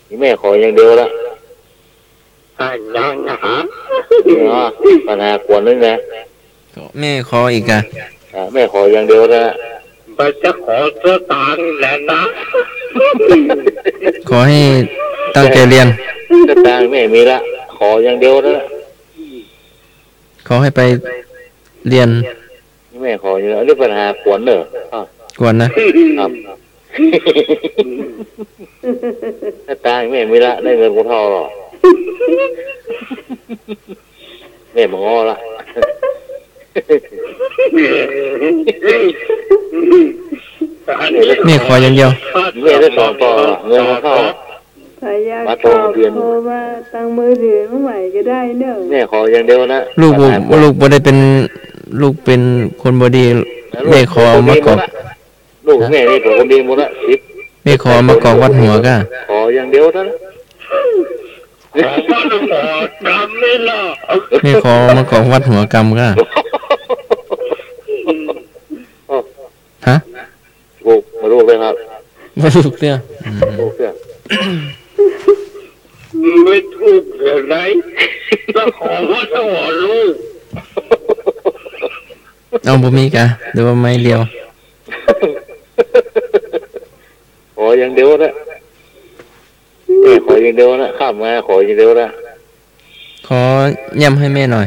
นี่แม่ขออย่างเดียวละยังนะฮะอย่างอ้อปัญหาขวัญนึงนะ แม่ขออีกอะ แม่ขออย่างเดียวละไปจะขอเสื้อตางแหละนะ ขอให้ตั้งใจเรียน เสื้อตางแม่มีละขออย่างเดียวละ ขอให้ไปเรียน นี่แม่ขออย่างเดียวนี่ปัญหาขวัญเนอะ ก่อนนะ ครับ ถ้าตายแม่ไม่ละได้เงินกูทอหรอกแม่มางอละแม่ขออย่างเดียว แม่ได้2 ต่อเงินมาเข้า ถ้าอยากตอบโทรมาตั้งมือถือมาใหม่ก็ได้เนอะ แม่ขออย่างเดียวนะ ลูกบ่ได้เป็นลูกเป็นคนบ่ดีแม่ขอเอามากอก ลูกแม่นี่เป็นคนดีหมดละ10 แม่ขอเอามากอกวัดหัวก็ ขออย่างเดียวเท่านั้น แม่ขอเอามากอกวัดหัวกรรมก็ฮะ ลูกมาลูกเลยครับ บ่ลูกเด้อ ลูกเพื่อน ไม่ถูกอะไรก็ขอว่าต้องขอลูก เอาบ่มีกะหรือว่าไม่เลียว ขออย่างเดียวนะขออย่างเดียวนะข้ามมาขออย่างเดียวนะ ขอย่ำให้แม่หน่อย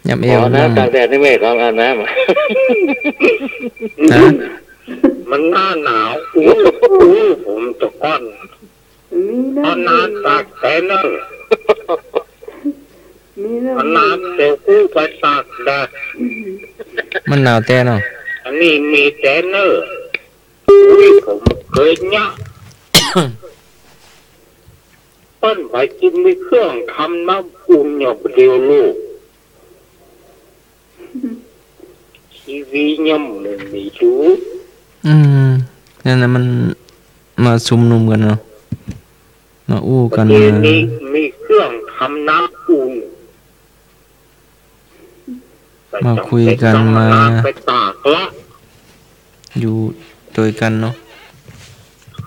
ย่ำเอ ข ว อน้ำตากแดดให้แม่ครับอาบน้ำ นะ มันหน้าหนาวผมจะก้อน มีน้ เอาน้ำตากแดดเนอะ มีน้ เอาน้ำเดี๋ยวกูไปตากแดด มันหนาวแต่เนาะ อันนี้มีแดดเนอะผมเคยเนี่ยเปิ้นไปกินมีเครื่องทำน้ำอุ่นอย่างเดียวลูกทีวียังไม่มีดู นั่นน่ะมันมาชุมนุมกันเนาะมาอู้กัน เดี๋ยวนี้มีเครื่องทำน้ำอุ่น มาคุยกันมา ไปตากละ อยู่ด้วยกันเนาะ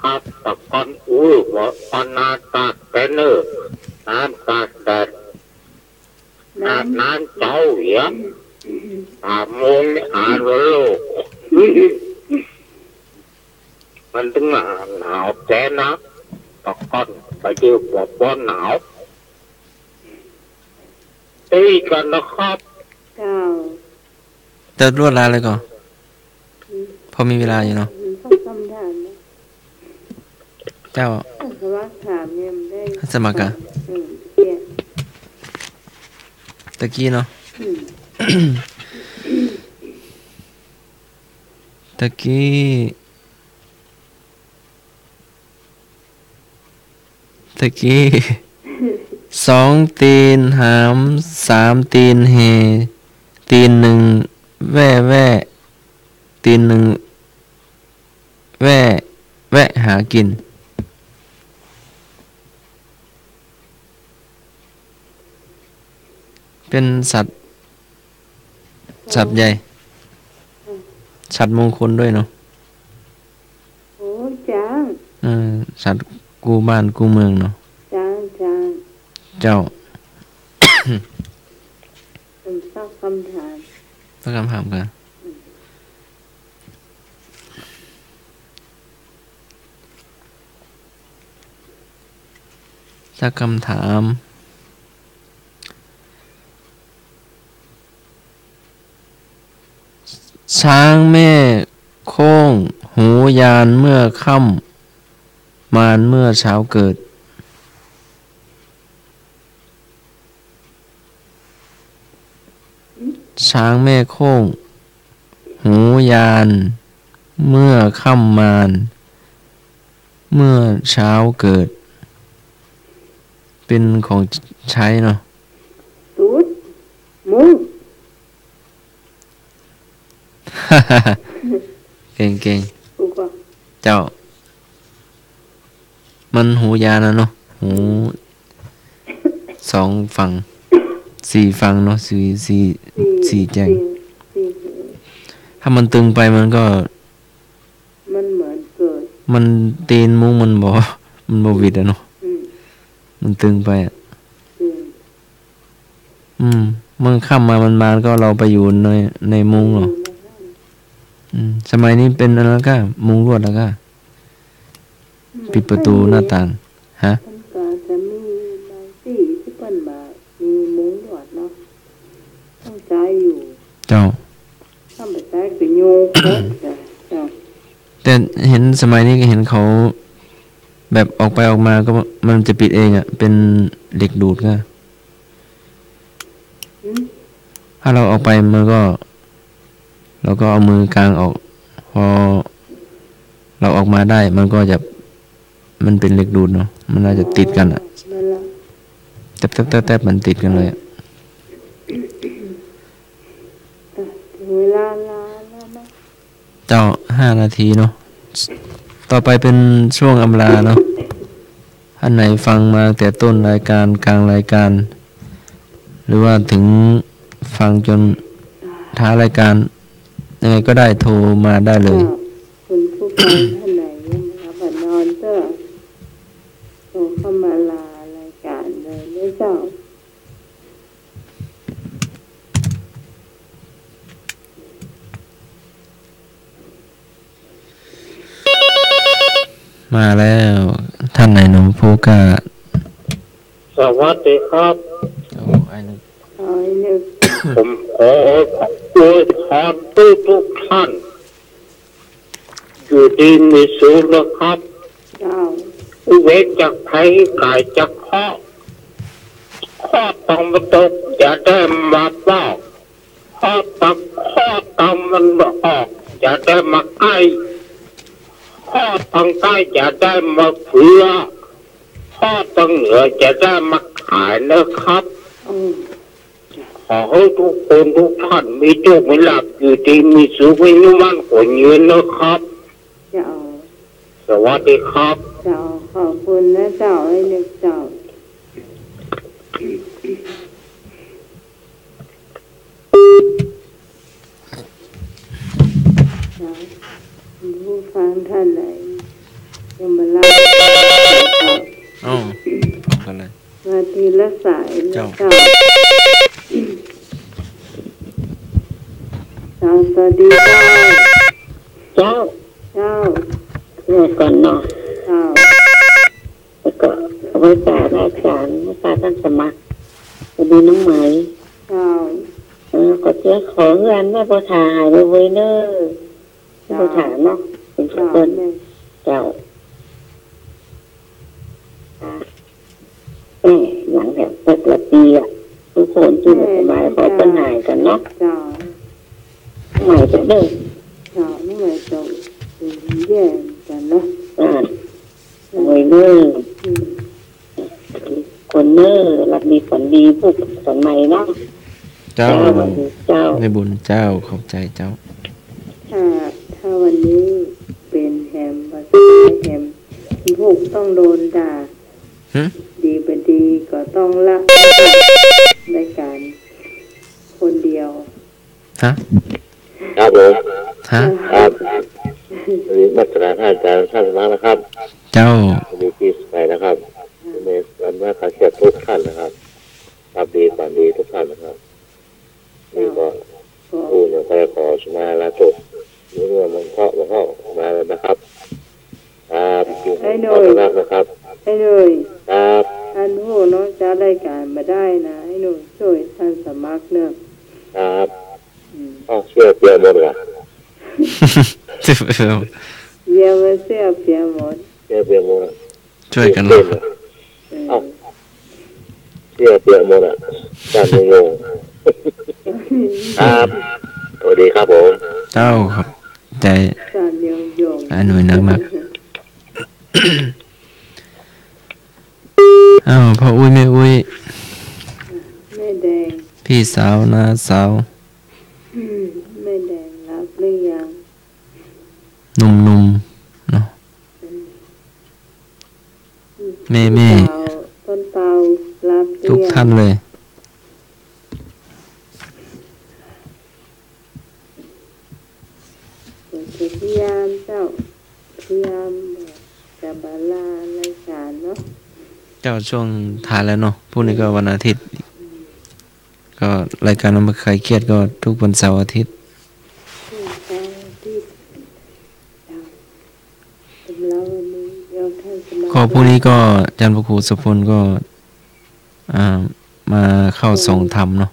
ครับตะกอนว่าเอาน้ำตากแดดเนอะน้ำตากแดด ำน้ น้ำเจ้าเหรียญ3 โมงนี่อ่านว่าโลกมันถึงหนาวแจ้นะตะกอนไปเจอว่าหนาวตีกันนะครับ ำเจ้า จะรวดลาเลยก่อนพอมีเวลาอยู่เนาะ ต้องคำถามนะ เจ้า สมัครถามเนี่ยมันได้ สมัครกะ เนี่ย ตะกี้เนาะ ตะกี้2 ตีนหาม3 ตีนเฮตีน1แว่ตีน1แวะหากินเป็นสัตว์ใหญ่สัตว์มงคลด้วยเนาะ โอ้จ้าง สัตว์กูบ้านกูเมืองเนาะ จ้าง เจ้า ผมสักคำถาม ต้องคำถามกันถ้าคำถามช้างแม่โค้งหูยานเมื่อค่ำมารเมื่อเช้าเกิดช้างแม่โค้งหูยานเมื่อค่ำมารเมื่อเช้าเกิดเป็นของใช้เนาะ ตูดมุ้ง เก่ง ถูกป่ะ ๆเจ้า มันหูยานนะเนาะหู2 ฝั่ง4 ฝั่งเนาะสี่แจง สี่ ถ้ามันตึงไปมันก็ มันเหมือนเกิด มันตีนมุ้งมันบ่วิดอะเนาะ อืม มันตึงไปอ่ะ อืม มันค่ำมามันก็เราไปอยู่ในมุ้งหรอสมัยนี้เป็นอะไรก็มุ้งลวดแล้วก็ปิดประตูหน้าต่างฮะ มันก็จะมีบางที่ที่เปิ้นมามีมุ้งหลวดเนาะต้องใจอยู่ เจ้า ถ้าไม่ใจก็โยกโคตรจ้ะ แต่เห็น สมัยนี้ก็เห็นเขาแบบออกไปออกมาก็มันจะปิดเองอ่ะเป็นเหล็กดูดก็ถ้าเราออกไปมันก็เราก็เอามือกลางออกพอเราออกมาได้มันก็จะมันเป็นเหล็กดูดเนาะมันน่าจะติดกันอ่ะแทบมันติดกันเลยอะเวลาลานะ เจ้า5 นาทีเนาะต่อไปเป็นช่วงอำลาเนาะท่านไหนฟังมาแต่ต้นรายการกลางรายการหรือว่าถึงฟังจนท้ายรายการยังไงก็ได้โทรมาได้เลยคุณผู้ฟังท่านไหนยังมาบัดนอนเจ้าโทรเข้ามาลารายการเลยนะเจ้ามาแล้วท่านไหนหนูผู้กล้าสวัสดีครับไอ้นึกผมขออวยพรทุกท่านอยู่ดีมีสุขนะครับเว้นจากภัยกายจากข้อต้องมาตกอย่าได้มาบอกข้อต้องมันออกอย่าได้มาใกล้ข้อต้องใกล้อย่าได้มาเฟือข้อต้องเหนือจะได้มาขายนะครับขอให้ทุกคนทุกท่านมีโชคมีลาภอยู่ดีมีสุขมีมั่นคงยืนนะครับสวัสดีครับเจ้าขอบคุณนะเจ้าไอ้นึกเจ้าผู้ฟังท่านไหนยังมาเล่ากันเลยมาทีละสายนะเจ้าสวัสดีเจ้าเมื่อก่อนเนาะแล้วก็เอาไว้จ่ายแม่อาจารย์แม่อาจารย์สมัครจะดูน้องไหมก็เจ้าขอเงินแม่โพธาหายไปเว้ยเนอแม่โพธาเนาะเป็นคนเจ้าหลังแบบละปีอ่ะทุกคนที่มาสมัยขอปัญหากันเนาะใหม่จะเด้อไม่ใหม่จะแย่กันเนาะเว้ยเนอคนเนอรับดีฝันดีผู้สมัยเนาะเจ้าในบุญเจ้าขอบใจเจ้าถ้าวันนี้เป็นแฮมภาษาแฮมพวกต้องโดนด่าดีเป็นดีก็ต้องละในการคนเดียวครับผมครับวันนี้มาตรฐานอาจารย์ท่านมากนะครับเจ้ามีปีสไปนะครับในวันว่าขาเชียทุกท่านนะครับครับดีฝันดีทุกท่านนะครับนี่ก็ผู้เนี่ยใครขอสมาลาจบเรื่องมันเข้ามาแล้วนะครับให้หน่อยนะครับให้หน่อยครับท่านผู้น้องจะรายการมาได้นะให้หน่อยช่วยท่านสมัครเนอะครับเชื่อเปลี่ยนหมดเหรอเยี่ยมเสียเปลี่ยนหมดช่วยกันเนาะเชื่อเปลี่ยนหมดอ่ะจานงงครับสวัสดีครับผมเจ้าครับใจหน่วยนักมากพ่ออุ้ยแม่อุ้ยแม่แดงพี่สาวน้าสาวแม่แดงรับหรือยังหนุ่มเนาะแม่ต้นเตารับทุกท่านเลยพยายามเจ้าพยายามจะบาลารายการเนาะเจ้าช่วงทานแล้วเนาะพรุ่งนี้ก็วันอาทิตย์ก็รายการเราไม่เคยเครียดก็ทุกวันเสาร์อาทิตย์ขอพรุ่งนี้ก็อาจารย์พระครูสุพลก็มาเข้าทรงธรรมเนาะ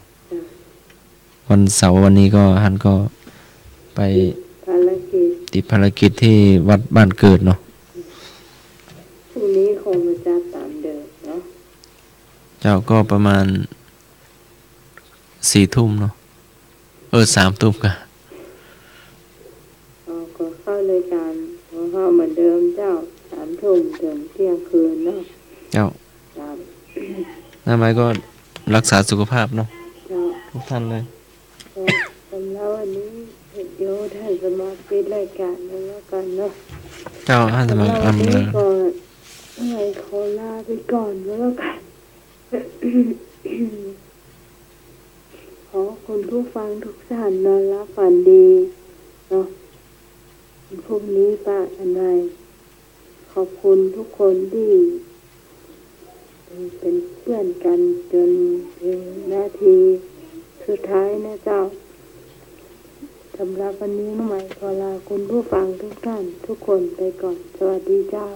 วันเสาร์วันนี้ก็ท่านก็ไป ติดภารกิจที่วัดบ้านเกิดเนาะพรุ่งนี้คงมาจัดตามเดิมเนาะเจ้าก็ประมาณ4 ทุ่มเนาะ3 ทุ่มกันก็เข้าเลยการเข้าเหมือนเดิมเจ้า3 ทุ่มถึงเที่ยงคืนเนาะเจ้านั่นหมายก็รักษาสุขภาพเนาะทุกท่านเลยสำหรับวันนี้เดี๋ยวท่านจะมาปิดรายการแล้วกันเนาะเจ้าท่านจะมาอำเลยก็ให้ขอลาไปก่อนแล้วกันขอคุณผู้ฟังทุกท่านนอนรับฝันดีเนาะพรุ่งนี้ป้าอันใดขอบคุณทุกคนที่เป็นเพื่อนกันจนถึงนาทีสุดท้ายนะเจ้าสำหรับวันนี้น้องใหม่ขอลาคุณผู้ฟังทุกท่านทุกคนไปก่อนสวัสดีเจ้า